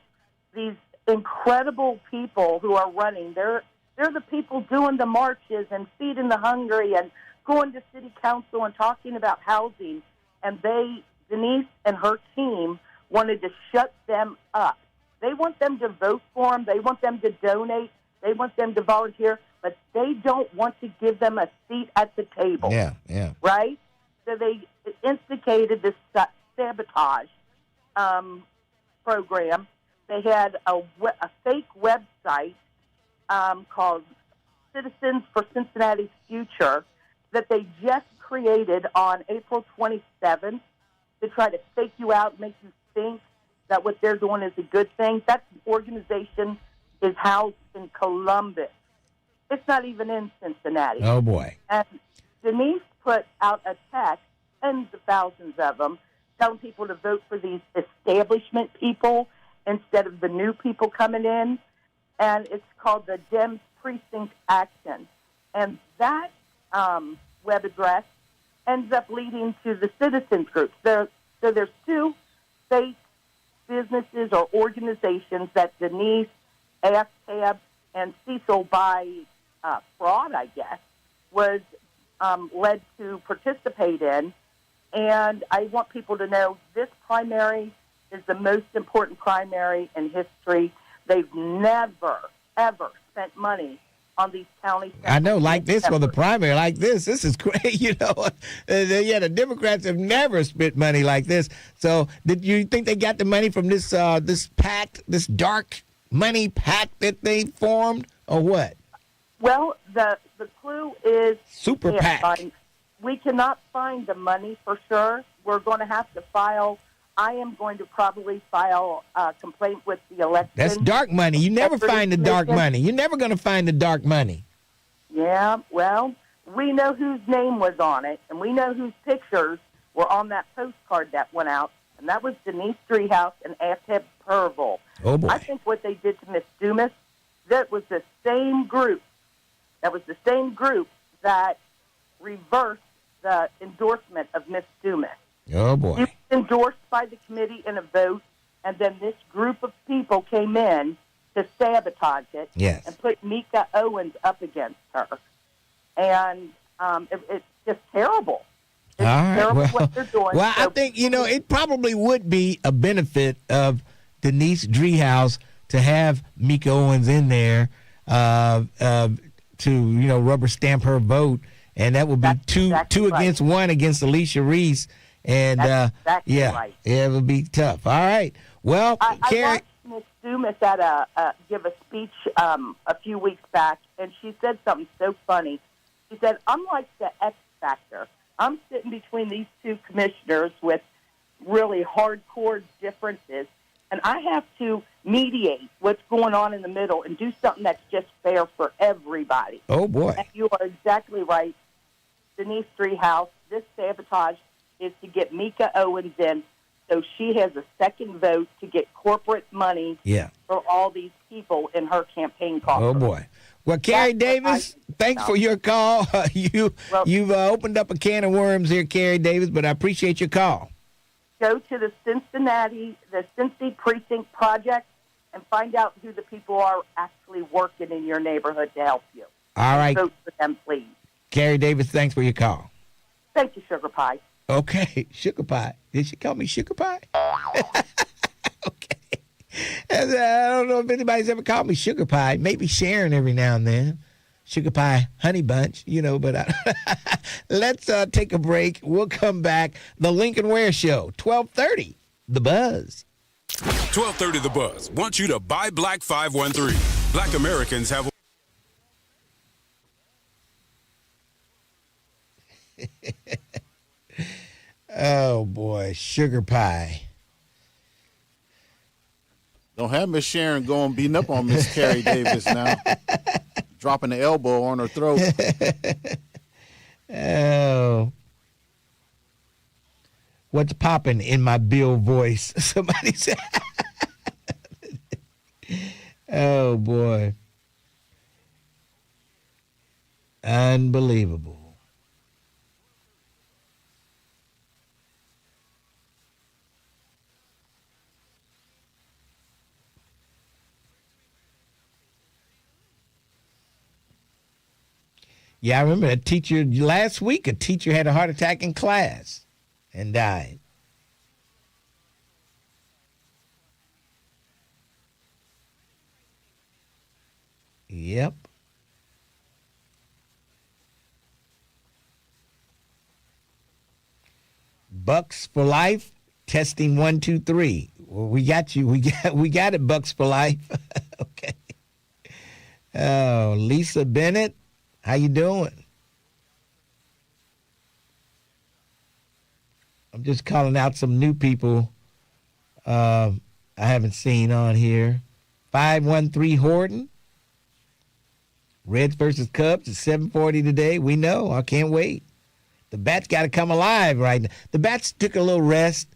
these incredible people who are running. They're the people doing the marches and feeding the hungry and going to city council and talking about housing. And Denise and her team wanted to shut them up. They want them to vote for them. They want them to donate. They want them to volunteer. But they don't want to give them a seat at the table. Yeah. Right? So they instigated this sabotage program. They had a fake website called Citizens for Cincinnati's Future that they just created on April 27th to try to fake you out, make you think that what they're doing is a good thing. That organization is housed in Columbus. It's not even in Cincinnati. Oh, boy. And Denise put out a text, tens of thousands of them, telling people to vote for these establishment people instead of the new people coming in. And it's called the Dems Precinct Action. And that web address ends up leading to the citizens groups. So there's two fake businesses or organizations that Denise, AFTAB, and Cecil, by fraud, I guess, was led to participate in. And I want people to know this primary is the most important primary in history. They've never, ever spent money on these county. I know, like this for the primary, like this. This is great, the Democrats have never spent money like this. So, did you think they got the money from this pact, this dark money pact that they formed, or what? Well, the clue is Super PAC. We cannot find the money for sure. We're going to have to file. I am going to probably file a complaint with the election. That's dark money. You never find the dark money. You're never going to find the dark money. Yeah, well, we know whose name was on it, and we know whose pictures were on that postcard that went out, and that was Denise Driehaus and Aftab Purval. Oh, boy. I think what they did to Miss Dumas, that was the same group. That was the same group that reversed the endorsement of Miss Dumas. Oh, boy. It was endorsed by the committee in a vote, and then this group of people came in to sabotage it and put Mika Owens up against her. And it's just terrible. It's terrible what they're doing. Well, I think, it probably would be a benefit of Denise Driehaus to have Mika Owens in there to rubber stamp her vote, and that would be two against one against Alicia Reese, and right. it would be tough. All right, well, Carrie. I watched Ms. Dumas give a speech a few weeks back, and she said something so funny. She said, "I'm like the X Factor. I'm sitting between these two commissioners with really hardcore differences, and I have to mediate what's going on in the middle and do something that's just fair for everybody." Oh, boy. And you are exactly right, Denise Treehouse. This sabotage is to get Mika Owens in so she has a second vote to get corporate money for all these people in her campaign caucus. Oh, boy. Well, Carrie Davis, thanks for your call. You've opened up a can of worms here, Carrie Davis, but I appreciate your call. Go to the Cincy Precinct Project and find out who the people are actually working in your neighborhood to help you. All right. Vote for them, please. Carrie Davis, thanks for your call. Thank you, Sugar Pie. Okay, Sugar Pie. Did she call me Sugar Pie? Okay. I don't know if anybody's ever called me Sugar Pie. Maybe Sharon every now and then. Sugar Pie Honey Bunch, but let's take a break. We'll come back. The Lincoln Ware Show, 1230, The Buzz. 1230 The Buzz wants you to buy Black 513. Black Americans have... Oh, boy, Sugar Pie. Don't have Miss Sharon going beating up on Miss Carrie Davis now. Dropping the elbow on her throat. Oh. What's popping in my Bill voice? Somebody said. Oh, boy. Unbelievable. Yeah, I remember last week, a teacher had a heart attack in class and died. Yep. Bucks for Life, testing 1, 2, 3. Well, we got you. We got it, Bucks for Life. Okay. Oh, Lisa Bennett. How you doing? I'm just calling out some new people I haven't seen on here. 513 Horton. Reds versus Cubs at 7:40 today. We know. I can't wait. The Bats got to come alive right now. The Bats took a little rest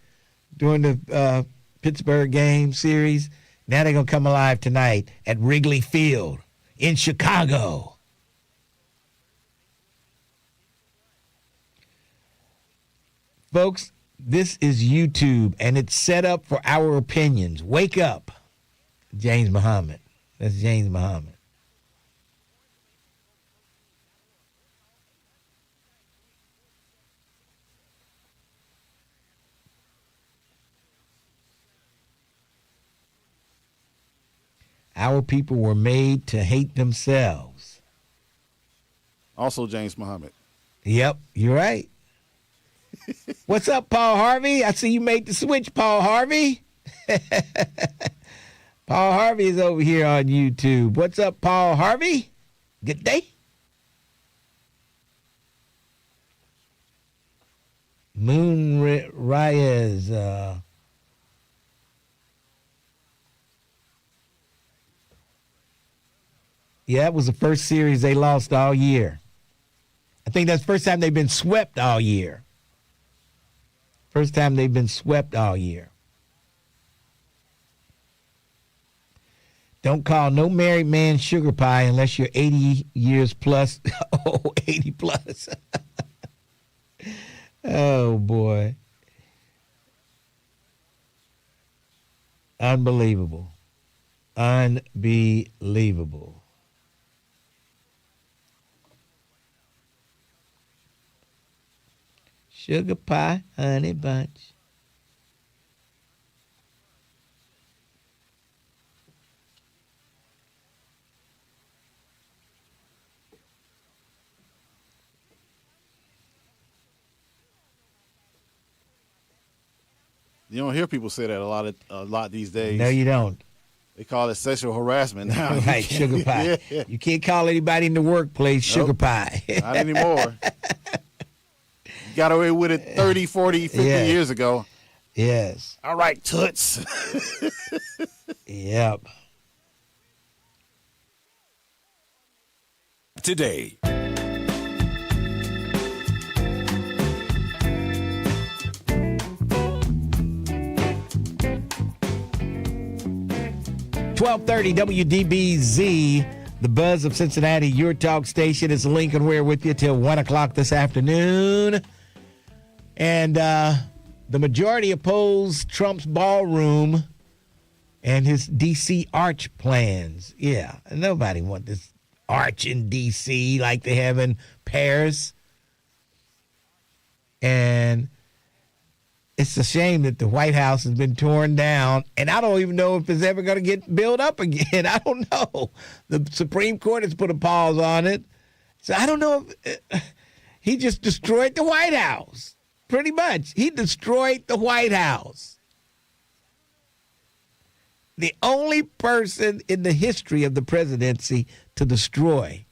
during the Pittsburgh game series. Now they're going to come alive tonight at Wrigley Field in Chicago. Folks, this is YouTube, and it's set up for our opinions. Wake up, James Muhammad. That's James Muhammad. Our people were made to hate themselves. Also James Muhammad. Yep, you're right. What's up, Paul Harvey? I see you made the switch, Paul Harvey. Paul Harvey is over here on YouTube. What's up, Paul Harvey? Good day. Moon Reyes. Yeah, that was the first series they lost all year. I think that's the first time they've been swept all year. First time they've been swept all year. Don't call no married man sugar pie unless you're 80 years plus. Oh, 80 plus. Oh, boy. Unbelievable. Unbelievable. Sugar pie, honey bunch. You don't hear people say that a lot these days. No, you don't. They call it sexual harassment now. Right, sugar pie. Yeah. You can't call anybody in the workplace sugar pie. Not anymore. You got away with it 30, 40, 50 years ago. Yes. All right, toots. Yep. Today. .30 WDBZ, the buzz of Cincinnati, your talk station. Is Lincoln Ware with you till 1 o'clock this afternoon. And the majority oppose Trump's ballroom and his D.C. arch plans. Yeah, nobody wants this arch in D.C. like they have in Paris. And it's a shame that the White House has been torn down, and I don't even know if it's ever going to get built up again. I don't know. The Supreme Court has put a pause on it. So I don't know if he just destroyed the White House. Pretty much. He destroyed the White House. The only person in the history of the presidency to destroy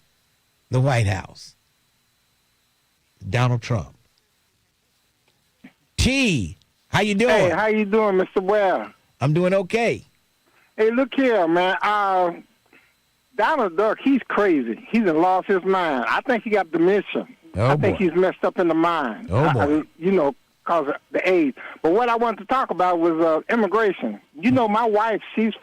the White House. Donald Trump. T, how you doing? Hey, how you doing, Mr. Ware? I'm doing okay. Hey, look here, man. Donald Duck, he's crazy. He's lost his mind. I think he got dementia. I think he's messed up in the mind. Oh, boy. Because of the age. But what I wanted to talk about was immigration. You know, my wife, she's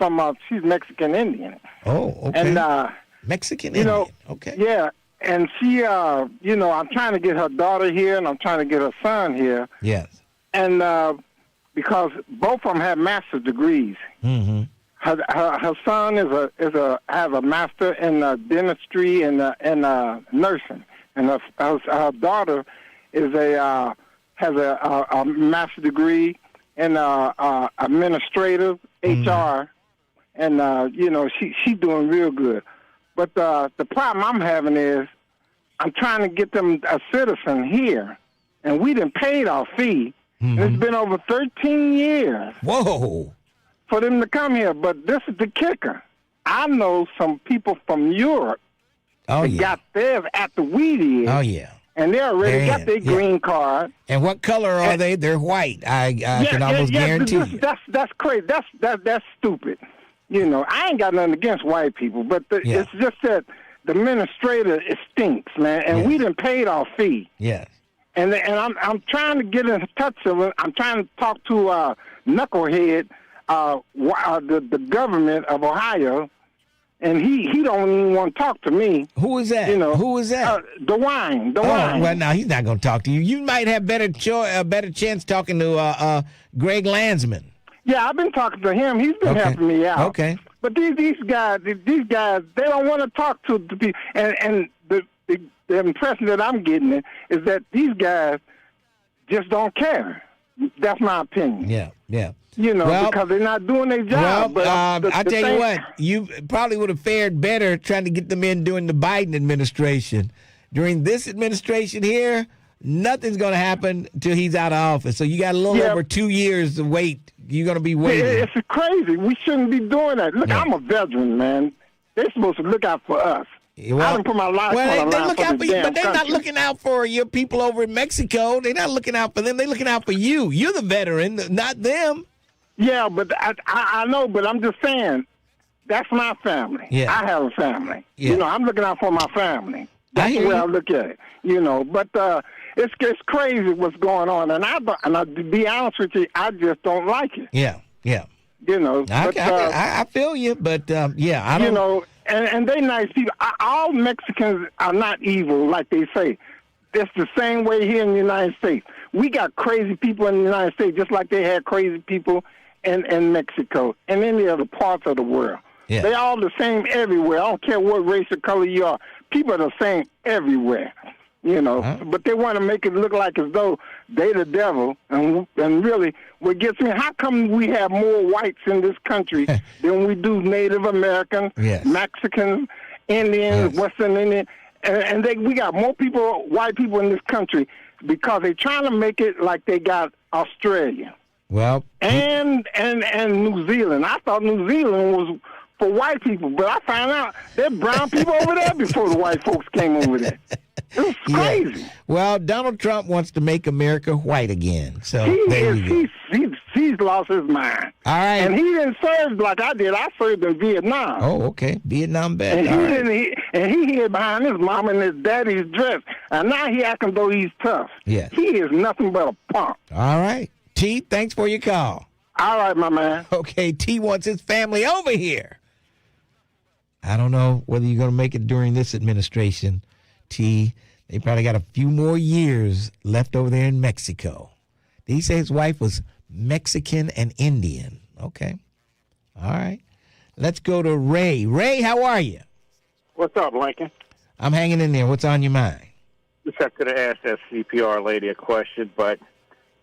Mexican Indian. Oh, okay. And, Mexican Indian, okay. Yeah, and she, I'm trying to get her daughter here, and I'm trying to get her son here. Yes. And because both of them have master's degrees. Mm-hmm. Her son has a master in dentistry and nursing, and her daughter has a master's degree in administrative HR, and she's doing real good. But the problem I'm having is I'm trying to get them a citizen here, and we done paid our fee. And it's been over 13 years. Whoa. For them to come here. But this is the kicker. I know some people from Europe that got theirs after we did. Oh, yeah. And they already got their green card. And what color are they? They're white. I can almost guarantee you. That's crazy. That's stupid. You know, I ain't got nothing against white people, but it's just that the administrator, it stinks, man. And we done paid our fee. Yes. And I'm trying to get in touch with him. I'm trying to talk to Knucklehead, the government of Ohio, and he don't even want to talk to me. Who is that? Who is that? DeWine. Well, no, he's not going to talk to you. You might have better chance talking to Greg Landsman. Yeah, I've been talking to him. He's been helping me out. Okay. But these guys, they don't want to talk to the people. And the impression that I'm getting is that these guys just don't care. That's my opinion. Yeah. Because they're not doing their job. Well, I tell you what, you probably would have fared better trying to get them in during the Biden administration. During this administration here, nothing's going to happen until he's out of office. So you got a little over 2 years to wait. You're going to be waiting. It's crazy. We shouldn't be doing that. Look, I'm a veteran, man. They're supposed to look out for us. Well, I done put my life on the line look for out this for you, damn but they're not country. looking out for your people over in Mexico. They're not looking out for them. They're looking out for you. You're the veteran, not them. Yeah, but I know, but I'm just saying, that's my family. Yeah. I have a family. Yeah. I'm looking out for my family. That's the way I look at it. But it's crazy what's going on, and to be honest with you, I just don't like it. Yeah. I feel you, but I don't. And they nice people. All Mexicans are not evil, like they say. It's the same way here in the United States. We got crazy people in the United States, just like they had crazy people in Mexico and any other parts of the world. Yeah. They all the same everywhere. I don't care what race or color you are. People are the same everywhere. But they want to make it look like as though they the devil. And really, what gets me, how come we have more whites in this country than we do Native Americans, Mexicans, Indians, Western Indians? And we got more white people in this country because they're trying to make it like they got Australia. Well, and New Zealand. I thought New Zealand was for white people, but I found out there's brown people over there before the white folks came over there. It was crazy. Well, Donald Trump wants to make America white again. So he's lost his mind. All right. And he didn't serve like I did. I served in Vietnam. Oh, okay. Vietnam vet. And he hid behind his mom and his daddy's dress. And now he acting though he's tough. Yes. He is nothing but a punk. All right. T, thanks for your call. All right, my man. Okay, T wants his family over here. I don't know whether you're going to make it during this administration, T. They probably got a few more years left over there in Mexico. Did he say his wife was Mexican and Indian? Okay. All right. Let's go to Ray. Ray, how are you? What's up, Lincoln? I'm hanging in there. What's on your mind? Wish I could have asked that CPR lady a question, but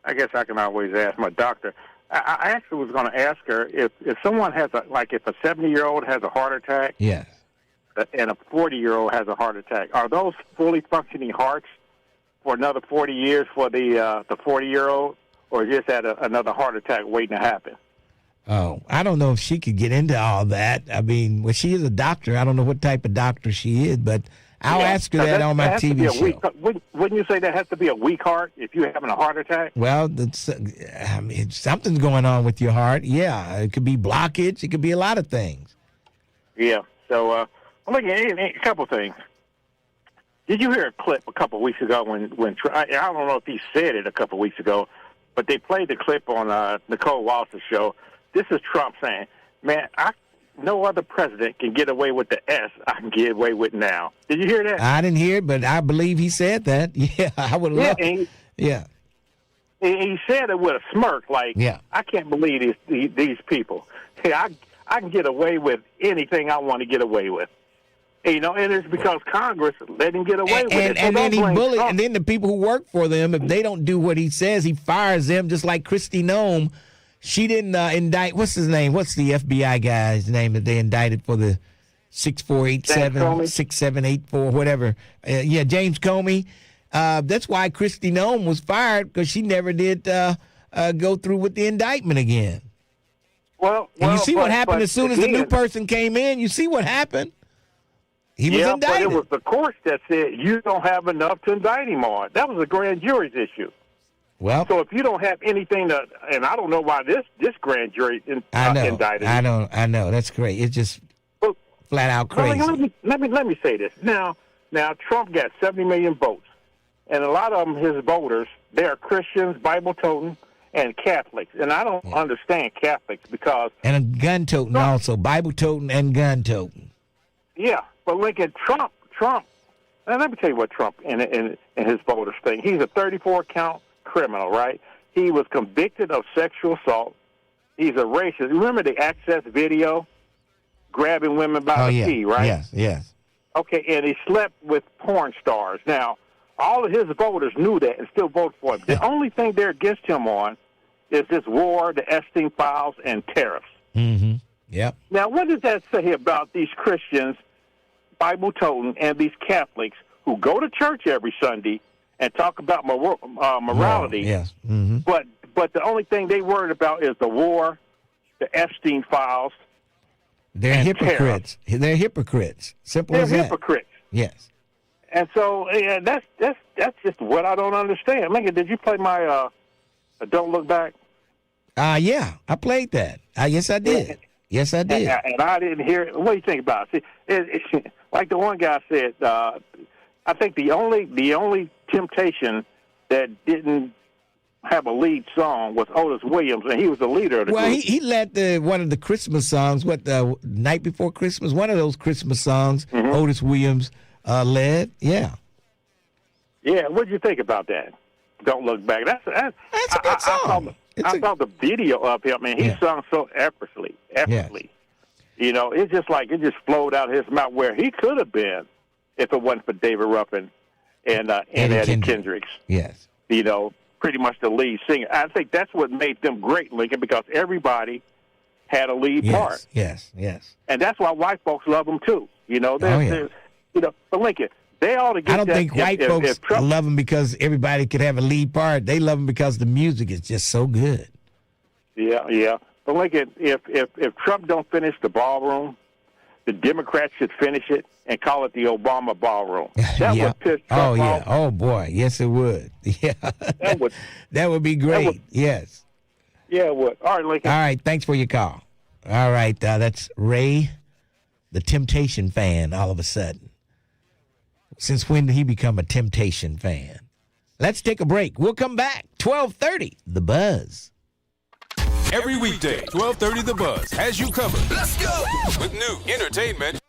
I guess I can always ask my doctor. I actually was going to ask her if someone has if a 70-year-old has a heart attack, yes, and a 40-year-old has a heart attack, are those fully functioning hearts for another 40 years for the 40-year-old, or is this another heart attack waiting to happen? Oh, I don't know if she could get into all that. I mean, well, she is a doctor. I don't know what type of doctor she is, but I'll ask her that on my TV show. Wouldn't you say that has to be a weak heart if you're having a heart attack? Well, something's going on with your heart. Yeah, it could be blockage. It could be a lot of things. Yeah. So, look, a couple things. Did you hear a clip a couple of weeks ago when I don't know if he said it a couple of weeks ago, but they played the clip on Nicole Walsh's show. This is Trump saying, "Man, no other president can get away with the S I can get away with now." Did you hear that? I didn't hear it, but I believe he said that. Yeah, I would love it. Yeah. He said it with a smirk, like, I can't believe these people. Hey, I can get away with anything I want to get away with. You know, and it's because Congress let him get away with it. And then he bullied, and then the people who work for them, if they don't do what he says, he fires them, just like Kristi Noem. She didn't indict, what's his name? What's the FBI guy's name that they indicted for the 6487, 6784, whatever? James Comey. That's why Kristi Noem was fired, because she never did go through with the indictment again. Well, you see what happened as soon as the new person came in? You see what happened? He was indicted. But it was the court that said you don't have enough to indict him on. That was a grand jury's issue. Well, so if you don't have anything to, and I don't know why this grand jury indicted. I know. That's great. It's just flat out crazy. Let me say this. Now Trump got 70 million votes, and a lot of them, his voters, they are Christians, Bible-toting, and Catholics. And I don't understand Catholics because and gun-toting also, Bible-toting and gun-toting. Yeah, but Lincoln, Trump. And let me tell you what Trump and his voters think. He's a 34-count criminal, right? He was convicted of sexual assault. He's a racist. Remember the Access video, grabbing women by the key, right? Yes. Okay, and he slept with porn stars. Now, all of his voters knew that and still voted for him. The only thing they're against him on is this war, the Evston files, and tariffs. Mm-hmm. Yep. Now, what does that say about these Christians, Bible-toting, and these Catholics who go to church every Sunday and talk about morality? Yes. Mm-hmm. But the only thing they worried about is the war, the Epstein files. They're hypocrites. Tariffs. They're hypocrites. Simple They're as that. Hypocrites. Yes. And so that's just what I don't understand. Lincoln, did you play my Don't Look Back? Yeah, I played that. Yes, I did. Yes, I did. And I didn't hear it. What do you think about it? See, it's like the one guy said, I think the only Temptation that didn't have a lead song was Otis Williams, and he was the leader of the group. He led one of the Christmas songs, the Night Before Christmas, one of those Christmas songs, Otis Williams led. Yeah. Yeah, what did you think about that? Don't Look Back. That's a good song. I saw the video of him, and he sung so effortlessly. Yes. You know, it just flowed out of his mouth where he could have been if it wasn't for David Ruffin and Eddie Kendricks. Yes. You know, pretty much the lead singer. I think that's what made them great, Lincoln, because everybody had a lead part. Yes. And that's why white folks love them too. You know, you know, but Lincoln, they ought to get. I don't think white folks love them because everybody could have a lead part. They love them because the music is just so good. Yeah. But look at if Trump don't finish the ballroom, the Democrats should finish it and call it the Obama ballroom. That Yeah. would piss Trump Oh yeah. off. Oh boy. Yes, it would. Yeah. That would be great. Yes. Yeah, it would. All right, Lincoln. All right. Thanks for your call. All right. That's Ray, the Temptation fan. All of a sudden, since when did he become a Temptation fan? Let's take a break. We'll come back. 12:30. The Buzz. Every weekday, 12:30 The Buzz has you covered. Let's go! With new entertainment.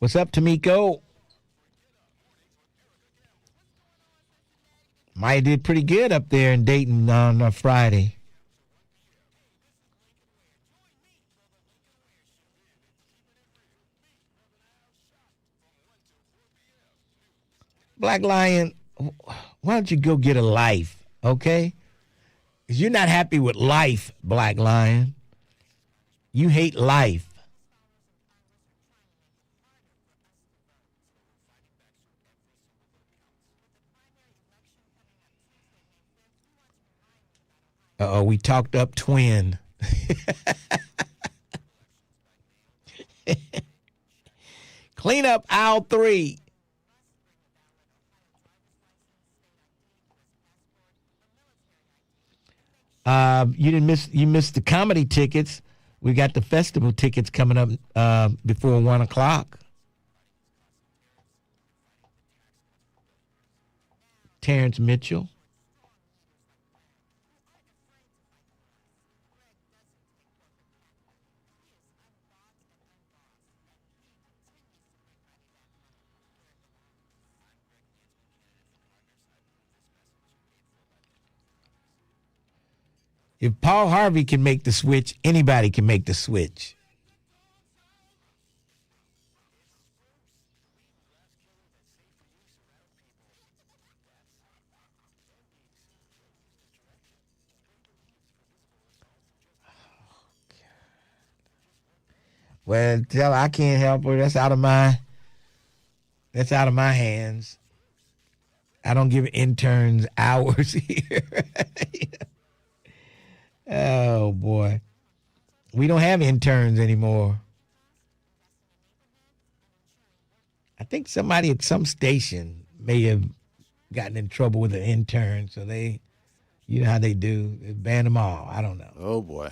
What's up, Tamiko? Maya did pretty good up there in Dayton on a Friday. Black Lion, why don't you go get a life, okay? Because you're not happy with life, Black Lion. You hate life. Uh-oh, we talked up twin. Clean up aisle 3. You missed the comedy tickets. We got the festival tickets coming up before 1 o'clock. Terrence Mitchell. If Paul Harvey can make the switch, anybody can make the switch. Well, tell her I can't help her. That's out of my hands. I don't give interns hours here. Oh, boy. We don't have interns anymore. I think somebody at some station may have gotten in trouble with an intern, so they, you know how they do, they ban them all. I don't know. Oh, boy.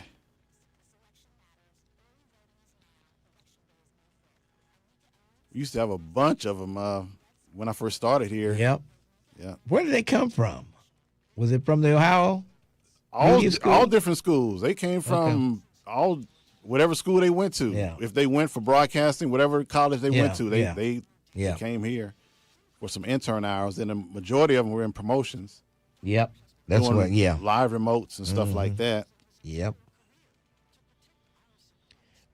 We used to have a bunch of them when I first started here. Yep. Yeah. Where did they come from? Was it from the Ohio? All different schools. They came from whatever school they went to. Yeah. If they went for broadcasting, whatever college they went to, they Yeah. came here for some intern hours. And the majority of them were in promotions. Yep. That's doing what, yeah. live remotes and stuff like that. Yep.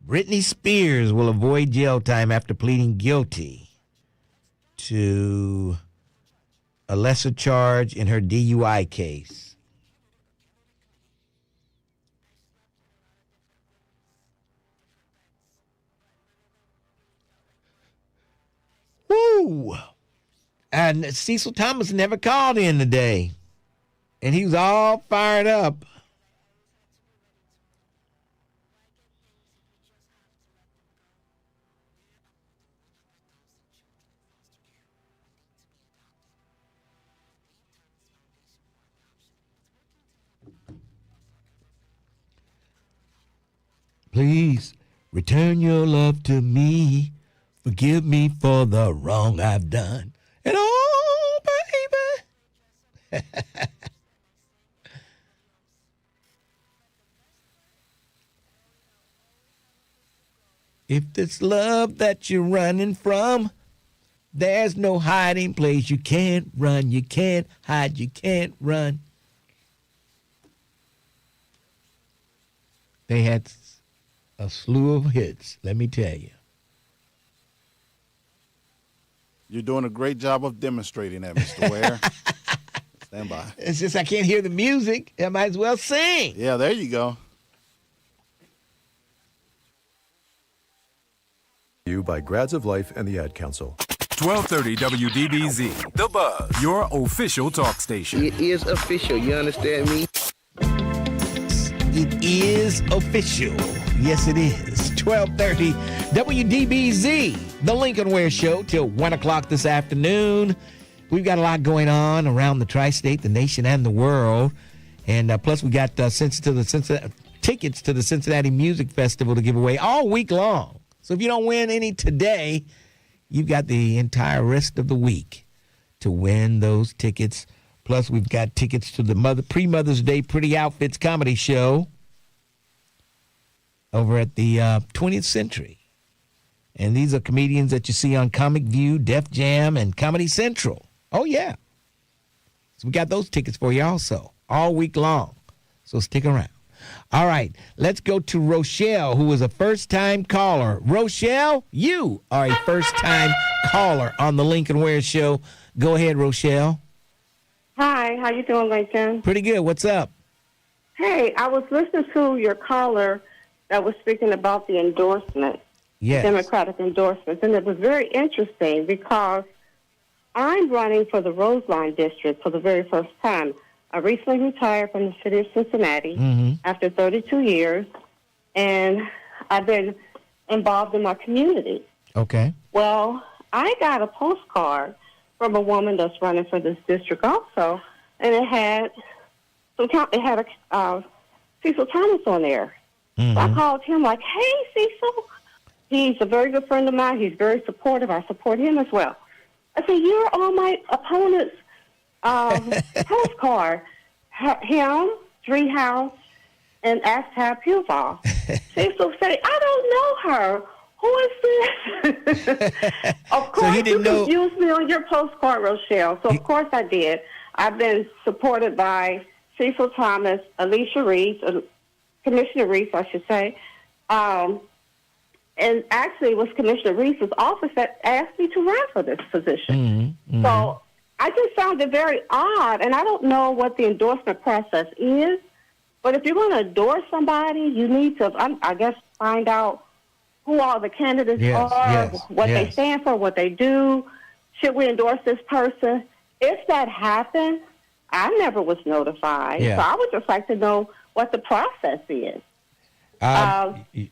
Britney Spears will avoid jail time after pleading guilty to a lesser charge in her DUI case. Woo! And Cecil Thomas never called in today. And he was all fired up. Please return your love to me. Forgive me for the wrong I've done. And oh, baby. If this love that you're running from, there's no hiding place. You can't run, you can't hide, you can't run. They had a slew of hits, let me tell you. You're doing a great job of demonstrating that, Mr. Ware. Stand by. It's just I can't hear the music. I might as well sing. Yeah, there you go. You by Grads of Life and the Ad Council. 1230 WDBZ, The Buzz, your official talk station. It is official, you understand me? It is official. Yes, it is. 1230 WDBZ, The Lincoln Ware Show, till 1 o'clock this afternoon. We've got a lot going on around the tri-state, the nation, and the world. And plus, we got tickets to the Cincinnati Music Festival to give away all week long. So if you don't win any today, you've got the entire rest of the week to win those tickets. Plus, we've got tickets to the pre-Mother's Day Pretty Outfits comedy show over at the 20th Century. And these are comedians that you see on Comic View, Def Jam, and Comedy Central. Oh, yeah. So we got those tickets for you also, all week long. So stick around. All right, let's go to Rochelle, who is a first-time caller. Rochelle, you are a first-time caller on the Lincoln Ware Show. Go ahead, Rochelle. Hi, how you doing, Lincoln? Pretty good. What's up? Hey, I was listening to your caller that was speaking about the endorsement, yes, Democratic endorsements, and it was very interesting because I'm running for the Roseline District for the very first time. I recently retired from the city of Cincinnati after 32 years, and I've been involved in my community. Okay. Well, I got a postcard from a woman that's running for this district also, and it had Cecil Thomas on there. So I called him like, hey, Cecil. He's a very good friend of mine. He's very supportive. I support him as well. I said, you're on my opponent's postcard. Him, Treehouse, and Ashtab Puval. Cecil said, I don't know her. Who is this? Of course, you used me on your postcard, Rochelle. So, of course, I did. I've been supported by Cecil Thomas, Alicia Reese, Commissioner Reese, I should say. And actually, it was Commissioner Reese's office that asked me to run for this position. So I just found it very odd, and I don't know what the endorsement process is. But if you're going to endorse somebody, you need to, I guess, find out who all the candidates are, what they stand for, what they do. Should we endorse this person? If that happened, I never was notified. So I would just like to know what the process is.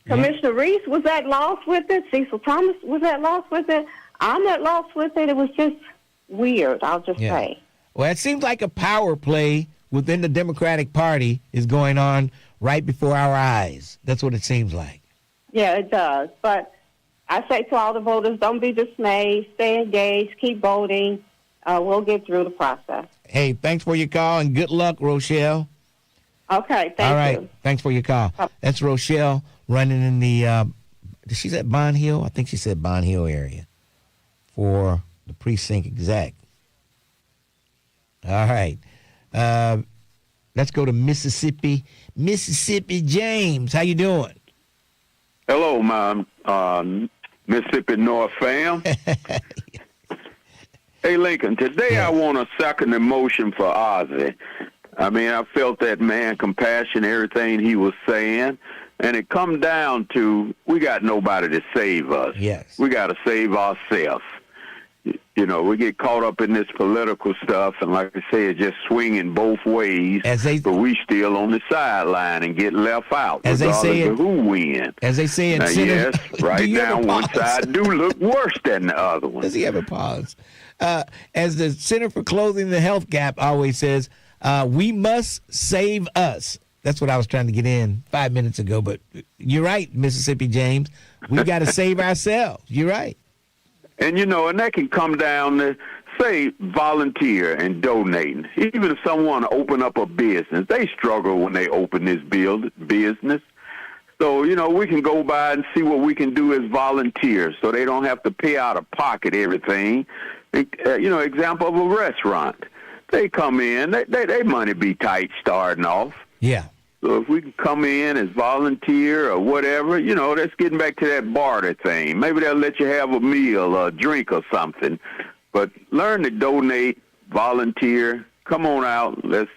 Commissioner Reese was at loss with it. Cecil Thomas was at loss with it. I'm at loss with it. It was just weird, I'll just say. Well, it seems like a power play within the Democratic Party is going on right before our eyes. That's what it seems like. Yeah, it does. But I say to all the voters, don't be dismayed. Stay engaged. Keep voting. We'll get through the process. Hey, thanks for your call, and good luck, Rochelle. Okay, thank you. All right, thanks for your call. That's Rochelle running in the, she's at Bond Hill? I think she said Bond Hill area for the precinct exec. All right. Let's go to Mississippi. Mississippi James, how you doing? Hello, my Mississippi North fam. Hey, Lincoln, today I want to second the motion for Ozzy. I mean, I felt that man compassion, everything he was saying, and it come down to we got nobody to save us. Yes. We got to save ourselves. You know, we get caught up in this political stuff, and like I say, it's just swinging both ways, but we still on the sideline and get left out, as regardless they say of who wins. As they say in now, Senate, yes, right now, one side do look worse than the other one. Does he ever pause? As the Center for Closing the Health Gap always says, we must save us. That's what I was trying to get in 5 minutes ago, but you're right, Mississippi James. We've got to save ourselves. You're right. And, you know, and that can come down to, say, volunteer and donating. Even if someone open up a business, they struggle when they open this business. So, you know, we can go by and see what we can do as volunteers so they don't have to pay out of pocket everything. You know, example of a restaurant. They come in, they money be tight starting off. Yeah. So if we can come in as volunteer or whatever, you know, that's getting back to that barter thing. Maybe they'll let you have a meal or a drink or something. But learn to donate, volunteer, come on out, let's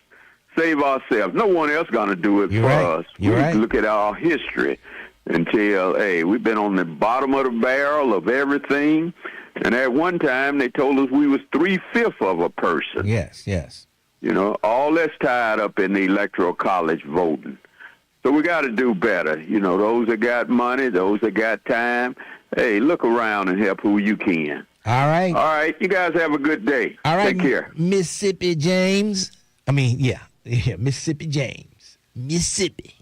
save ourselves. No one else going to do it for us. You're right. Look at our history and tell, hey, we've been on the bottom of the barrel of everything. And at one time, they told us we was 3/5 of a person. Yes, yes. You know, all that's tied up in the Electoral College voting. So we got to do better. You know, those that got money, those that got time, hey, look around and help who you can. All right. All right. You guys have a good day. All right. Take care. Mississippi James. Mississippi James. Mississippi.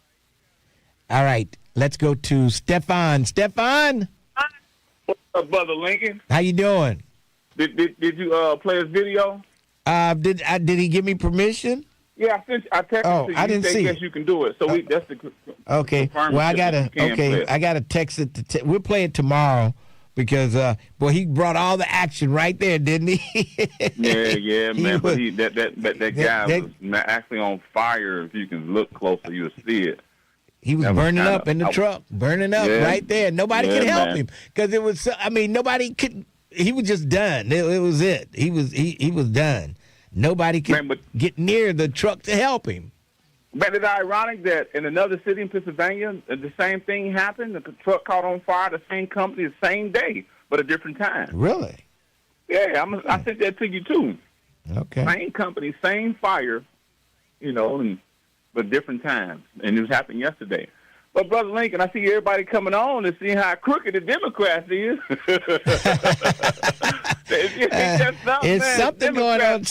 All right. Let's go to Stefan. Stefan. What's up, Brother Lincoln? How you doing? Did you play his video? Did he give me permission? Yeah, I texted to you. I didn't see Yes, it. you can do it. So that's the Okay. Well, I gotta text it. We'll play it tomorrow because he brought all the action right there, didn't he? yeah, man. But that guy was actually on fire. If you can look closer, you'll see it. He was burning up in the truck, right there. Nobody could help him because it was. Nobody could. He was just done. It was it. He was done. Nobody could get near the truck to help him. But it's ironic that in another city in Pennsylvania, the same thing happened. The truck caught on fire, the same company, the same day, but a different time. Really? Yeah, I sent that to you, too. Okay. Same company, same fire, but different times. And it was happening yesterday. But, Brother Lincoln, I see everybody coming on and seeing how crooked the Democrats is. It's something going on.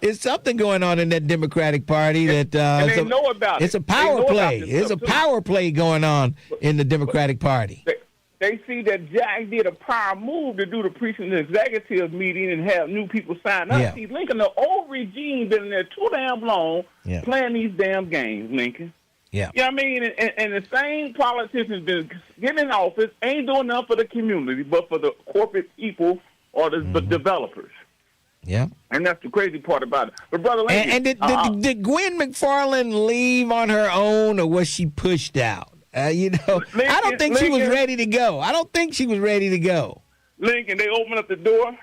It's something going on in that Democratic Party that and they know about it. It's a power play. It's a power play going on in the Democratic Party. They see that Jack did a power move to do the precinct executive meeting and have new people sign up. Yeah. See, Lincoln, the old regime been in there too damn long playing these damn games, Lincoln. Yeah. You know what I mean? And the same politicians been getting in office, ain't doing nothing for the community, but for the corporate people or the developers. Yeah. And that's the crazy part about it. But, Brother Lincoln... And did Gwen McFarland leave on her own, or was she pushed out? Lincoln, I don't think she was ready to go. Lincoln, they opened up the door,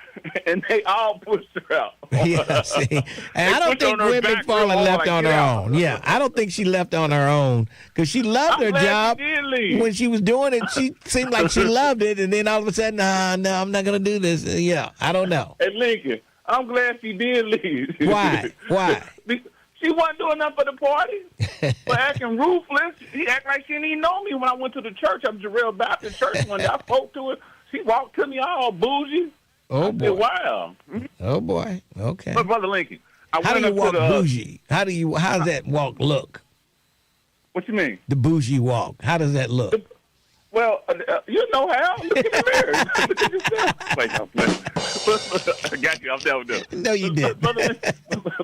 and they all pushed her out. Yeah, see. And I don't think Gwen McFarland left on her own. Yeah, I don't think she left on her own because she loved her job. When she was doing it, she seemed like she loved it, and then all of a sudden, no, I'm not going to do this. Yeah, I don't know. Hey, Lincoln, I'm glad she did leave. Why? She wasn't doing nothing for the party. But acting ruthless. She act like she didn't even know me when I went to the church. I'm Jarrell Baptist Church. When I spoke to her, she walked to me all bougie. Oh, boy. Said, wow. Oh, boy. Okay. But, Brother Lincoln, how do you walk bougie? How's that walk look? What you mean? The bougie walk. How does that look? You know how. Look in the mirror. Look at yourself. Wait, no, I got you. I'm down with that. No, you didn't.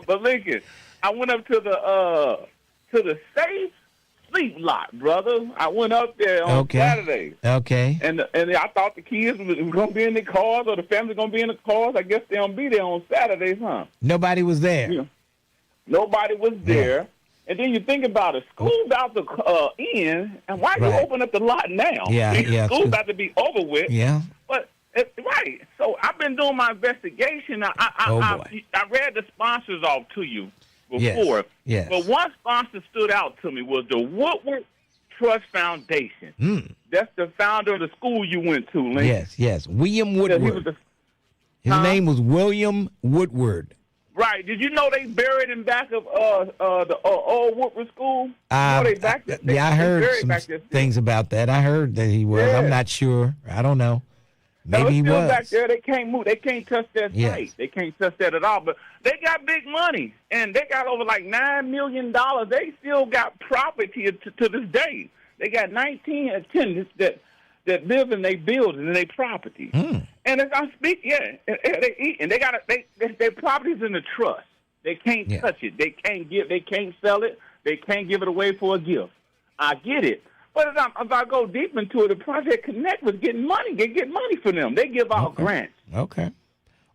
But Lincoln, I went up to the safe sleep lot, brother. I went up there on Saturday. Okay. And I thought the kids were going to be in the cars or the family going to be in the cars. I guess they don't be there on Saturdays, huh? Nobody was there. Yeah. Nobody was there. And then you think about it, school's about to end, and why you open up the lot now? School's about to be over with. Yeah. But right. So I've been doing my investigation. I read the sponsors off to you before. Yes. But one sponsor stood out to me was the Woodward Trust Foundation. That's the founder of the school you went to, Lincoln. Yes. William Woodward. His name was William Woodward. Right. Did you know they buried him back of the old Woodward School? I heard some things about that. I heard that he was. I'm not sure. I don't know. Maybe he was. Back there, they can't move. They can't touch that site. They can't touch that at all. But they got big money, and they got over like $9 million. They still got property to this day. They got 19 attendants that live in their buildings and their property. And as I speak, they eat, and they got their property's in the trust. They can't touch it. They can't sell it. They can't give it away for a gift. I get it. But as I go deep into it, the Project Connect was getting money. They get money for them. They give out grants. Okay.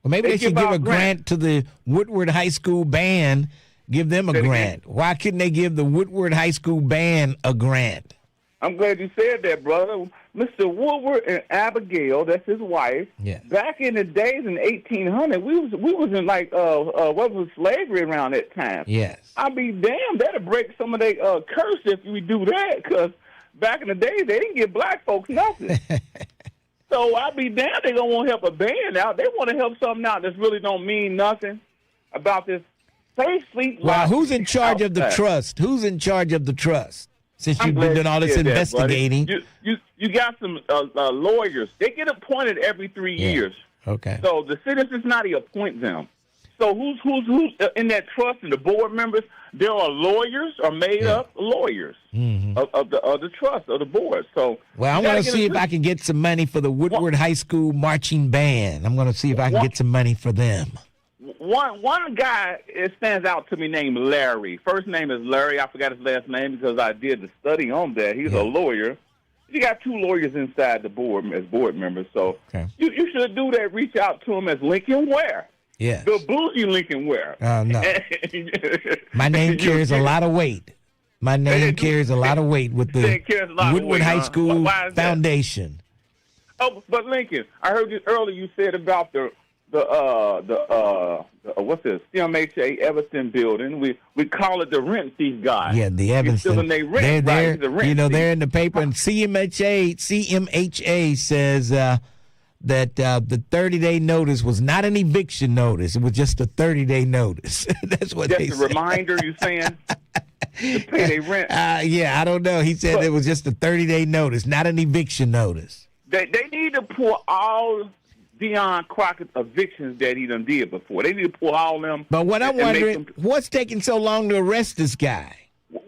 Well, maybe they should give a grant to the Woodward High School band. Give them a grant. Why couldn't they give the Woodward High School band a grant? I'm glad you said that, brother. Mr. Woodward and Abigail, that's his wife. Back in the days in 1800, we was in like what was slavery around that time. Yes. I'd be damned. That'd break some of their curse if we do that, because back in the day they didn't give black folks nothing. So So I'd be damned they don't want to help a band out. They want to help something out that really don't mean nothing about this safe sleep. Well, who's in charge of the trust? Who's in charge of the trust? Since you've been doing all this investigating. You got some lawyers. They get appointed every 3 years. Okay. So the city of Cincinnati appoint them. So who's in that trust and the board members? There are lawyers or made up lawyers of the trust of the board. So well, I'm going to see if I can get some money for the Woodward High School marching band. I'm going to see if I can get some money for them. One guy stands out to me named Larry. First name is Larry. I forgot his last name because I did the study on that. He's a lawyer. You got 2 lawyers inside the board as board members. So you should do that. Reach out to him as Lincoln Ware. Yeah. The bougie Lincoln Ware. No. My name carries a lot of weight. My name carries a lot of weight with the Woodward High School Foundation. Oh, but Lincoln, I heard you earlier. You said about the what's this? CMHA Evston building. We call it the rent thief guy. Yeah, the Evston. They're they're in the paper, and CMHA says that the 30-day notice was not an eviction notice. It was just a 30-day notice. That's what they said. Just a reminder, you saying? To pay their rent. Yeah, I don't know. He said it was just a 30-day notice, not an eviction notice. They need to pull all Deion Crockett's evictions that he done did before. They need to pull all them. But what I'm wondering, what's taking so long to arrest this guy?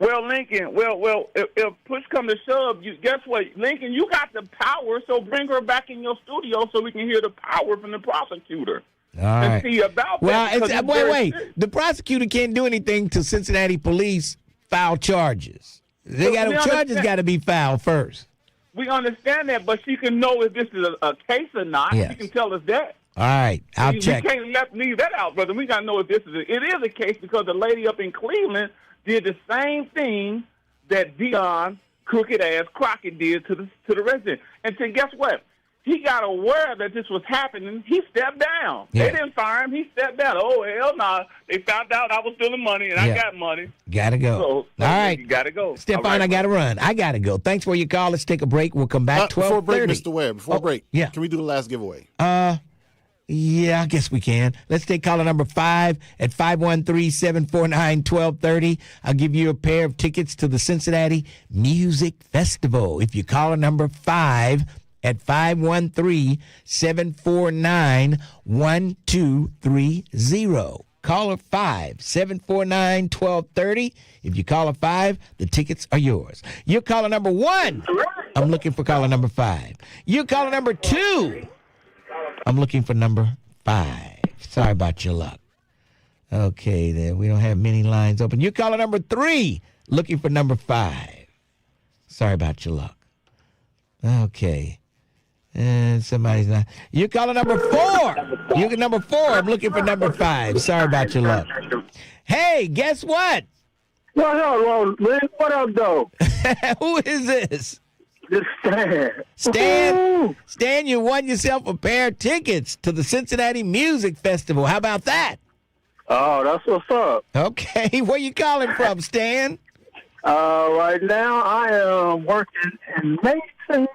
Well, Lincoln, if push come to shove, guess what, Lincoln, you got the power, so bring her back in your studio so we can hear the power from the prosecutor. All right. And see about that. Well, wait. The prosecutor can't do anything till Cincinnati police file charges. Charges got to be filed first. We understand that, but she can know if this is a case or not. Yes. She can tell us that. All right, I'll check. We can't leave that out, brother. We got to know if it is a case because the lady up in Cleveland did the same thing that Deion crooked-ass Crockett did to the resident. And so guess what? He got aware that this was happening. He stepped down. Yeah. They didn't fire him. He stepped down. Oh, hell no. Nah. They found out I was stealing money, and I got money. Gotta go. So, all right. You gotta go. Stefan, right, I gotta run. I gotta go. Thanks for your call. Let's take a break. We'll come back 12:30. Before break, Mr. Ware, before break, yeah. Can we do the last giveaway? Yeah, I guess we can. Let's take caller number 5 at 513-749-1230. I'll give you a pair of tickets to the Cincinnati Music Festival. If you call number 5 at 513-749-1230. Caller 5, 749-1230. If you call a 5, the tickets are yours. You're caller number 1. I'm looking for caller number 5. You're caller number 2. I'm looking for number 5. Sorry about your luck. Okay, then we don't have many lines open. You're caller number 3. Looking for number 5. Sorry about your luck. Okay. And somebody's not. You're calling number 4. You're number 4. I'm looking for number 5. Sorry about your luck. Hey, guess what? What up, Lynn? What up, though? Who is this? This Stan. Stan, you won yourself a pair of tickets to the Cincinnati Music Festival. How about that? Oh, that's what's up. Okay, where you calling from, Stan? Right now I am working in Mason.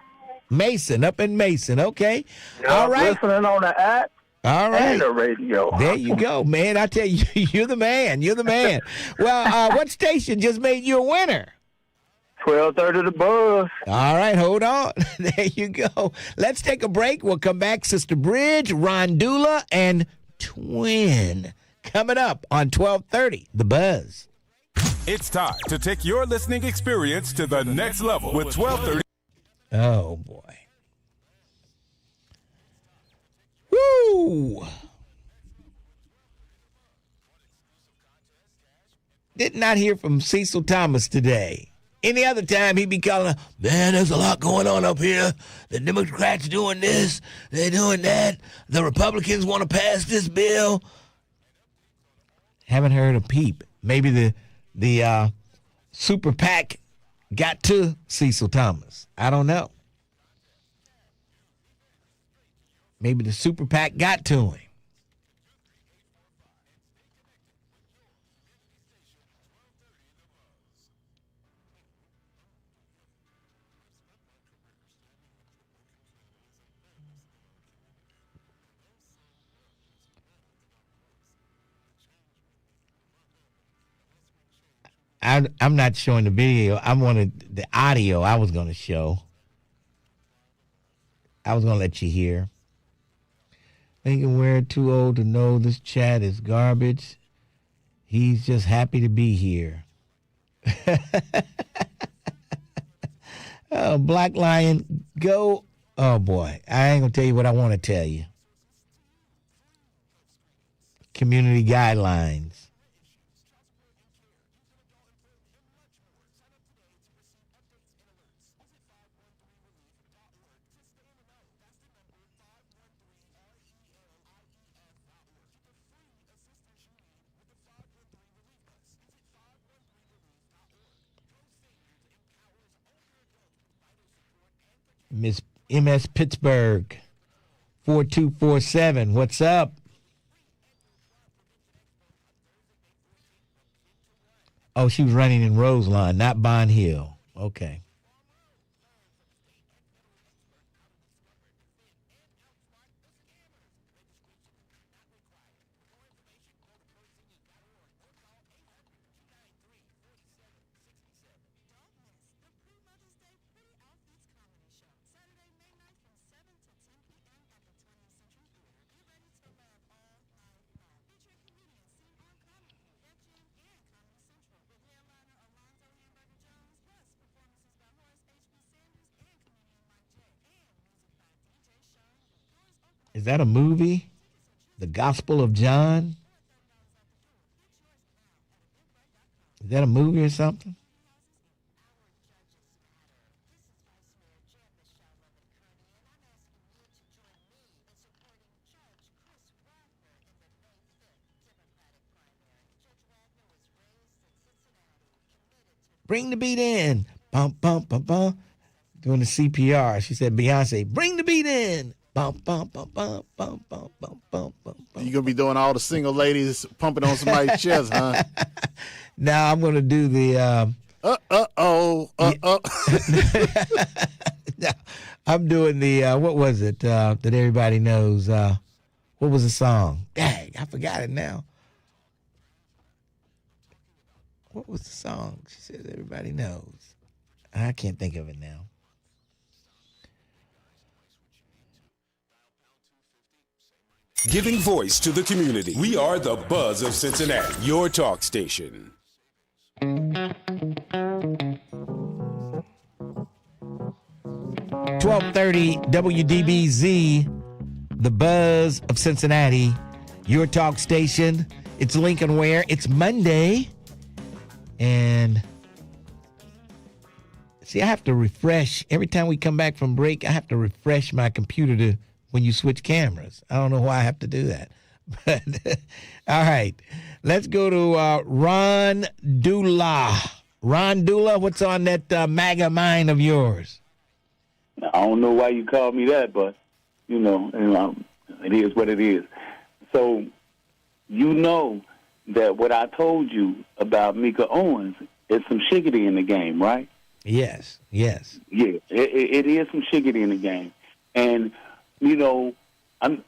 Mason, up in Mason, okay. All right. Listening on the app. All right. And the radio. There you go, man. I tell you, you're the man. You're the man. Well, what station just made you a winner? 1230 The Buzz. All right, hold on. There you go. Let's take a break. We'll come back. Sister Bridge, Rondula, and Twin coming up on 1230 The Buzz. It's time to take your listening experience to the next level with 1230. Oh, boy. Woo! Did not hear from Cecil Thomas today. Any other time he'd be calling, man, there's a lot going on up here. The Democrats doing this, they're doing that. The Republicans want to pass this bill. Haven't heard a peep. Maybe the super PAC got to Cecil Thomas. I don't know. Maybe the super PAC got to him. I'm not showing the video. I wanted the audio I was going to show. I was going to let you hear. Thinking we're too old to know this chat is garbage. He's just happy to be here. Oh, Black Lion, go. Oh, boy. I ain't going to tell you what I want to tell you. Community guidelines. Miss MS Pittsburgh, 4247. What's up? Oh, she was running in Roseline, not Bond Hill. Okay. Is that a movie? The Gospel of John? Is that a movie or something? Bring the beat in. Bum, bum, bum, bum. Doing the CPR. She said, Beyonce, bring the beat in. Bum, bum, bum, bum, bum, bum, bum, bum, bum. You're going to be doing all the single ladies pumping on somebody's chest, huh? Now I'm going to do the... No, I'm doing the... what was it that everybody knows? What was the song? Dang, I forgot it now. What was the song? She says everybody knows. I can't think of it now. Giving voice to the community. We are the Buzz of Cincinnati, your talk station. 1230 WDBZ, the Buzz of Cincinnati, your talk station. It's Lincoln Ware. It's Monday. And see, I have to refresh. Every time we come back from break, I have to refresh my computer to when you switch cameras. I don't know why I have to do that. But all right, let's go to Ron Dula. Ron Dula, what's on that MAGA mind of yours? I don't know why you called me that, but, you know, it is what it is. So, you know that what I told you about Mika Owens is some shiggity in the game, right? Yes, yes. Yeah, it is some shiggity in the game. And, you know, I'm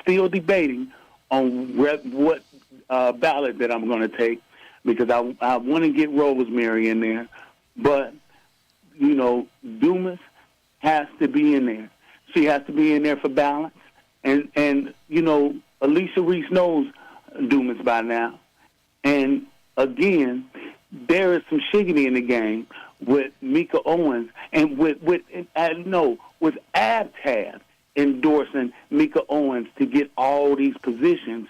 still debating on what ballot that I'm going to take because I want to get Rosemary in there, but you know, Dumas has to be in there. She has to be in there for balance, and you know, Alicia Reese knows Dumas by now, and again, there is some shiggity in the game with Mika Owens and with ABTAB endorsing Mika Owens to get all these positions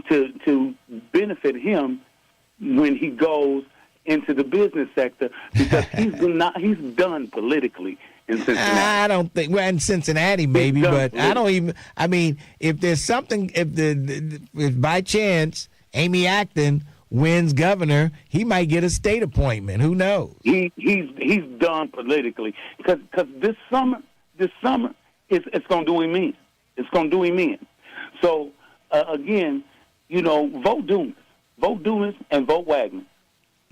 to benefit him when he goes into the business sector because he's done politically in Cincinnati. I don't think in Cincinnati maybe, but I don't even. I mean, if there's something, if by chance Amy Acton wins governor, he might get a state appointment. Who knows? He's done politically because this summer it's going to do him in. It's going to do him in. So again, you know, vote Dumas, and vote Wagner.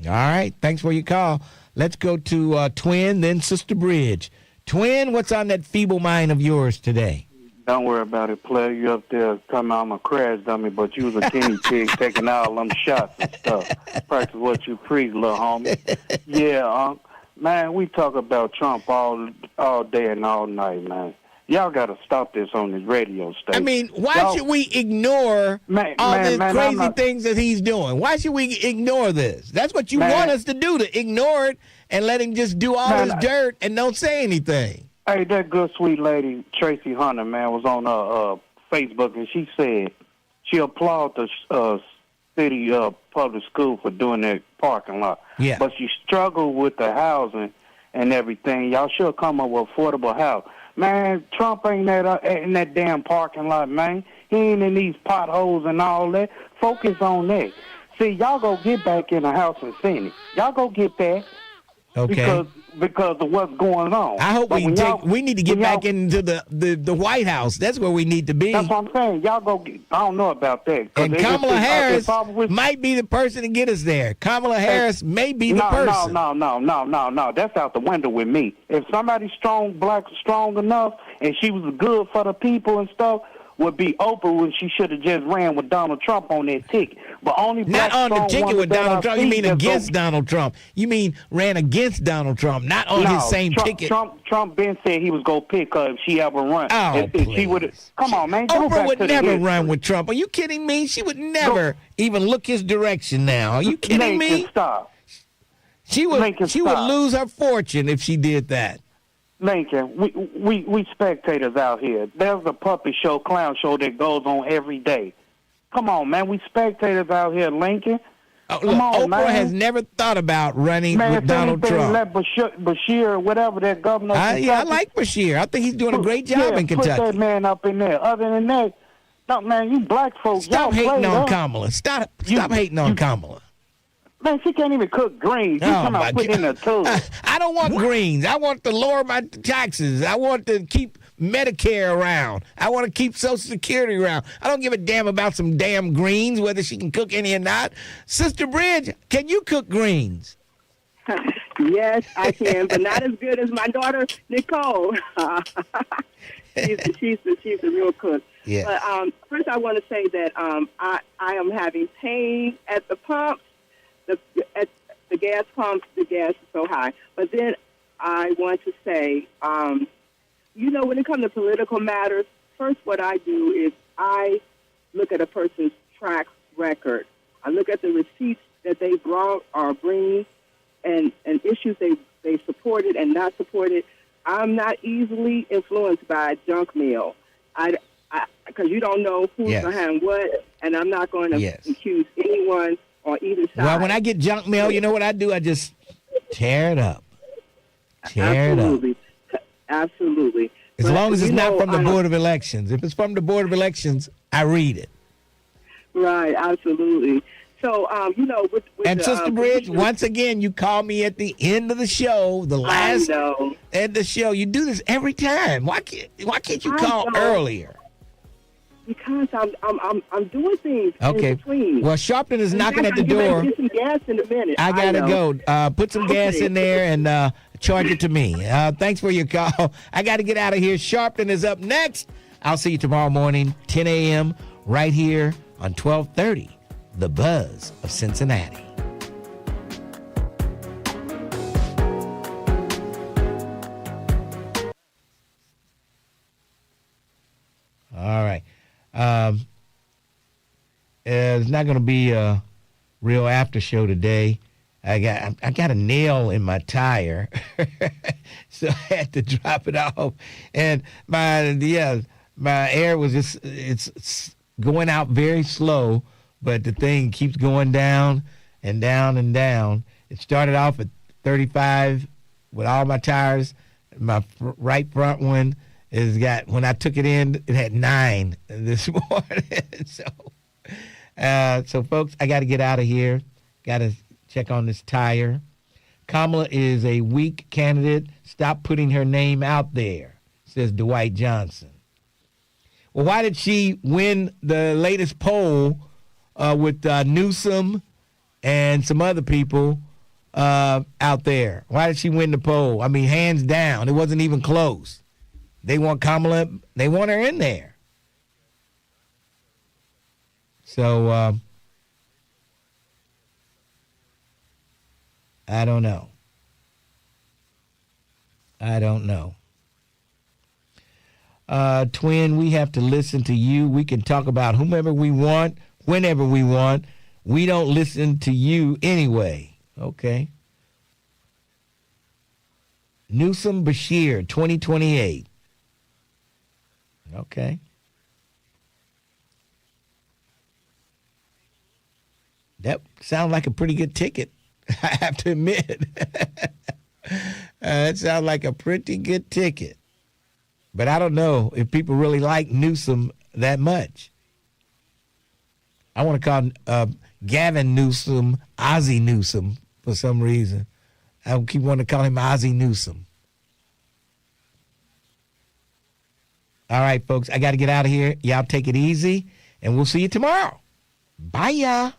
All right, thanks for your call. Let's go to Twin, then Sister Bridge. Twin, what's on that feeble mind of yours today? Don't worry about it, player. You up there talking about I'm a crash dummy, but you was a guinea pig taking all them shots and stuff. Practice what you preach, little homie. Yeah, man, we talk about Trump all day and all night, man. Y'all got to stop this on this radio station. I mean, why should we ignore all these crazy things that he's doing? Why should we ignore this? That's what you want us to do, to ignore it and let him just do all this dirt and don't say anything. Hey, that good, sweet lady, Tracy Hunter, man, was on Facebook, and she said she applauded the city public school for doing that parking lot. Yeah. But she struggled with the housing and everything. Y'all should come up with affordable house. Man, Trump ain't in that damn parking lot, man. He ain't in these potholes and all that. Focus on that. See, y'all go get back in the House and Senate. Y'all go get that. Okay. Because of what's going on. I hope we need to get back into the White House. That's where we need to be. That's what I'm saying. Y'all go get, I don't know about that. And Kamala Harris might be the person to get us there. Kamala Harris may be the person. No. That's out the window with me. If somebody's strong enough, and she was good for the people and stuff, would be Oprah when she should have just ran with Donald Trump on that ticket. But only not on the ticket with Donald Trump. You mean against Donald Trump? You mean ran against Donald Trump, not on his same ticket? Trump been said he was gonna pick her if she ever run. Oh, if she would, come on, man. Oprah would never run with Trump. Are you kidding me? She would never even look his direction now. Are you kidding me? Stop. She would lose her fortune if she did that. Lincoln, we spectators out here. There's a puppet show, clown show that goes on every day. Come on, man. We spectators out here, Lincoln. Oprah has never thought about running with Donald Trump. Let Bashir, whatever that governor. I like Bashir. I think he's doing a great job in Kentucky. Put that man up in there. Other than that, no, man, you black folks. Stop hating on Kamala. Stop hating on Kamala. Man, she can't even cook greens. You come out putting in a tube. I don't want greens. I want to lower my taxes. I want to keep Medicare around. I want to keep Social Security around. I don't give a damn about some damn greens, whether she can cook any or not. Sister Bridge, can you cook greens? Yes, I can, but not as good as my daughter, Nicole. She's a real cook. Yeah. But first I want to say that I am having pain at the pumps. At the gas pumps, the gas is so high. But then I want to say, when it comes to political matters, first what I do is I look at a person's track record. I look at the receipts that they brought or bring and issues they supported and not supported. I'm not easily influenced by junk mail. Because you don't know who's behind what, and I'm not going to accuse anyone on either side. Well, when I get junk mail, you know what I do? I just tear it up. Absolutely. As long as it's not from the Board of Elections. If it's from the Board of Elections, I read it. Right, absolutely. So, with and Sister Bridge, once again, you call me at the end of the show, the last at the show. You do this every time. Why can't you call earlier? Because I'm doing things in between. Well, Sharpton is knocking at the door. Get some gas in a minute. I gotta go. Put some gas in there and charge it to me. Thanks for your call. I got to get out of here. Sharpton is up next. I'll see you tomorrow morning, 10 a.m. right here on 1230, The Buzz of Cincinnati. All right. It's not going to be a real after show today. I got a nail in my tire, so I had to drop it off. And my air was it's going out very slow, but the thing keeps going down and down and down. It started off at 35 with all my tires. My right front one when I took it in, it had 9 this morning. So folks, I got to get out of here. Got to check on this tire. Kamala is a weak candidate. Stop putting her name out there, says Dwight Johnson. Well, why did she win the latest poll with Newsom and some other people out there? Why did she win the poll? I mean, hands down. It wasn't even close. They want Kamala. They want her in there. So I don't know. Twin, we have to listen to you. We can talk about whomever we want, whenever we want. We don't listen to you anyway. Okay. Newsom Bashir, 2028. Okay. That sounds like a pretty good ticket, I have to admit. That sounds like a pretty good ticket. But I don't know if people really like Newsom that much. I want to call Gavin Newsom Ozzie Newsom for some reason. I keep wanting to call him Ozzie Newsom. All right, folks, I got to get out of here. Y'all take it easy, and we'll see you tomorrow. Bye, y'all.